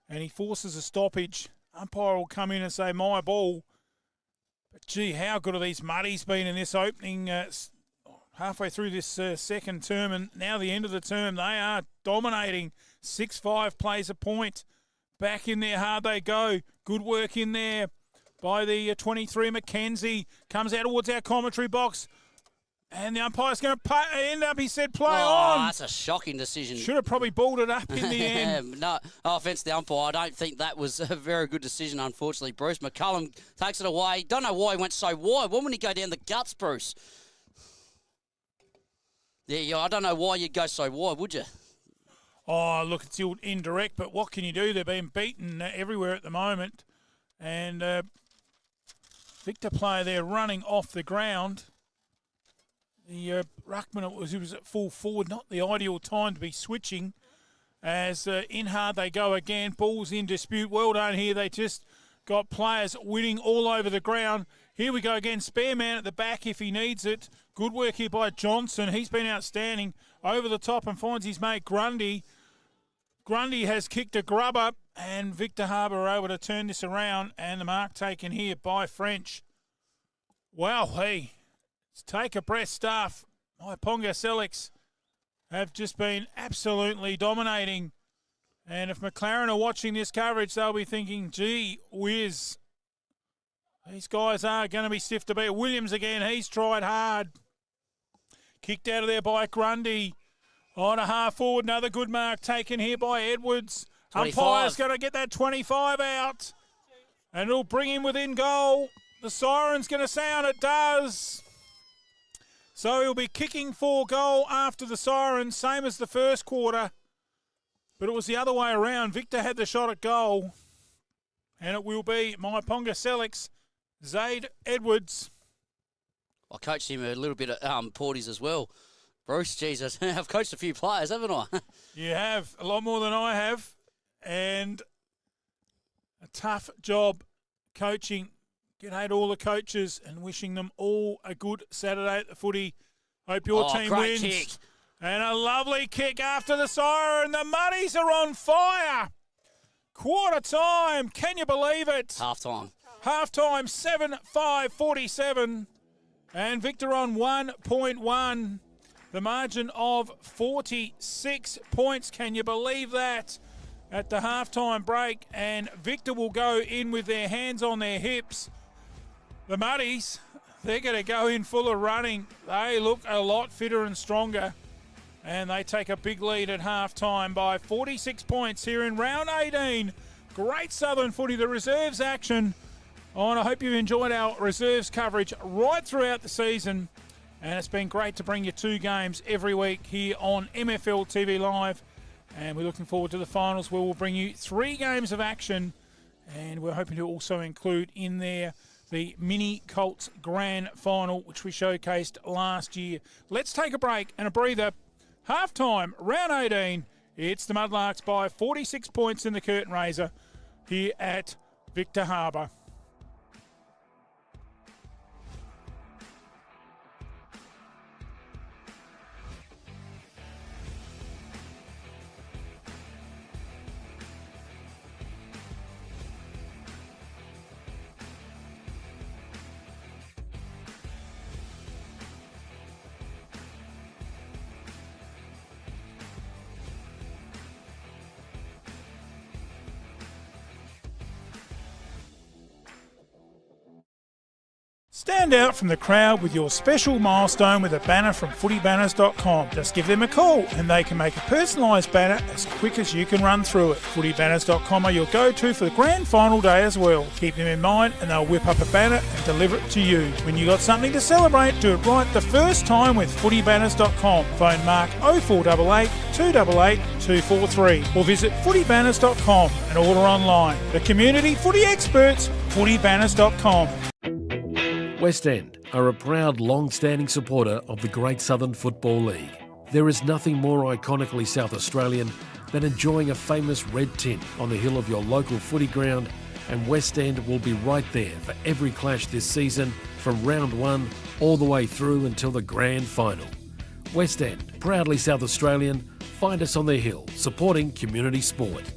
and he forces a stoppage. Umpire will come in and say, my ball. But, gee, how good have these Muddies been in this opening halfway through this second term, and now the end of the term. They are dominating. 6-5 plays a point. Back in there hard they go. Good work in there by the 23, Mackenzie. Comes out towards our commentary box. And the umpire's going to end up, he said, play on. That's a shocking decision. Should have probably balled it up in the end. No offence to the umpire. I don't think that was a very good decision, unfortunately. Bruce McCullum takes it away. Don't know why he went so wide. Why wouldn't he go down the guts, Bruce? Yeah, I don't know why you'd go so wide, would you? Oh, look, it's indirect, but what can you do? They're being beaten everywhere at the moment. And Victor player there running off the ground. The ruckman, he was at full forward, not the ideal time to be switching. As in hard they go again, ball's in dispute. Well done here. They just got players winning all over the ground. Here we go again. Spare man at the back if he needs it. Good work here by Johnson. He's been outstanding. Over the top and finds his mate Grundy. Grundy has kicked a grubber, and Victor Harbour are able to turn this around, and the mark taken here by French. Wow, hey. Take a breath, staff. Myponga-Sellicks have just been absolutely dominating. And if McLaren are watching this coverage, they'll be thinking, gee whiz, these guys are going to be stiff to beat. Williams again, he's tried hard. Kicked out of there by Grundy. On a half forward, another good mark taken here by Edwards. 25. Umpire's going to get that 25 out. And it'll bring him within goal. The siren's going to sound, it does. So he'll be kicking for goal after the siren, same as the first quarter. But it was the other way around. Victor had the shot at goal. And it will be Myponga-Sellicks, Zaid Edwards. I coached him a little bit at Porties as well. Bruce, Jesus, I've coached a few players, haven't I? You have, a lot more than I have. And a tough job coaching. G'day to all the coaches and wishing them all a good Saturday at the footy. Hope your team great wins. Kick. And a lovely kick after the siren. The Muddies are on fire. Quarter time. Can you believe it? Half-time. Half-time, 7-5-47. And Victor on 1.1. The margin of 46 points. Can you believe that? At the half-time break. And Victor will go in with their hands on their hips. The Muddies, they're going to go in full of running. They look a lot fitter and stronger. And they take a big lead at half-time by 46 points here in round 18. Great Southern footy, the reserves action on. I hope you've enjoyed our reserves coverage right throughout the season. And it's been great to bring you 2 games every week here on MFLTV Live. And we're looking forward to the finals where we'll bring you 3 games of action. And we're hoping to also include in there the Mini Colts Grand Final, which we showcased last year. Let's take a break and a breather. Half-time, round 18. It's the Mudlarks by 46 points in the curtain raiser here at Victor Harbour. Stand out from the crowd with your special milestone with a banner from footybanners.com. Just give them a call and they can make a personalised banner as quick as you can run through it. Footybanners.com are your go-to for the grand final day as well. Keep them in mind and they'll whip up a banner and deliver it to you. When you got something to celebrate, do it right the first time with footybanners.com. Phone Mark 0488 288 243 or visit footybanners.com and order online. The community footy experts, footybanners.com. West End are a proud, long-standing supporter of the Great Southern Football League. There is nothing more iconically South Australian than enjoying a famous red tint on the hill of your local footy ground, and West End will be right there for every clash this season, from round 1 all the way through until the grand final. West End, proudly South Australian, find us on the hill, supporting community sport.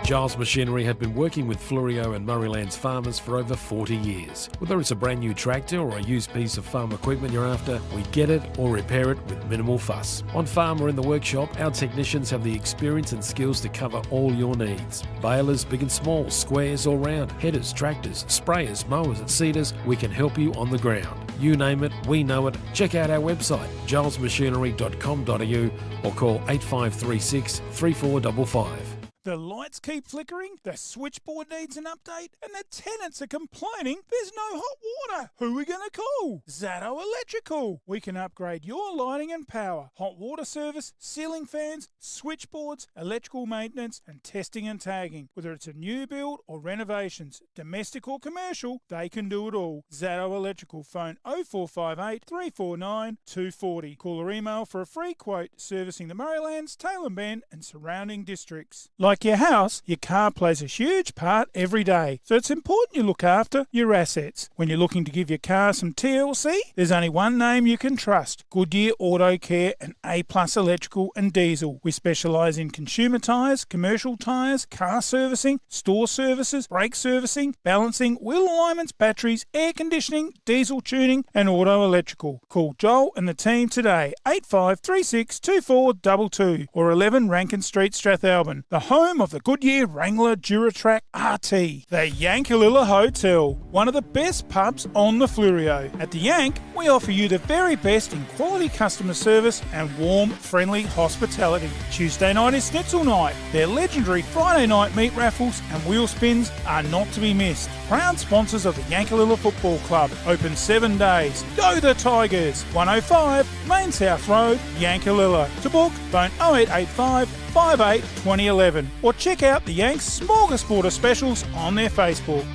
Giles Machinery have been working with Fleurieu and Murraylands farmers for over 40 years. Whether it's a brand new tractor or a used piece of farm equipment you're after, we get it or repair it with minimal fuss. On farm or in the workshop, our technicians have the experience and skills to cover all your needs. Balers, big and small, squares or round, headers, tractors, sprayers, mowers and seeders, we can help you on the ground. You name it, we know it. Check out our website, gilesmachinery.com.au or call 8536 3455. The lights keep flickering, the switchboard needs an update, and the tenants are complaining there's no hot water. Who are we going to call? Zato Electrical. We can upgrade your lighting and power, hot water service, ceiling fans, switchboards, electrical maintenance, and testing and tagging. Whether it's a new build or renovations, domestic or commercial, they can do it all. Zato Electrical. Phone 0458 349 240. Call or email for a free quote servicing the Murraylands, Tailem Bend, and surrounding districts. Like your house, your car plays a huge part every day, so it's important you look after your assets. When you're looking to give your car some TLC, there's only one name you can trust: Goodyear Auto Care and A+ Electrical and Diesel. We specialise in consumer tyres, commercial tyres, car servicing, store services, brake servicing, balancing, wheel alignments, batteries, air conditioning, diesel tuning and auto electrical. Call Joel and the team today, 8536 2422 or 11 Rankin Street, Strathalbyn. The home of the Goodyear Wrangler Duratrack RT. The Yankalilla Hotel, one of the best pubs on the Fleurieu. At the Yank, we offer you the very best in quality customer service and warm, friendly hospitality. Tuesday night is Schnitzel night. Their legendary Friday night meat raffles and wheel spins are not to be missed. Proud sponsors of the Yankalilla Football Club. Open 7 days. Go the Tigers! 105 Main South Road, Yankalilla. To book, phone 0885 58 2011 or check out the Yanks Smorgasbord of specials on their Facebook.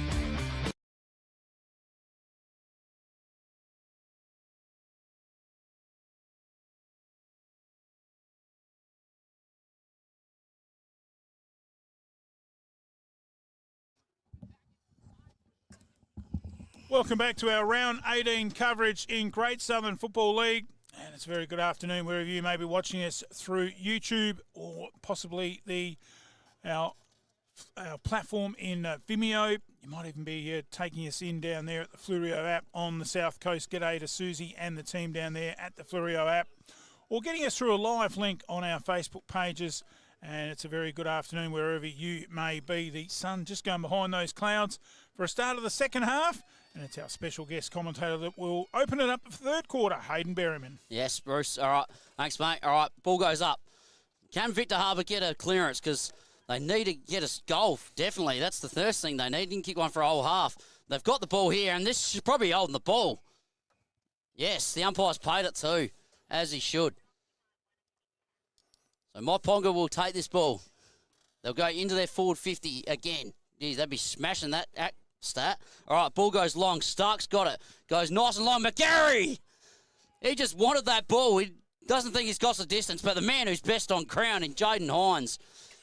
Welcome back to our round 18 coverage in Great Southern Football League. And it's a very good afternoon wherever you may be watching us through YouTube or possibly our platform in Vimeo. You might even be taking us in down there at the Fleurieu app on the South Coast. G'day to Susie and the team down there at the Fleurieu app. Or getting us through a live link on our Facebook pages. And it's a very good afternoon wherever you may be. The sun just going behind those clouds for a start of the second half. And it's our special guest commentator that will open it up for the third quarter, Hayden Berryman. Yes, Bruce. All right. Thanks, mate. All right. Ball goes up. Can Victor Harbour get a clearance? Because they need to get a goal. Definitely. That's the first thing they need. Didn't kick one for a whole half. They've got the ball here, and this should probably be holding the ball. Yes, the umpire's paid it too, as he should. So Myponga will take this ball. They'll go into their forward 50 again. Geez, they'd be smashing that stat. All right, ball goes long. Stark's got it. Goes nice and long. McGarry! He just wanted that ball. He doesn't think he's got the distance, but the man who's best on crown in Jaden Hines.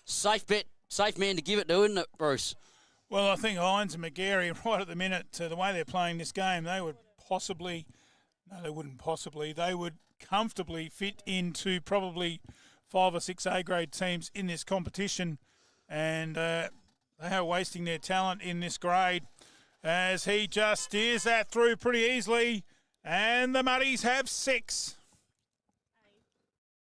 Safe bet, safe man to give it to, isn't it, Bruce? Well, I think Hines and McGarry, right at the minute, the way they're playing this game, they would comfortably fit into probably 5 or 6 A-grade teams in this competition, and they are wasting their talent in this grade as he just steers that through pretty easily, and the Muddies have 6.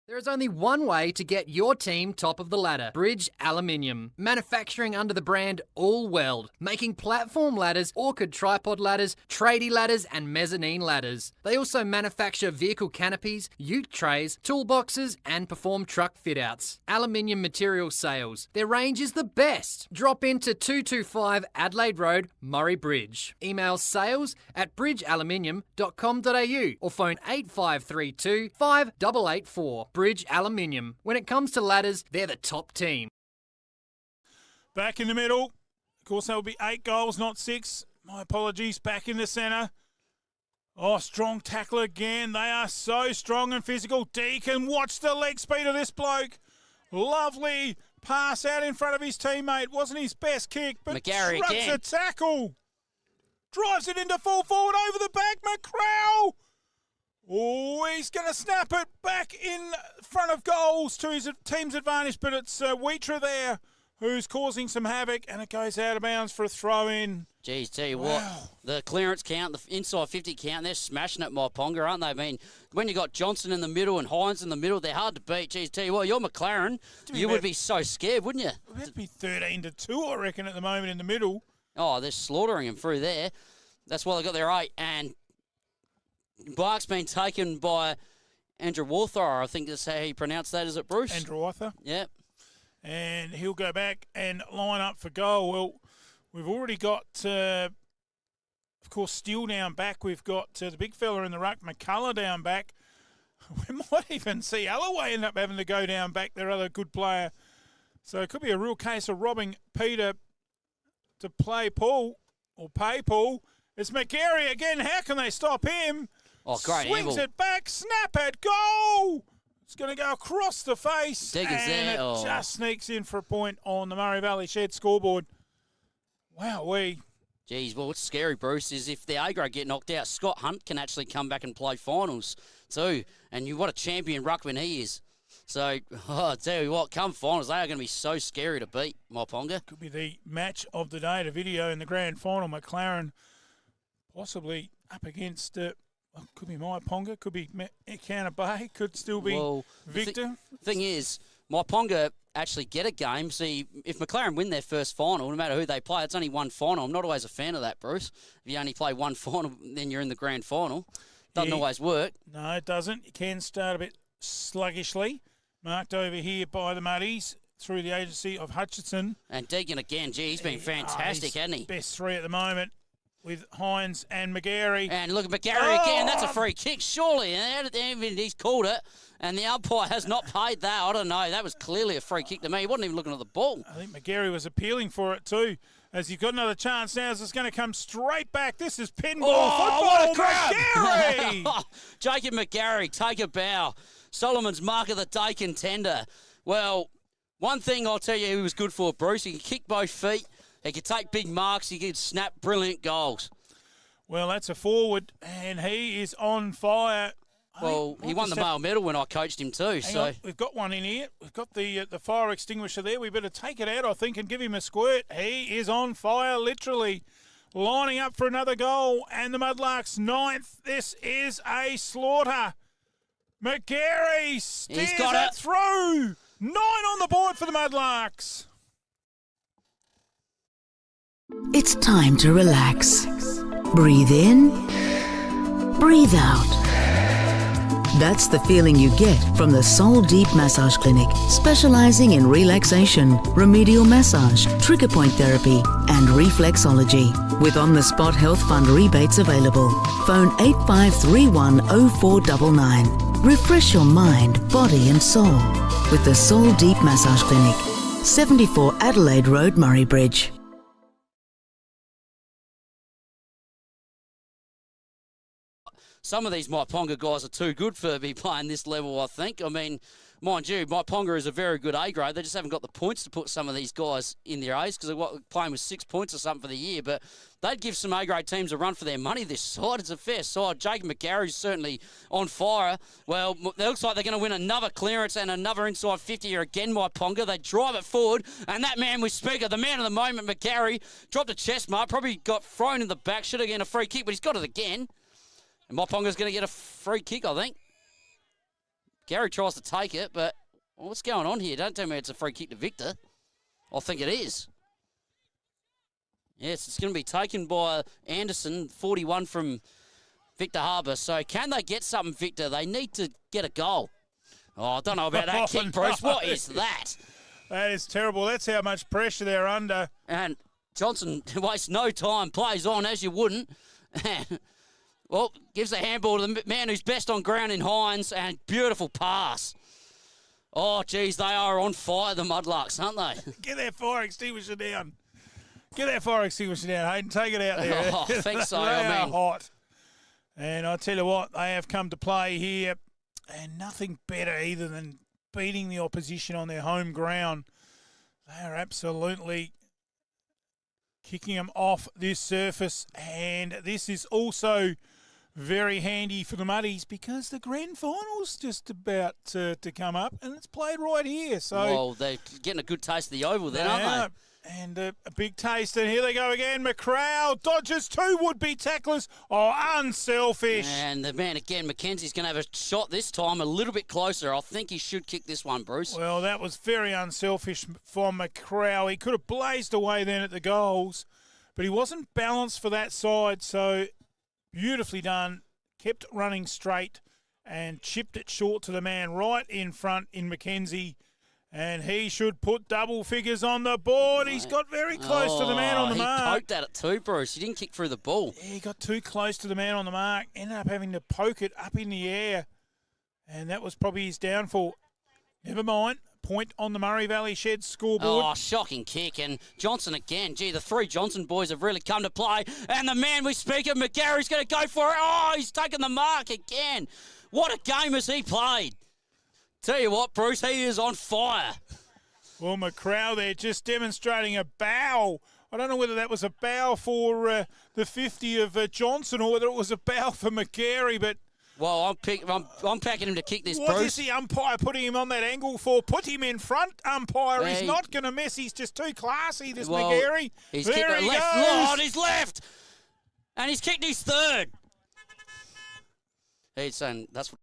There is only one way to get your team top of the ladder. Bridge Aluminium. Manufacturing under the brand All Weld. Making platform ladders, orchid tripod ladders, tradie ladders and mezzanine ladders. They also manufacture vehicle canopies, ute trays, toolboxes and perform truck fit-outs. Aluminium material sales. Their range is the best. Drop into 225 Adelaide Road, Murray Bridge. Email sales@bridgealuminium.com.au or phone 8532 5884. Bridge Aluminium. When it comes to ladders, they're the top team. Back in the middle. Of course, that will be 8 goals, not 6. My apologies. Back in the centre. Oh, strong tackle again. They are so strong and physical. Deacon, watch the leg speed of this bloke. Lovely pass out in front of his teammate. Wasn't his best kick, but McGarry trucks again. a tackle. Drives it into full forward over the back. McCrowell. Oh, he's going to snap it back in front of goals to his team's advantage, but it's Wheatra there who's causing some havoc, and it goes out of bounds for a throw-in. Geez, tell you what, the clearance count, the inside 50 count, they're smashing it, Myponga, aren't they? I mean, when you got Johnson in the middle and Hines in the middle, they're hard to beat. Geez, tell you what, you're McLaren, you would be so scared, wouldn't you? It would be 13-2, I reckon, at the moment in the middle. Oh, they're slaughtering him through there. That's why they got their 8, and Bark's been taken by Andrew Walther, I think that's how he pronounced that, is it, Bruce? Andrew Walther. Yep. And he'll go back and line up for goal. Well, we've already got, of course, Steele down back. We've got the big fella in the ruck, McCullough down back. We might even see Alloway end up having to go down back, their other good player. So it could be a real case of robbing Peter to play Paul, or pay Paul. It's McGarry again. How can they stop him? Oh, great Swings handball. it back, snap it, goal! It's going to go across the face, Diggins and there. it Oh. just sneaks in for a point on the Murray Valley Shed scoreboard. Wowee. Geez, well, what's scary, Bruce, is if the A-grade get knocked out, Scott Hunt can actually come back and play finals too. And what a champion ruckman he is. So, I tell you what, come finals, they are going to be so scary to beat, Myponga. Could be the match of the day, the video in the grand final. McLaren possibly up against... could be Myponga, could be Counter Bay, could still be Victor. The thing is, Myponga actually get a game. See, if McLaren win their first final, no matter who they play, it's only one final. I'm not always a fan of that, Bruce. If you only play one final, then you're in the grand final. Doesn't always work. No, it doesn't. It can start a bit sluggishly. Marked over here by the Muddies through the agency of Hutchinson. And Deegan again, gee, he's been fantastic, hasn't he? Best 3 at the moment. With Hines and McGarry. And look at McGarry again. That's a free kick, surely. And he's called it. And the umpire has not paid that. I don't know. That was clearly a free kick to me. He wasn't even looking at the ball. I think McGarry was appealing for it too. As you've got another chance now, as it's going to come straight back. This is pinball football. What a grab! McGarry! Jacob McGarry, take a bow. Solomon's mark of the day contender. Well, one thing I'll tell you he was good for, Bruce. He can kick both feet. He could take big marks. He could snap brilliant goals. Well, that's a forward, and he is on fire. Well, he won the male medal when I coached him too. On. We've got one in here. We've got the fire extinguisher there. We better take it out, I think, and give him a squirt. He is on fire, literally. Lining up for another goal, and the Mudlarks 9th. This is a slaughter. McGarry steers it through. 9 on the board for the Mudlarks. It's time to relax. Breathe in, breathe out. That's the feeling you get from the Soul Deep Massage Clinic, specializing in relaxation, remedial massage, trigger point therapy, and reflexology. With on-the-spot health fund rebates available. Phone 85310499. Refresh your mind, body and soul with the Soul Deep Massage Clinic, 74 Adelaide Road, Murray Bridge. some of these Myponga guys are too good for be playing this level, I think. I mean, mind you, Myponga is a very good A grade. They just haven't got the points to put some of these guys in their A's because they're playing with 6 points or something for the year. But they'd give some A grade teams a run for their money this side. It's a fair side. Jacob McGarry's certainly on fire. Well, it looks like they're going to win another clearance and another inside 50 here again, Myponga. They drive it forward, and that man we speak of, the man of the moment, McGarry, dropped a chest mark, probably got thrown in the back, should have gotten a free kick, but he's got it again. And Myponga's going to get a free kick, I think. Gary tries to take it, but what's going on here? Don't tell me it's a free kick to Victor. I think it is. Yes, it's going to be taken by Anderson, 41 from Victor Harbour. So can they get something, Victor? They need to get a goal. Oh, I don't know about that kick, Bruce. What is that? That is terrible. That's how much pressure they're under. And Johnson wastes no time, plays on as you wouldn't. Well, gives a handball to the man who's best on ground in Hines, and beautiful pass. Oh, geez, they are on fire, the Mudlarks, aren't they? Get that fire extinguisher down. Get that fire extinguisher down, Hayden. Take it out there. Oh, I think so. They I are mean, hot. And I tell you what, they have come to play here, and nothing better either than beating the opposition on their home ground. They are absolutely kicking them off this surface, and this is also very handy for the Muddies because the grand final's just about to come up, and it's played right here. So well, they're getting a good taste of the oval then, aren't they? And a big taste, and here they go again. McCrowell dodges 2 would-be tacklers. Oh, unselfish. And the man again, Mackenzie's going to have a shot this time, a little bit closer. I think he should kick this one, Bruce. Well, that was very unselfish from McCrowell. He could have blazed away then at the goals, but he wasn't balanced for that side, so beautifully done. Kept running straight and chipped it short to the man right in front in Mackenzie. And he should put double figures on the board. He's got very close to the man on the mark. He poked at it too, Bruce. He didn't kick through the ball. Yeah, he got too close to the man on the mark. Ended up having to poke it up in the air. And that was probably his downfall. Never mind. Point on the Murray Valley Sheds scoreboard. Oh, shocking kick. And Johnson again. Gee, the 3 Johnson boys have really come to play. And the man we speak of, McGarry's going to go for it. Oh, he's taken the mark again. What a game has he played. Tell you what, Bruce, he is on fire. Well, McCrowell there just demonstrating a bow. I don't know whether that was a bow for the 50 of Johnson or whether it was a bow for McGarry, but... Well, I'm packing him to kick this, What Bruce. is the umpire putting him on that angle for? Put him in front, umpire. He's Hey. not going to miss. He's just too classy, this Well, McGarry. He's There kicked he it left. goes. Oh, on his left. And he's kicked his 3rd. He's saying that's what...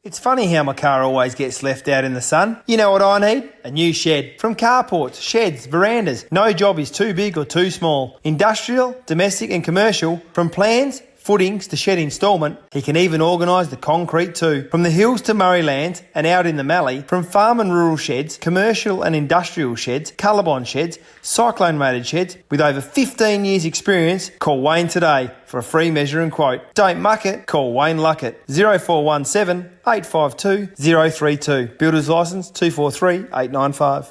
It's funny how my car always gets left out in the sun. You know what I need? A new shed. From carports, sheds, verandas. No job is too big or too small. Industrial, domestic and commercial. From plans, footings to shed instalment, he can even organise the concrete too. From the hills to Murrayland and out in the Mallee, from farm and rural sheds, commercial and industrial sheds, Colorbond sheds, cyclone rated sheds, with over 15 years experience, call Wayne today for a free measure and quote. Don't muck it, call Wayne Luckett, 0417 852 032. Builder's licence 243 895.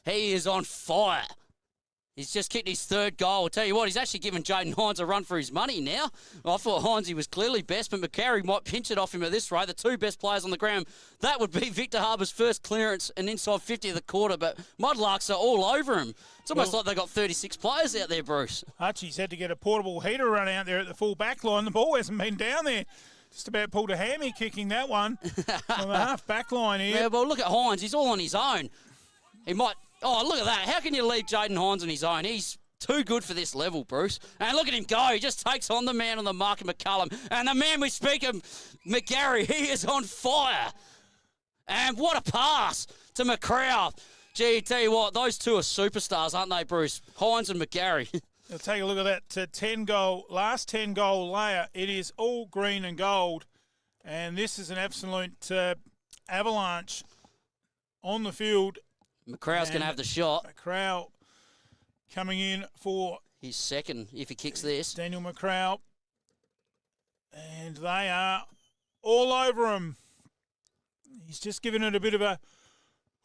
He is on fire. He's just kicked his 3rd goal. I'll tell you what, he's actually given Jaden Hines a run for his money now. I thought Hines was clearly best, but McCarry might pinch it off him at this rate. The 2 best players on the ground. That would be Victor Harbour's first clearance and inside 50 of the quarter, but Mudlarks are all over him. It's almost like they got 36 players out there, Bruce. Archie's had to get a portable heater run out there at the full back line. The ball hasn't been down there. Just about pulled a hammy kicking that one on the half back line here. Yeah, well, look at Hines. He's all on his own. He might... Oh, look at that. How can you leave Jaden Hines on his own? He's too good for this level, Bruce. And look at him go. He just takes on the man on the mark of McCullum. And the man we speak of, McGarry, he is on fire. And what a pass to McCrowell. Gee, tell you what, those 2 are superstars, aren't they, Bruce? Hines and McGarry. I'll take a look at that last 10 goal layer. It is all green and gold. And this is an absolute avalanche on the field. McCrowell's going to have the shot. McCrowell coming in for his 2nd if he kicks this. Daniel McCrowell. And they are all over him. He's just given it a bit of a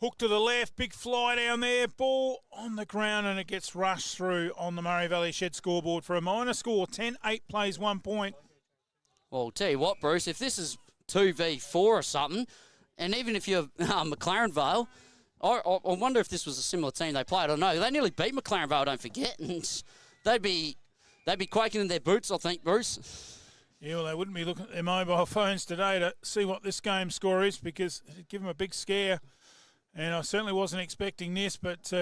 Hook to the left, big fly down there, ball on the ground, and it gets rushed through on the Murray Valley Shed scoreboard for a minor score, 10-8 plays 1 point. Well, I'll tell you what, Bruce, if this is 2v4 or something, and even if you're McLaren Vale, I wonder if this was a similar team they played. I don't know. They nearly beat McLaren Vale, don't forget, and they'd be quaking in their boots, I think, Bruce. Yeah, well, they wouldn't be looking at their mobile phones today to see what this game score is because it'd give them a big scare. And I certainly wasn't expecting this, but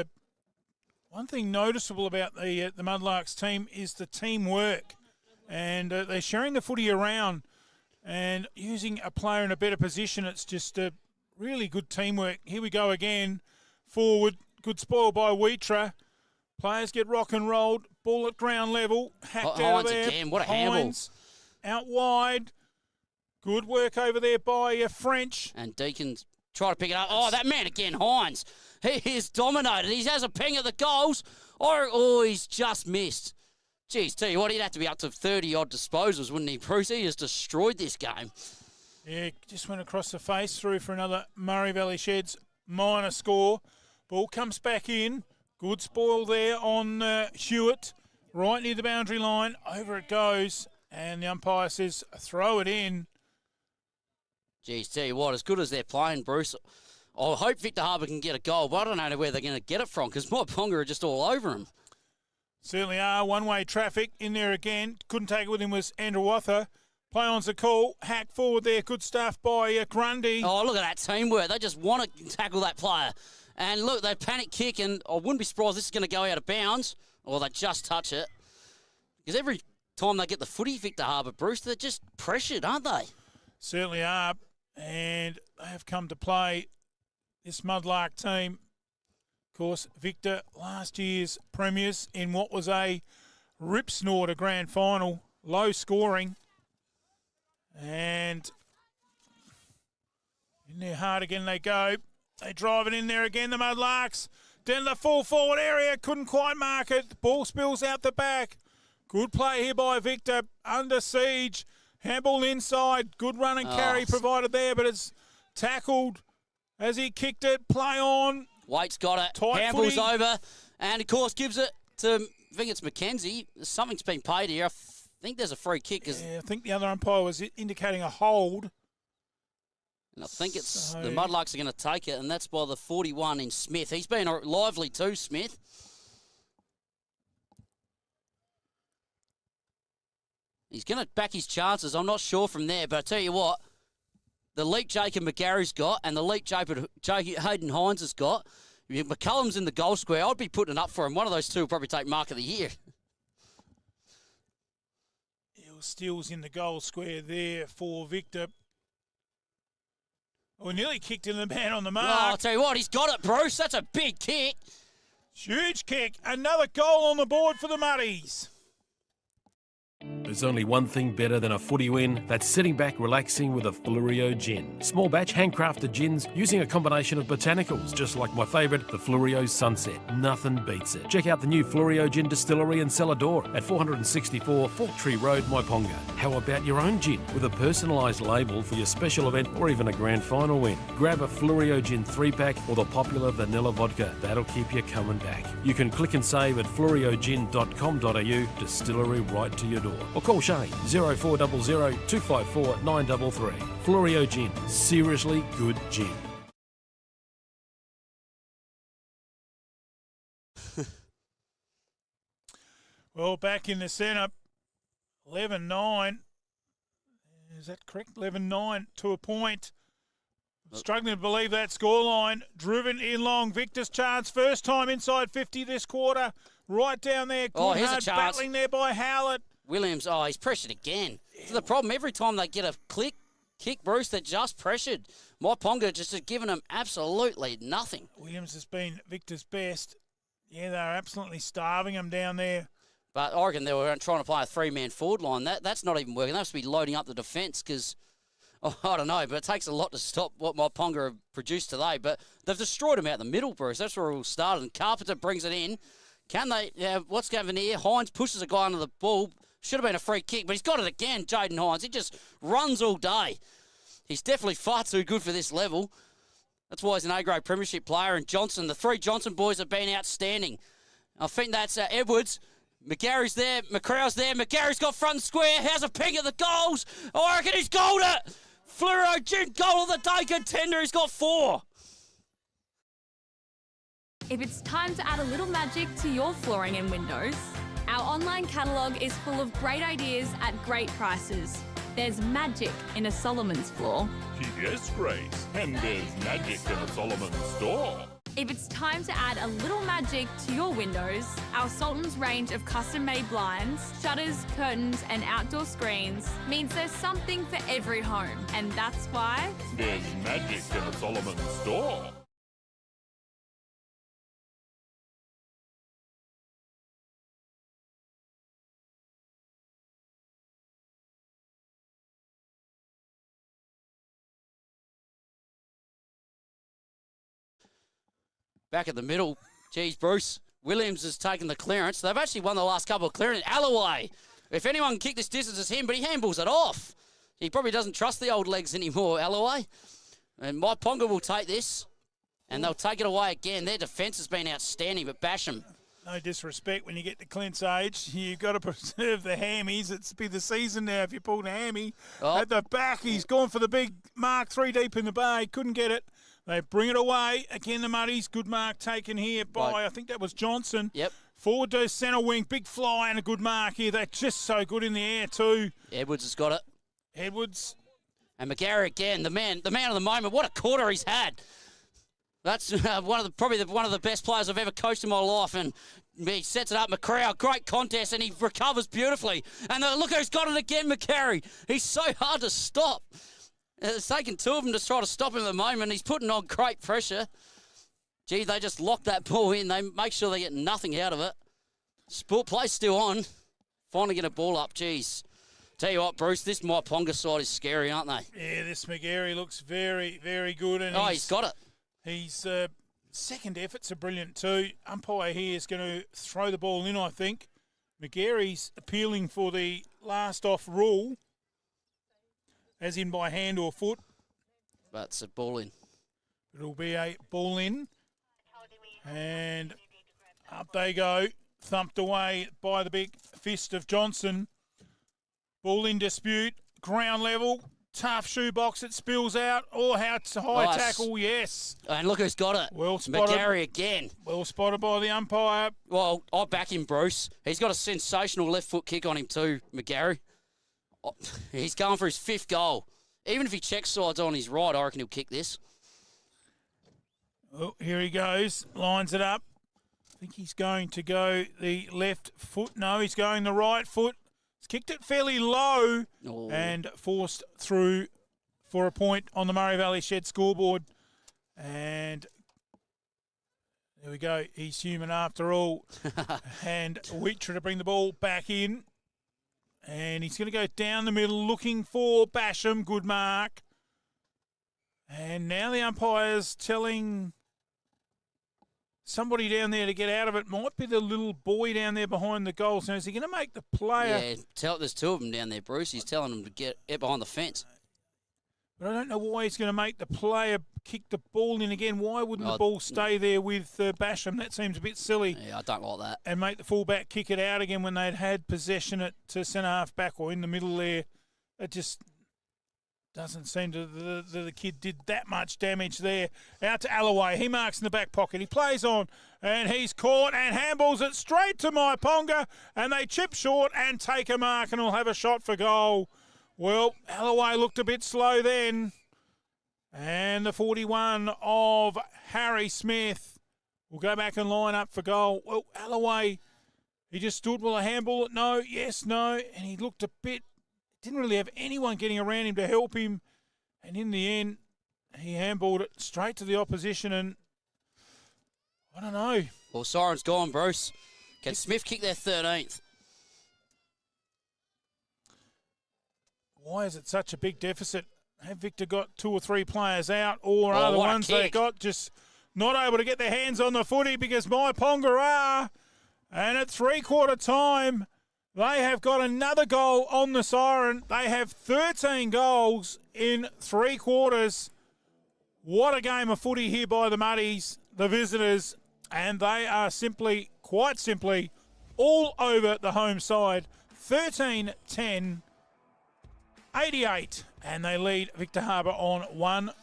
one thing noticeable about the Mudlarks team is the teamwork. And they're sharing the footy around and using a player in a better position. It's just a really good teamwork. Here we go again. Forward, good spoil by Wheatra. Players get rock and rolled. Ball at ground level. Hacked out of there. Again, what a handle. Hines out wide. Good work over there by French. And Deacon's try to pick it up. Oh, that man again, Hines. He is dominated. He has a ping at the goals. Oh, he's just missed. Geez, tell you what, he'd have to be up to 30-odd disposals, wouldn't he, Bruce? He has destroyed this game. Yeah, just went across the face, through for another Murray Valley Sheds minor score. Ball comes back in. Good spoil there on Hewitt. Right near the boundary line. Over it goes. And the umpire says, throw it in. Geez, tell you what, as good as they're playing, Bruce, I hope Victor Harbour can get a goal, but I don't know where they're going to get it from because Myponga are just all over him. Certainly are. One-way traffic in there again. Couldn't take it with him was Andrew Wather. Play on's a call. Hack forward there. Good stuff by Grundy. Oh, look at that teamwork. They just want to tackle that player. And look, they panic kick, and I wouldn't be surprised this is going to go out of bounds, or they just touch it. Because every time they get the footy, Victor Harbour, Bruce, they're just pressured, aren't they? Certainly are. And they have come to play this Mudlark team. Of course, Victor, last year's premiers in what was a rip snort, a grand final, low scoring. And in there hard again they go. They drive it in there again, the Mudlarks. Down the full forward area, couldn't quite mark it. Ball spills out the back. Good play here by Victor, under siege. Handball inside, good run and carry provided there, but it's tackled as he kicked it. Play on. Waite's got it. Tight Handball's footy. over, and of course gives it to, I think it's McKenzie. Something's been paid here. I think there's a free kick. Yeah, I think the other umpire was indicating a hold. And I think it's the Mudlarks are going to take it, and that's by the 41 in Smith. He's been lively too, Smith. He's going to back his chances. I'm not sure from there, but I tell you what, the leap Jacob McGarry's got and the leap Hayden Hines has got, if McCullum's in the goal square, I'd be putting it up for him. One of those two will probably take mark of the year. Steele's in the goal square there for Victor. Oh, nearly kicked in the man on the mark. Oh, I'll tell you what, he's got it, Bruce. That's a big kick. Huge kick. Another goal on the board for the Muddies. There's only one thing better than a footy win. That's sitting back, relaxing with a Fluorio gin. Small batch, handcrafted gins using a combination of botanicals, just like my favourite, the Fluorio Sunset. Nothing beats it. Check out the new Fluorio Gin Distillery and Cellar Door at 464 Fork Tree Road, Myponga. How about your own gin with a personalised label for your special event or even a grand final win? Grab a Fluorio Gin 3-pack or the popular vanilla vodka. That'll keep you coming back. You can click and save at fluoriogin.com.au, distillery right to your door. Or call Shane 0400 254 933. Fluorio Gin, seriously good gin. Well, back in the centre, 11-9. Is that correct? 11-9 to a point. Struggling to believe that scoreline. Driven in long. Victor's chance. First time inside 50 this quarter. Right down there. Good here's a hard chance. battling there by Howlett. Williams, he's pressured again. So the problem, every time they get a kick, Bruce, they're just pressured. Myponga just has given them absolutely nothing. Williams has been Victor's best. Yeah, they're absolutely starving him down there. But I reckon they were trying to play a three-man forward line. That's not even working. They must be loading up the defence because, I don't know, but it takes a lot to stop what Myponga have produced today. But they've destroyed them out the middle, Bruce. That's where it all started. And Carpenter brings it in. Can they, what's going here? Hines pushes a guy under the ball. Should have been a free kick, but he's got it again, Jaden Hines. He just runs all day. He's definitely far too good for this level. That's why he's an A-grade Premiership player. And Johnson, the three Johnson boys have been outstanding. I think that's Edwards. McGarry's there. McCrow's there. McGarry's got front square. How's a ping at the goals? I reckon he's goaled it. Fluoro Gin goal of the day contender. He's got 4. If it's time to add a little magic to your flooring and windows, our online catalogue is full of great ideas at great prices. There's magic in a Solomon's floor. Yes, Grace. And there's magic in a Solomon store. If it's time to add a little magic to your windows, our Sultan's range of custom-made blinds, shutters, curtains and outdoor screens means there's something for every home. And that's why there's magic in a Solomon store. Back at the middle, geez, Bruce Williams has taken the clearance. They've actually won the last couple of clearances. Alloway, if anyone can kick this distance, it's him, but he handballs it off. He probably doesn't trust the old legs anymore, Alloway. And Myponga will take this, and they'll take it away again. Their defence has been outstanding, but Basham. No disrespect when you get to Clint's age. You've got to preserve the hammies. It's be the season now if you pull the hammy. Oh. At the back, he's gone for the big mark, 3 deep in the bay. Couldn't get it. They bring it away. Again, the Muddies. Good mark taken here by, I think that was Johnson. Yep. Forward to centre wing. Big fly and a good mark here. They're just so good in the air too. Edwards has got it. Edwards. And McGarry again, the man of the moment. What a quarter he's had. That's probably one of the best players I've ever coached in my life. And he sets it up. McCrow, great contest, and he recovers beautifully. And look who's got it again, McGarry. He's so hard to stop. It's taken 2 of them to try to stop him at the moment. He's putting on great pressure. Gee, they just lock that ball in. They make sure they get nothing out of it. Sport play's still on. Finally get a ball up. Geez. Tell you what, Bruce, this Myponga side is scary, aren't they? Yeah, this McGarry looks very, very good. And he's got it. His second efforts are brilliant too. Umpire here is going to throw the ball in, I think. McGarry's appealing for the last off rule, as in by hand or foot. But it's a ball in. It'll be a ball in. And up they go. Thumped away by the big fist of Johnson. Ball in dispute. Ground level. Tough shoebox. It spills out. Oh, how it's a high tackle. Yes. And look who's got it. Well spotted. McGarry again. Well spotted by the umpire. Well, I back him, Bruce. He's got a sensational left foot kick on him too, McGarry. He's going for his 5th goal. Even if he checks sides on his right, I reckon he'll kick this. Oh, here he goes. Lines it up. I think he's going to go the left foot. No, he's going the right foot. He's kicked it fairly low and forced through for a point on the Murray Valley Shed scoreboard. And there we go. He's human after all. And Wheater to bring the ball back in. And he's going to go down the middle looking for Basham. Good mark. And now the umpire's telling somebody down there to get out of it. Might be the little boy down there behind the goal. So is he going to make the player? Yeah, there's 2 of them down there, Bruce. He's telling them to get behind the fence. But I don't know why he's going to make the player kick the ball in again. Why wouldn't the ball stay there with Basham? That seems a bit silly. Yeah, I don't like that. And make the fullback kick it out again when they'd had possession at centre half back or in the middle there. It just doesn't seem to the kid did that much damage there. Out to Alloway. He marks in the back pocket. He plays on and he's caught and handballs it straight to Myponga, and they chip short and take a mark and will have a shot for goal. Well, Alloway looked a bit slow then. And the 41 of Harry Smith will go back and line up for goal. Well, Alloway, he just stood. Will a handball it? No, yes, no. And he looked a bit, didn't really have anyone getting around him to help him. And in the end, he handballed it straight to the opposition. And I don't know. Well, Siren's gone, Bruce. Can Smith kick their 13th? Why is it such a big deficit? Have Victor got 2 or 3 players out, or are the ones they got just not able to get their hands on the footy because Myponga are? And at 3/4 time, they have got another goal on the Siren. They have 13 goals in 3 quarters. What a game of footy here by the Muddies, the visitors, and they are quite simply, all over the home side. 13-10, 88, and they lead Victor Harbour on one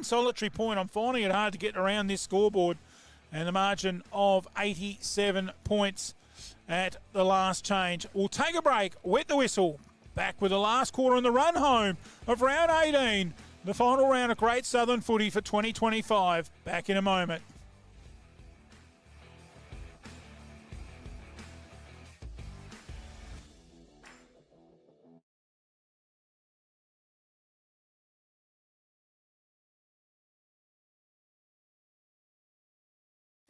solitary point. I'm finding it hard to get around this scoreboard, and the margin of 87 points at the last change. We'll take a break, wet the whistle, back with the last quarter on the run home of round 18. The final round of Great Southern Footy for 2025. Back in a moment.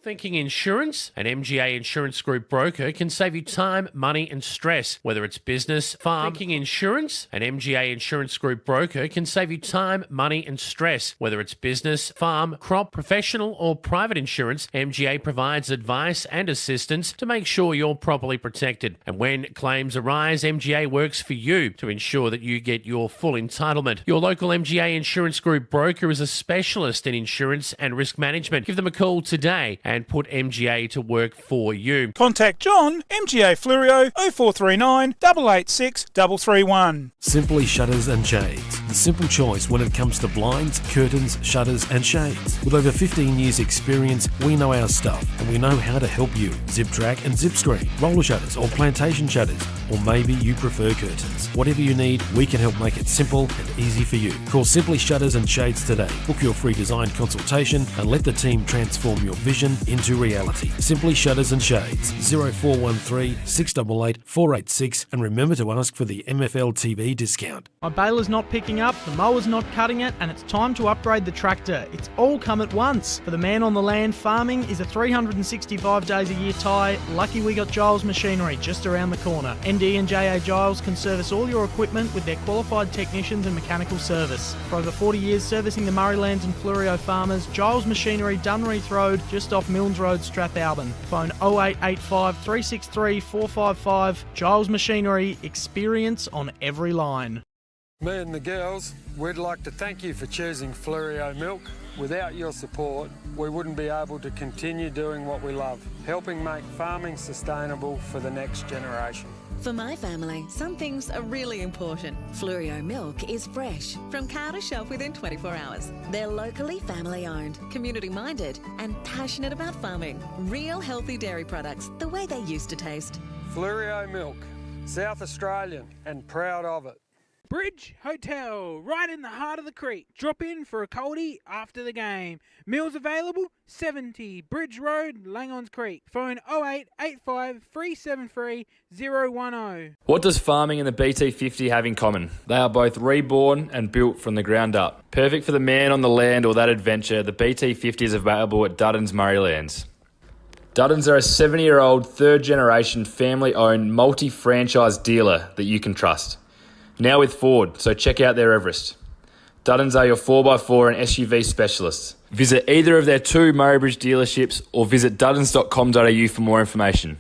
Thinking insurance? An MGA Insurance Group broker can save you time, money and stress, whether it's business, farm. Thinking insurance? An MGA Insurance Group broker can save you time, money and stress, whether it's business, farm, crop, professional or private insurance. MGA provides advice and assistance to make sure you're properly protected. And when claims arise, MGA works for you to ensure that you get your full entitlement. Your local MGA Insurance Group broker is a specialist in insurance and risk management. Give them a call today and put MGA to work for you. Contact John, MGA Flurio, 0439 886 331. Simply Shutters and Shades. The simple choice when it comes to blinds, curtains, shutters and shades. With over 15 years experience, we know our stuff and we know how to help you. Zip track and zip screen, roller shutters or plantation shutters, or maybe you prefer curtains. Whatever you need, we can help make it simple and easy for you. Call Simply Shutters and Shades today. Book your free design consultation and let the team transform your vision into reality. Simply Shutters and Shades, 0413 688 486, and remember to ask for the MFLTV discount. My baler's not picking up, the mower's not cutting it, and it's time to upgrade the tractor. It's all come at once. For the man on the land, farming is a 365 days a year tie. Lucky we got Giles Machinery just around the corner. ND and JA Giles can service all your equipment with their qualified technicians and mechanical service. For over 40 years servicing the Murraylands and Flurio farmers, Giles Machinery, Dunreath Road, just off Milnes Road, Strathalbyn. Phone 0885 363 455. Giles Machinery, experience on every line. Me and the girls, we'd like to thank you for choosing Flurio Milk. Without your support, we wouldn't be able to continue doing what we love, helping make farming sustainable for the next generation. For my family, some things are really important. Flurio milk is fresh, from cow to shelf within 24 hours. They're locally family owned, community minded, and passionate about farming. Real healthy dairy products, the way they used to taste. Flurio Milk, South Australian and proud of it. Bridge Hotel, right in the heart of the creek. Drop in for a coldie after the game. Meals available, 70 Bridge Road, Langons Creek. Phone 0885 373 010. What does farming and the BT50 have in common? They are both reborn and built from the ground up. Perfect for the man on the land or that adventure, the BT50 is available at Duddon's Murraylands. Duddon's are a 70-year-old, third-generation, family-owned, multi-franchise dealer that you can trust. Now with Ford, so check out their Everest. Duddon's are your 4x4 and SUV specialists. Visit either of their 2 Murray Bridge dealerships or visit duddons.com.au for more information.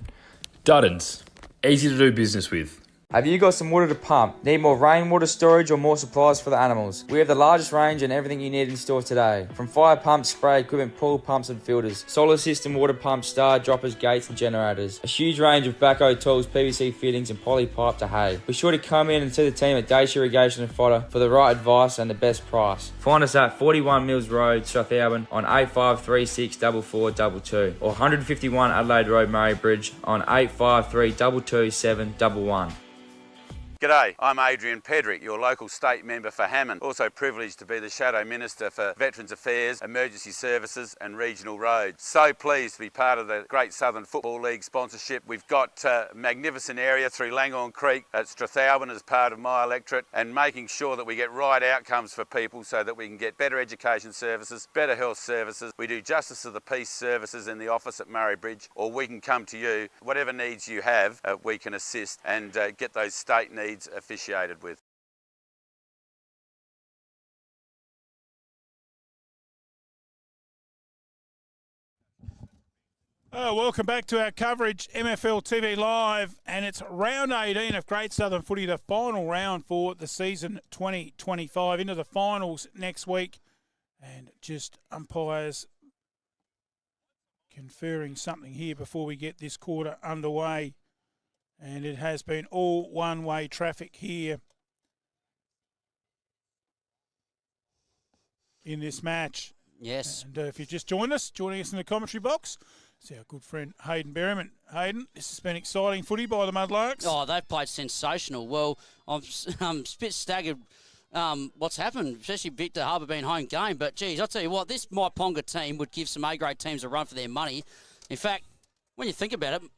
Duddon's, easy to do business with. Have you got some water to pump? Need more rainwater storage or more supplies for the animals? We have the largest range and everything you need in store today. From fire pumps, spray equipment, pool pumps and filters, solar system, water pumps, star droppers, gates and generators. A huge range of backhoe tools, PVC fittings and poly pipe to hay. Be sure to come in and see the team at Dacia Irrigation and Fodder for the right advice and the best price. Find us at 41 Mills Road, Strathalbyn on 8536 4422 or 151 Adelaide Road, Murray Bridge on 853 227 711. G'day, I'm Adrian Pedrick, your local state member for Hammond. Also privileged to be the Shadow Minister for Veterans Affairs, Emergency Services and Regional Roads. So pleased to be part of the Great Southern Football League sponsorship. We've got a magnificent area through Langorn Creek at Strathalbyn as part of my electorate, and making sure that we get right outcomes for people so that we can get better education services, better health services. We do Justice of the Peace services in the office at Murray Bridge, or we can come to you. Whatever needs you have, we can assist and get those state needs officiated with. Welcome back to our coverage, MFLTV Live, and it's round 18 of Great Southern Footy, the final round for the season 2025, into the finals next week. And just umpires conferring something here before we get this quarter underway. And it has been all one-way traffic here in this match. Yes. And if you've just joining us in the commentary box, it's our good friend Hayden Berryman. Hayden, this has been exciting footy by the Mudlarks. Oh, they've played sensational. Well, I'm a bit staggered what's happened, especially Victor Harbour being home game. But, geez, I'll tell you what, this Myponga team would give some A-grade teams a run for their money. In fact, when you think about it,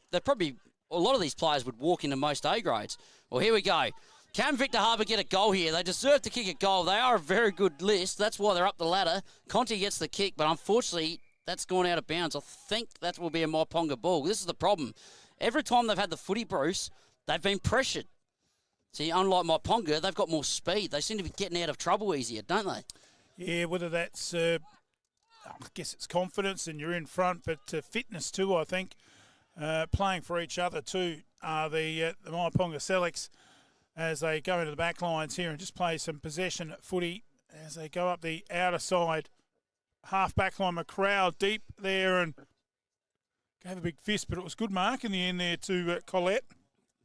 a lot of these players would walk into most A-grades. Well, here we go. Can Victor Harbour get a goal here? They deserve to kick a goal. They are a very good list. That's why they're up the ladder. Conti gets the kick, but unfortunately, that's gone out of bounds. I think that will be a Myponga ball. This is the problem. Every time they've had the footy, Bruce, they've been pressured. See, unlike Myponga, they've got more speed. They seem to be getting out of trouble easier, don't they? Yeah, whether that's, I guess it's confidence and you're in front, but fitness too, I think. Playing for each other too are the Myponga-Sellicks as they go into the back lines here and just play some possession footy as they go up the outer side. Half back line, a crowd deep there and gave a big fist, but it was good mark in the end there to Collette.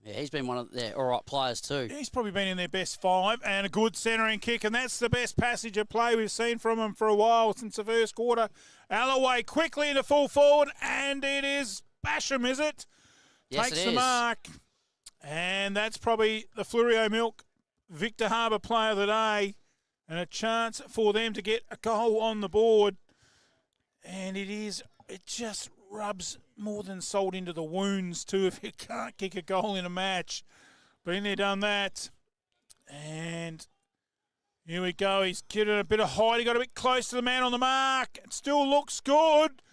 Yeah, he's been one of their all right players too. He's probably been in their best five, and a good centering kick, and that's the best passage of play we've seen from him for a while since the first quarter. Alloway quickly into full forward, and it is Basham, is it? Yes, Takes it the is. mark, and that's probably the Flurio Milk Victor Harbour player of the day, and a chance for them to get a goal on the board. And it just rubs more than salt into the wounds too if you can't kick a goal in a match. Been there, done that. And here we go. He's getting a bit of height. He got a bit close to the man on the mark. It still looks good.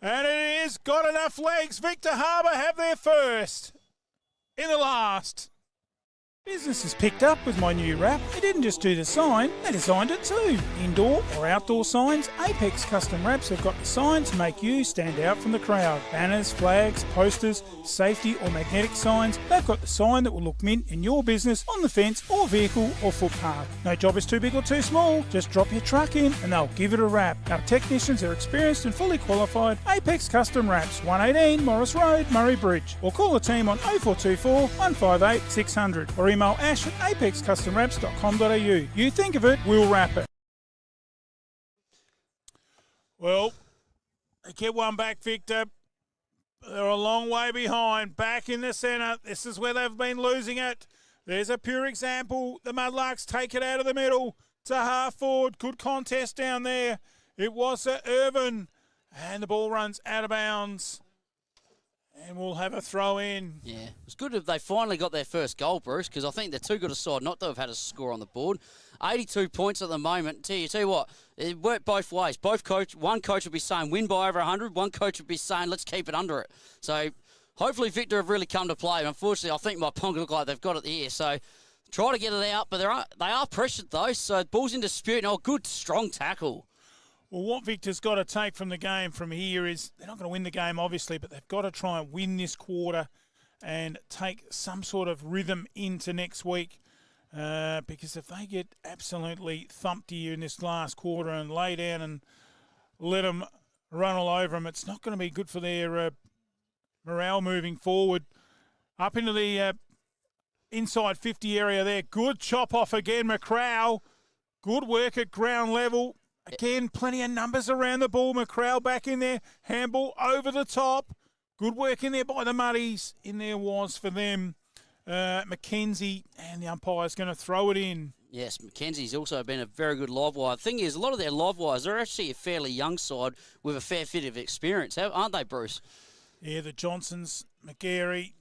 And it is got enough legs. Victor Harbour have their first in the last. Business has picked up with my new wrap. They didn't just do the sign, they designed it too. Indoor or outdoor signs, Apex Custom Wraps have got the sign to make you stand out from the crowd. Banners, flags, posters, safety or magnetic signs, they've got the sign that will look mint in your business, on the fence or vehicle or footpath. No job is too big or too small, just drop your truck in and they'll give it a wrap. Our technicians are experienced and fully qualified. Apex Custom Wraps, 118 Morris Road, Murray Bridge. Or call the team on 0424 158 600 or email ash at apexcustomwraps.com.au. You think of it, we'll wrap it. Well, they get one back, Victor. They're a long way behind. Back in the centre. This is where they've been losing it. There's a pure example. The Mudlarks take it out of the middle to half forward. Good contest down there. It was Irvin. And the ball runs out of bounds. And we'll have a throw in. Yeah, it's good that they finally got their first goal, Bruce, because I think they're too good a side not to have had a score on the board. 82 points at the moment. Tell you what, it worked both ways. One coach would be saying win by over 100. One coach would be saying let's keep it under it. So hopefully Victor have really come to play. Unfortunately, I think Myponga look like they've got it here. So try to get it out, but they are pressured though. So ball's in dispute. Oh, good strong tackle. Well, what Victor's got to take from the game from here is they're not going to win the game, obviously, but they've got to try and win this quarter and take some sort of rhythm into next week. Because if they get absolutely thumped here in this last quarter and lay down and let them run all over them, it's not going to be good for their morale moving forward. Up into the inside 50 area there. Good chop off again, McCrowell. Good work at ground level. Again, plenty of numbers around the ball. McCrowell back in there. Handball over the top. Good work in there by the Muddies. In there was for them. Mackenzie, and the umpire's going to throw it in. Yes, Mackenzie's also been a very good live wire. The thing is, a lot of their live wires are actually a fairly young side with a fair bit of experience, aren't they, Bruce? Yeah, the Johnsons, McGarry,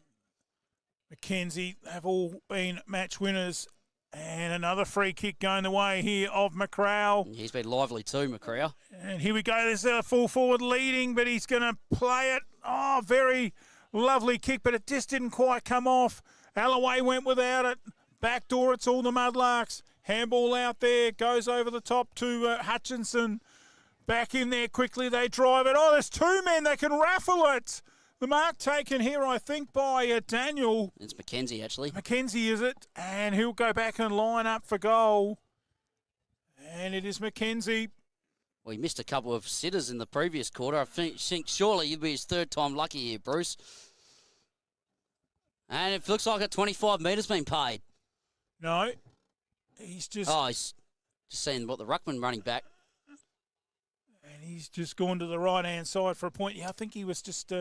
Mackenzie have all been match winners. And another free kick going the way here of McCrowell. He's been lively too, McCrowell. And here we go. There's a full forward leading, but he's going to play it. Oh, very lovely kick, but it just didn't quite come off. Alloway went without it. Backdoor, it's all the Mudlarks. Handball out there, goes over the top to Hutchinson. Back in there quickly, they drive it. Oh, there's two men that can raffle it. The mark taken here, I think, by Daniel. It's Mackenzie, actually. Mackenzie, is it? And he'll go back and line up for goal. And it is Mackenzie. Well, he missed a couple of sitters in the previous quarter. I think surely he'll be his third time lucky here, Bruce. And it looks like a 25 metres been paid. No, he's just... Oh, he's just seeing what the ruckman running back. And he's just gone to the right-hand side for a point. Yeah, I think he was just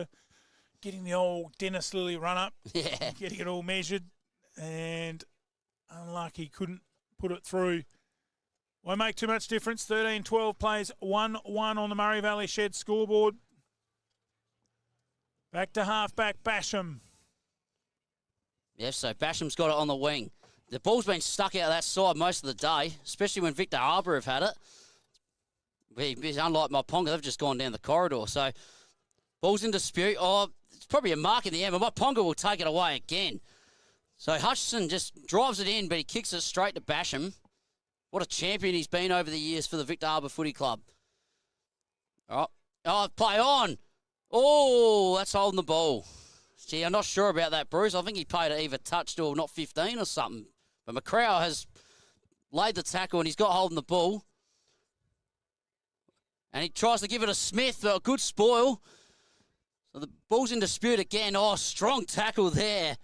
getting the old Dennis Lilly run-up. Yeah. Getting it all measured. And unlucky, couldn't put it through. Won't make too much difference. 13-12 plays 1-1 on the Murray Valley Shed scoreboard. Back to half-back Basham. Yeah, so Basham's got it on the wing. The ball's been stuck out that side most of the day, especially when Victor Harbour have had it. Unlike Myponga, they've just gone down the corridor. So, ball's in dispute. Oh, it's probably a mark in the air, but Myponga will take it away again. So, Hutchison just drives it in, but he kicks it straight to Basham. What a champion he's been over the years for the Victor Harbour Footy Club. Oh, play on. Oh, that's holding the ball. Gee, I'm not sure about that, Bruce. I think he paid it either touched or not 15 or something. But McCrow has laid the tackle and he's got holding the ball. And he tries to give it to Smith, but a good spoil. So the ball's in dispute again. Oh, strong tackle there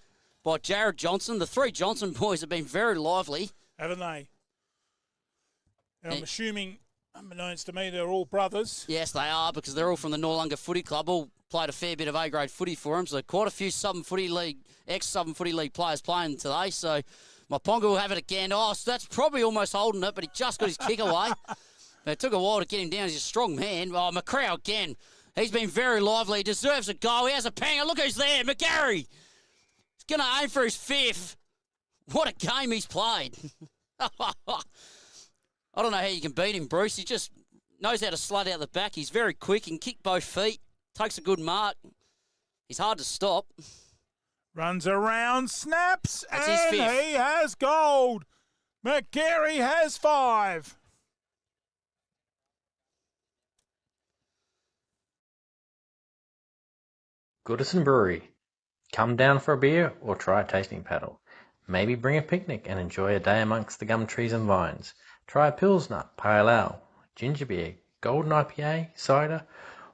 by Jared Johnson. The three Johnson boys have been very lively. Haven't they? And I'm assuming, unbeknownst to me, they're all brothers. Yes, they are, because they're all from the Noarlunga Footy Club. All played a fair bit of A-grade footy for them. So quite a few ex-Southern Footy League players playing today. So Myponga will have it again. Oh, so that's probably almost holding it, but he just got his kick away. But it took a while to get him down. He's a strong man. Oh, McCrow again. He's been very lively. He deserves a goal. He has a panger. Look who's there. McGarry. He's going to aim for his fifth. What a game he's played. I don't know how you can beat him, Bruce. He just knows how to slide out the back. He's very quick. He can kick both feet. Takes a good mark. He's hard to stop. Runs around, snaps, That's and his fifth. he has gold. McGarry has 5. Goodison Brewery. Come down for a beer or try a tasting paddle. Maybe bring a picnic and enjoy a day amongst the gum trees and vines. Try a Pilsner, Pale Ale, Ginger Beer, Golden IPA, Cider,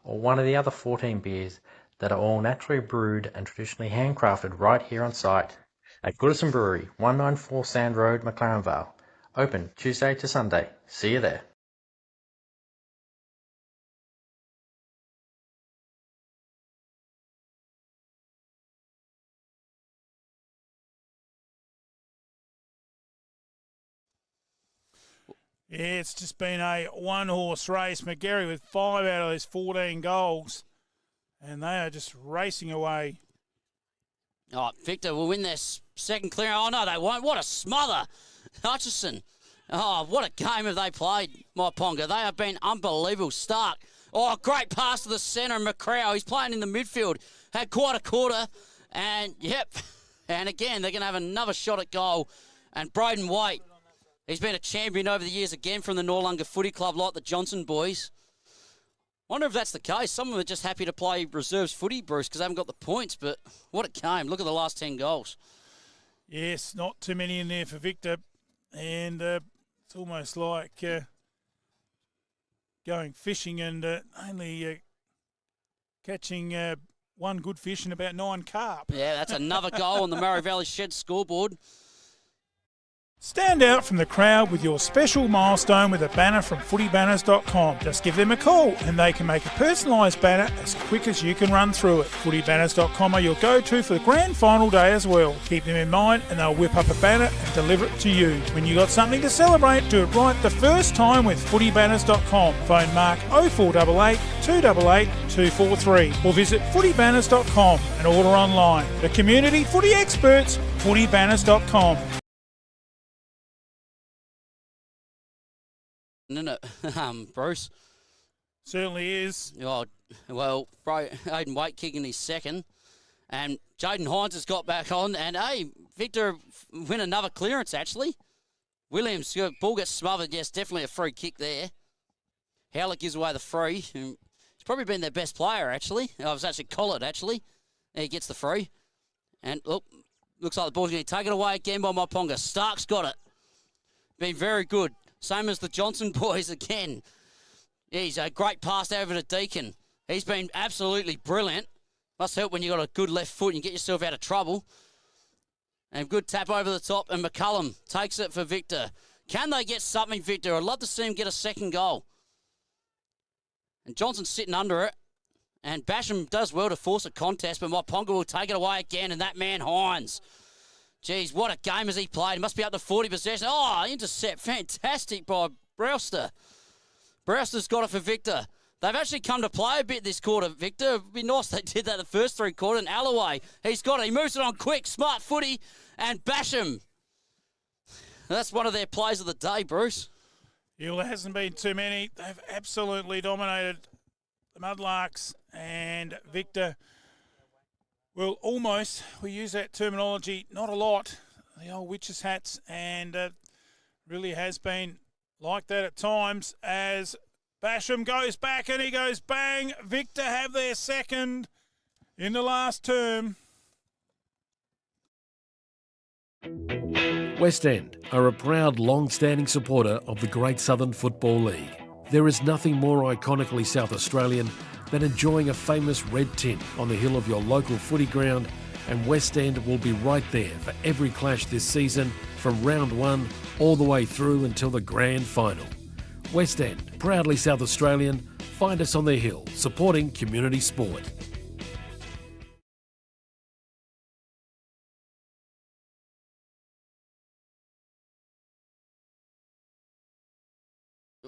or one of the other 14 beers that are all naturally brewed and traditionally handcrafted right here on site at Goodison Brewery, 194 Sand Road, McLaren Vale. Open Tuesday to Sunday. See you there. Yeah, it's just been a one-horse race. McGarry with 5 out of those 14 goals. And they are just racing away. Oh, Victor will win their second clear. Oh, no, they won't. What a smother. Hutchison. Oh, what a game have they played, Myponga. They have been unbelievable. Stark. Oh, great pass to the centre. McCrow, he's playing in the midfield. Had quite a quarter. And, yep. And again, they're going to have another shot at goal. And Braden White. He's been a champion over the years again from the Noarlunga Footy Club like the Johnson boys. Wonder if that's the case. Some of them are just happy to play reserves footy, Bruce, because they haven't got the points. But what a game. Look at the last 10 goals. Yes, not too many in there for Victor. And it's almost like going fishing and only catching one good fish and about 9 carp. Yeah, that's another goal on the Murray Valley Shed scoreboard. Stand out from the crowd with your special milestone with a banner from footybanners.com. Just give them a call and they can make a personalised banner as quick as you can run through it. Footybanners.com are your go-to for the grand final day as well. Keep them in mind and they'll whip up a banner and deliver it to you. When you got something to celebrate, do it right the first time with footybanners.com. Phone Mark 0488 288 243 or visit footybanners.com and order online. The community footy experts, footybanners.com. Isn't it, Bruce? Certainly is. Oh, well, Aiden Waite kicking his second. And Jaden Hines has got back on. And, hey, Victor win another clearance, actually. Williams, ball gets smothered. Yes, definitely a free kick there. Howlett gives away the free. He's probably been their best player, actually. Oh, it was actually Collett, actually. He gets the free. And, look, looks like the ball's going to be taken away again by Myponga. Stark's got it. Been very good. Same as the Johnson boys again. He's a great pass over to Deacon. He's been absolutely brilliant. Must help when you've got a good left foot and you get yourself out of trouble. And good tap over the top, and McCullum takes it for Victor. Can they get something, Victor? I'd love to see him get a second goal. And Johnson's sitting under it. And Basham does well to force a contest, but Myponga will take it away again, and that man, Hines. Geez, what a game has he played. He must be up to 40 possession. Oh, intercept. Fantastic by Brewster. Brewster's got it for Victor. They've actually come to play a bit this quarter, Victor. It would be nice they did that the first three quarters. And Alloway, he's got it. He moves it on quick, smart footy, and Basham. That's one of their plays of the day, Bruce. Yeah, well, there hasn't been too many. They've absolutely dominated the Mudlarks, and Victor will almost, we use that terminology, not a lot, the old witches' hats, and really has been like that at times as Basham goes back and he goes bang. Victor have their second in the last term. West End are a proud, long-standing supporter of the Great Southern Football League. There is nothing more iconically South Australian than enjoying a famous red tint on the hill of your local footy ground, and West End will be right there for every clash this season, from round one all the way through until the grand final. West End, proudly South Australian, find us on the hill, supporting community sport.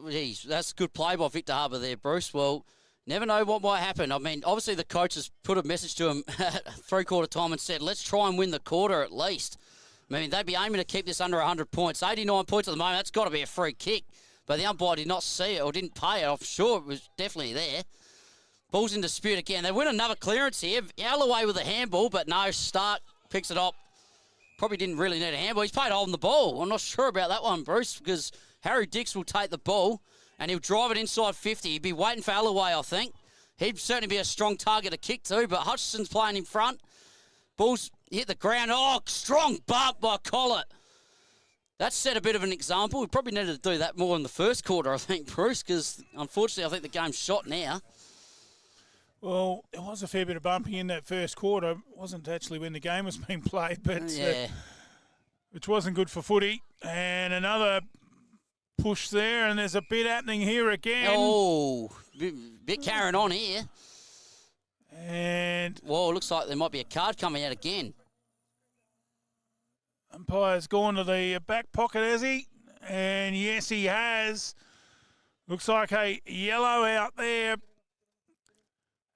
Geez, that's a good play by Victor Harbour there, Bruce. Well, never know what might happen. I mean, obviously the coach has put a message to him at three-quarter time and said, let's try and win the quarter at least. I mean, they'd be aiming to keep this under 100 points. 89 points at the moment, that's got to be a free kick. But the umpire did not see it or didn't pay it. I'm sure it was definitely there. Ball's in dispute again. They win another clearance here. Alloway with a handball, but no, Stark picks it up. Probably didn't really need a handball. He's played holding the ball. I'm not sure about that one, Bruce, because Harry Dix will take the ball and he'll drive it inside 50. He'd be waiting for Alloway, I think. He'd certainly be a strong target to kick to, but Hutchinson's playing in front. Ball's hit the ground. Oh, strong bump by Collett. That set a bit of an example. We probably needed to do that more in the first quarter, I think, Bruce, because unfortunately I think the game's shot now. Well, there was a fair bit of bumping in that first quarter. It wasn't actually when the game was being played, but yeah. Which wasn't good for footy. And another push there, and there's a bit happening here again. Oh, bit carrying on here. And well, it looks like there might be a card coming out again. Umpire's gone to the back pocket, has he? And yes, he has. Looks like a yellow out there.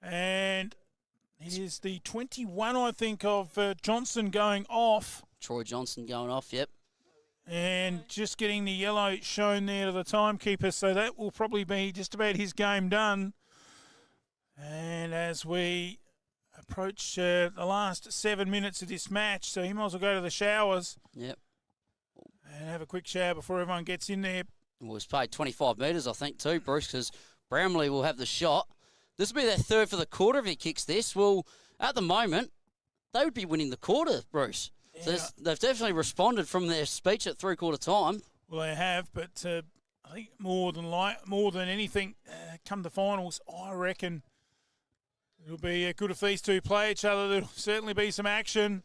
And it is the 21, I think, of Johnson going off. Troy Johnson going off, yep. And just getting the yellow shown there to the timekeeper, so that will probably be just about his game done. And as we approach the last 7 minutes of this match, so he might as well go to the showers. Yep. And have a quick shower before everyone gets in there. Well, he's played 25 metres, I think, too, Bruce, because Bramley will have the shot. This will be their third for the quarter if he kicks this. Well, at the moment, they would be winning the quarter, Bruce. Yeah. So they've definitely responded from their speech at three-quarter time. Well, they have, but I think more than anything, come the finals, I reckon it'll be good if these two play each other. There'll certainly be some action.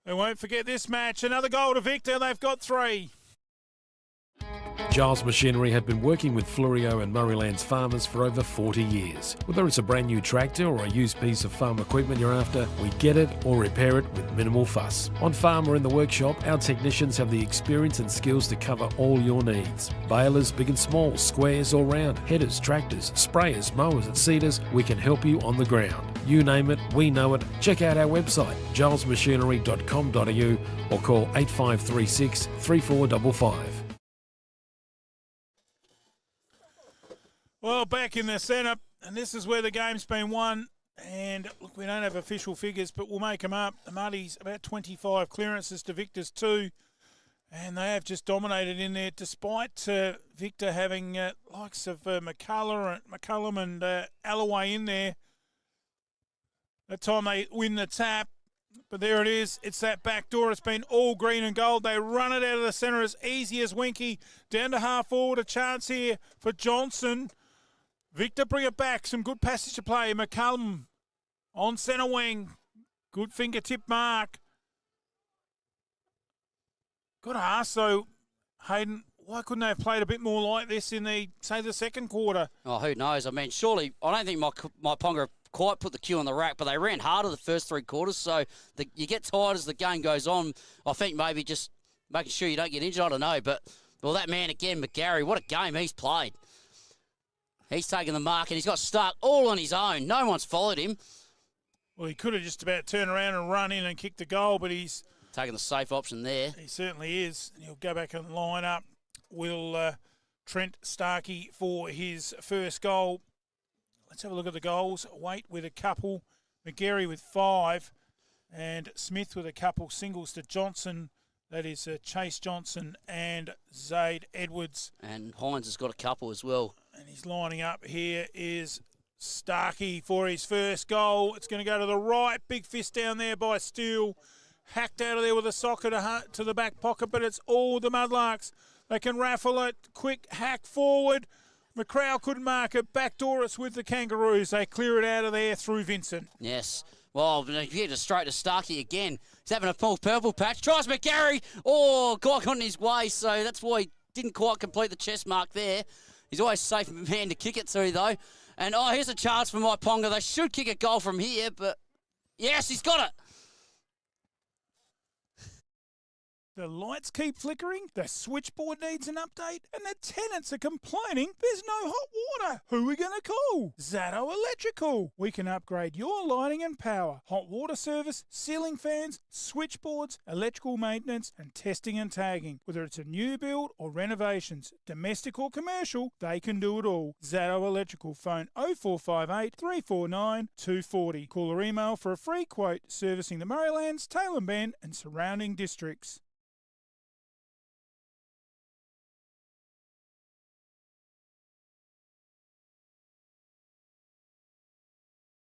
They won't forget this match. Another goal to Victor. They've got 3. Giles Machinery have been working with Fleurieu and Murraylands farmers for over 40 years. Whether it's a brand new tractor or a used piece of farm equipment you're after, we get it or repair it with minimal fuss. On farm or in the workshop, our technicians have the experience and skills to cover all your needs. Balers, big and small, squares or round, headers, tractors, sprayers, mowers and seeders, we can help you on the ground. You name it, we know it. Check out our website, gilesmachinery.com.au, or call 8536 3455. Well, back in the centre, and this is where the game's been won. And look, we don't have official figures, but we'll make them up. The Muddies, about 25 clearances to Victor's 2. And they have just dominated in there, despite Victor having likes of McCullum and Alloway in there. That time they win the tap. But there it is. It's that back door. It's been all green and gold. They run it out of the centre as easy as Winky. Down to half forward. A chance here for Johnson. Victor, bring it back. Some good passage to play. McCallum on centre wing. Good fingertip mark. Got to ask, though, Hayden, why couldn't they have played a bit more like this in the second quarter? Oh, who knows? I mean, surely, I don't think Myponga quite put the cue on the rack, but they ran harder the first 3 quarters, so you get tired as the game goes on. I think maybe just making sure you don't get injured, I don't know. But, well, that man again, McGarry, what a game he's played. He's taken the mark, and he's got stuck all on his own. No one's followed him. Well, he could have just about turned around and run in and kicked the goal, but he's taking the safe option there. He certainly is. He'll go back and line up. Will Trent Starkey for his first goal. Let's have a look at the goals. Waite with a couple, McGarry with 5, and Smith with a couple singles to Johnson. That is Chase Johnson and Zaid Edwards. And Hines has got a couple as well. And he's lining up. Here is Starkey for his first goal. It's going to go to the right. Big fist down there by Steele. Hacked out of there with a socket to the back pocket, but it's all the Mudlarks. They can raffle it. Quick hack forward. McCrowell couldn't mark it. Backdoor it's with the Kangaroos. They clear it out of there through Vincent. Yes. Well, you get it straight to Starkey again. He's having a full purple patch. Tries McGarry. Oh, got in his way, so that's why he didn't quite complete the chest mark there. He's always a safe man to kick it through, though. And, here's a chance for Myponga. They should kick a goal from here, but, yes, he's got it. The lights keep flickering, the switchboard needs an update, and the tenants are complaining there's no hot water. Who are we going to call? Zato Electrical. We can upgrade your lighting and power, hot water service, ceiling fans, switchboards, electrical maintenance, and testing and tagging. Whether it's a new build or renovations, domestic or commercial, they can do it all. Zato Electrical. Phone 0458 349 240. Call or email for a free quote servicing the Murraylands, Tailem Bend, and surrounding districts.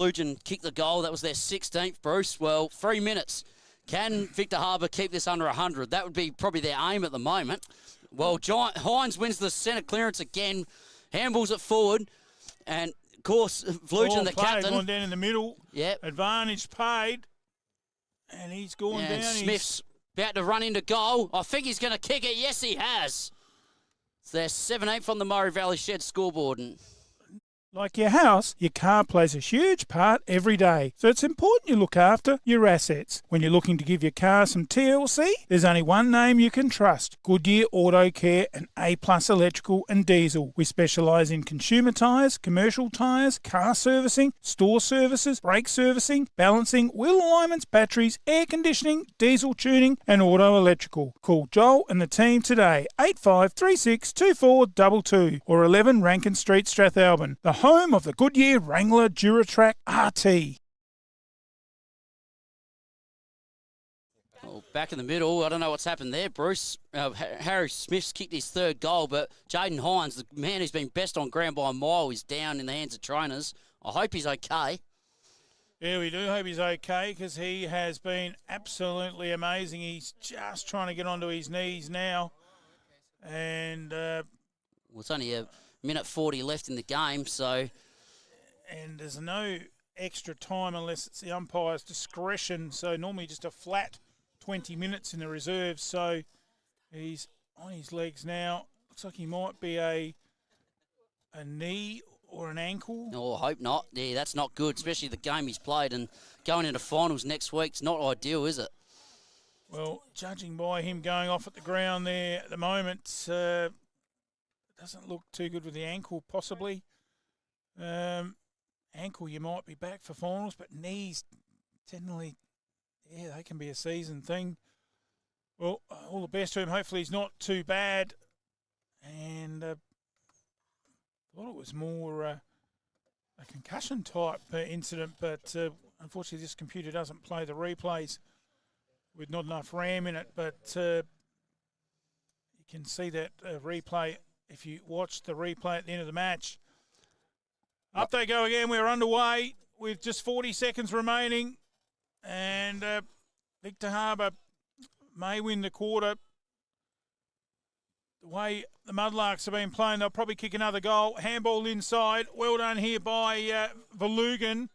Lujan kicked the goal. That was their 16th, Bruce. Well, 3 minutes. Can Victor Harbour keep this under 100? That would be probably their aim at the moment. Well, Hines wins the centre clearance again. Handballs it forward. And, of course, Lujan, the captain. Gone down in the middle. Yep. Advantage paid. And he's gone down. Smith's about to run into goal. I think he's going to kick it. Yes, he has. It's their 17th on the Murray Valley Shed scoreboard. And like your house, your car plays a huge part every day. So it's important you look after your assets. When you're looking to give your car some TLC, there's only one name you can trust. Goodyear Auto Care and A-Plus Electrical and Diesel. We specialise in consumer tyres, commercial tyres, car servicing, store services, brake servicing, balancing, wheel alignments, batteries, air conditioning, diesel tuning and auto electrical. Call Joel and the team today, 8536 2422 or 11 Rankin Street, Strathalbyn. The home of the Goodyear Wrangler Duratrack RT. Well, back in the middle, I don't know what's happened there, Bruce. Harry Smith's kicked his 3rd goal, but Jaden Hines, the man who's been best on ground by a mile, is down in the hands of trainers. I hope he's okay. Yeah, we do hope he's okay because he has been absolutely amazing. He's just trying to get onto his knees now. And well, it's only a minute 40 left in the game, so. And there's no extra time unless it's the umpire's discretion. So normally just a flat 20 minutes in the reserves. So he's on his legs now. Looks like he might be a knee or an ankle. Oh, I hope not. Yeah, that's not good, especially the game he's played. And going into finals next week's not ideal, is it? Well, judging by him going off at the ground there at the moment, doesn't look too good with the ankle, possibly. Ankle, you might be back for finals, but knees, generally, yeah, they can be a season thing. Well, all the best to him. Hopefully he's not too bad. And I thought it was more a concussion-type incident, but unfortunately this computer doesn't play the replays with not enough RAM in it. But you can see that replay if you watch the replay at the end of the match. Up they go again. We're underway with just 40 seconds remaining. And Victor Harbour may win the quarter. The way the Mudlarks have been playing, they'll probably kick another goal. Handball inside. Well done here by Valugan.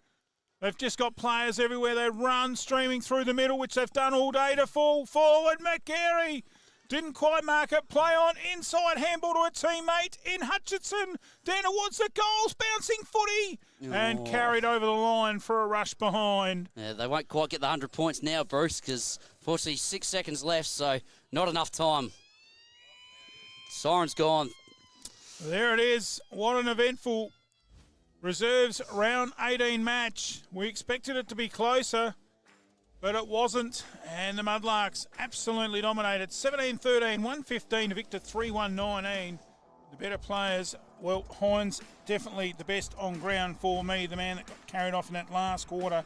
They've just got players everywhere. They run, streaming through the middle, which they've done all day to fall forward. McGarry didn't quite mark it. Play on inside. Handball to a teammate in Hutchinson. Down towards the goals. Bouncing footy. And carried over the line for a rush behind. Yeah, they won't quite get the 100 points now, Bruce, because fortunately 6 seconds left, so not enough time. Siren's gone. There it is. What an eventful reserves round 18 match. We expected it to be closer, but it wasn't. And the Mudlarks absolutely dominated. 17-13, 115 to Victor 3-1-19. The better players, well, Hines definitely the best on ground for me, the man that got carried off in that last quarter.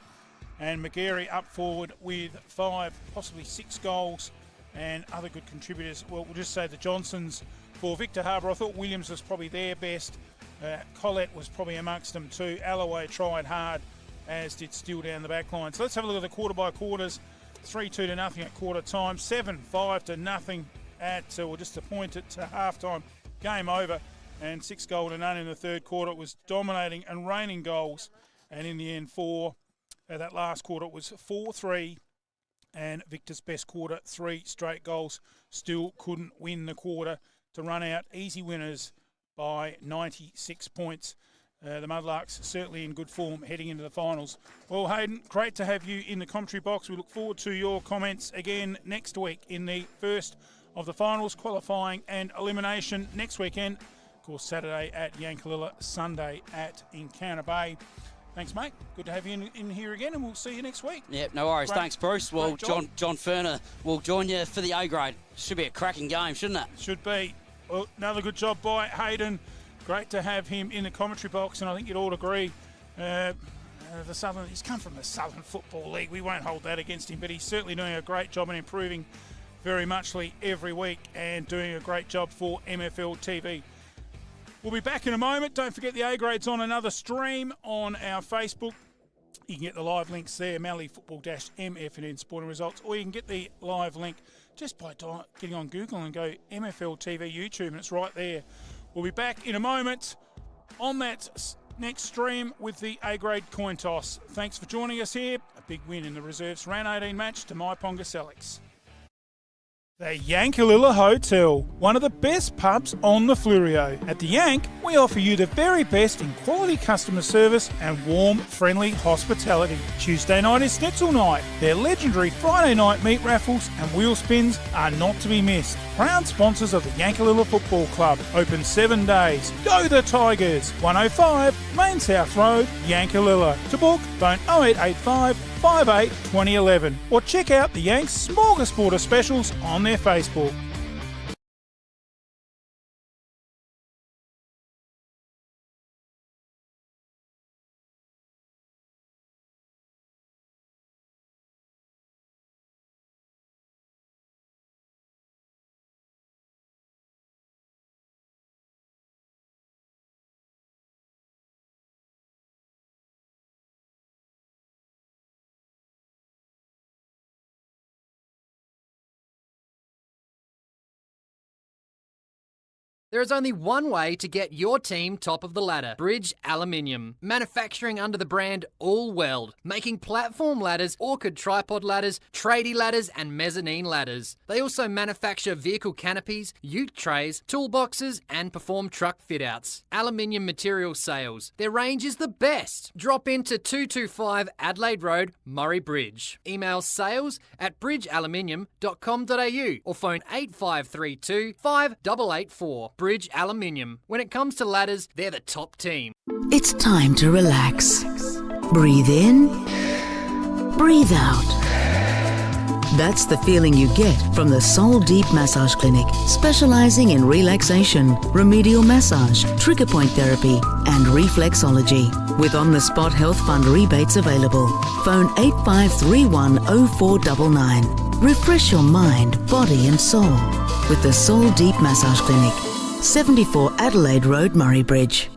And McGarry up forward with 5, possibly 6 goals. And other good contributors, well, we'll just say the Johnsons for Victor Harbour. I thought Williams was probably their best. Collette was probably amongst them too. Alloway tried hard, as did Steele down the back line. So let's have a look at the quarter by quarters. 3-2 to 0 at quarter time. 7-5 to 0 at, or just a point at half time. Game over. And 6-0 in the third quarter. It was dominating and raining goals. And in the end, that last quarter, it was 4-3. And Victor's best quarter, 3 straight goals. Still couldn't win the quarter to run out easy winners by 96 points. The Mudlarks certainly in good form heading into the finals. Well, Hayden, great to have you in the commentary box. We look forward to your comments again next week in the first of the finals, qualifying and elimination next weekend. Of course, Saturday at Yankalilla, Sunday at Encounter Bay. Thanks, mate. Good to have you in here again, and we'll see you next week. Yeah, no worries. Great. Thanks, Bruce. Well, John Ferner will join you for the A grade. Should be a cracking game, shouldn't it? Should be. Well, another good job by Hayden. Great to have him in the commentary box, and I think you'd all agree. He's come from the Southern Football League. We won't hold that against him, but he's certainly doing a great job in improving very muchly every week and doing a great job for MFLTV. We'll be back in a moment. Don't forget the A grade's on another stream on our Facebook. You can get the live links there, Mallee Football-MFNN Sporting Results, or you can get the live link just by getting on Google and go MFLTV YouTube, and it's right there. We'll be back in a moment on that next stream with the A grade coin toss. Thanks for joining us here. A big win in the reserves round 18 match to Myponga-Sellicks. The Yankalilla Hotel, one of the best pubs on the Flurio. At the Yank, we offer you the very best in quality customer service and warm, friendly hospitality. Tuesday night is Schnitzel night. Their legendary Friday night meat raffles and wheel spins are not to be missed. Proud sponsors of the Yankalilla Football Club. Open 7 days. Go the Tigers! 105 Main South Road, Yankalilla. To book, phone 0885 58 2011 or check out the Yanks Smorgasbord of specials on their Facebook. There is only one way to get your team top of the ladder. Bridge Aluminium. Manufacturing under the brand All Weld. Making platform ladders, orchid tripod ladders, tradie ladders and mezzanine ladders. They also manufacture vehicle canopies, ute trays, toolboxes and perform truck fit-outs. Aluminium material sales. Their range is the best. Drop into 225 Adelaide Road, Murray Bridge. Email sales@bridgealuminium.com.au or phone 8532 5884. Bridge Aluminium. When it comes to ladders, they're the top team. It's time to relax. Breathe in, breathe out. That's the feeling you get from the Soul Deep Massage Clinic, specializing in relaxation, remedial massage, trigger point therapy, and reflexology. With on-the-spot health fund rebates available. Phone 8531 0499. Refresh your mind, body and soul with the Soul Deep Massage Clinic. 74 Adelaide Road, Murray Bridge.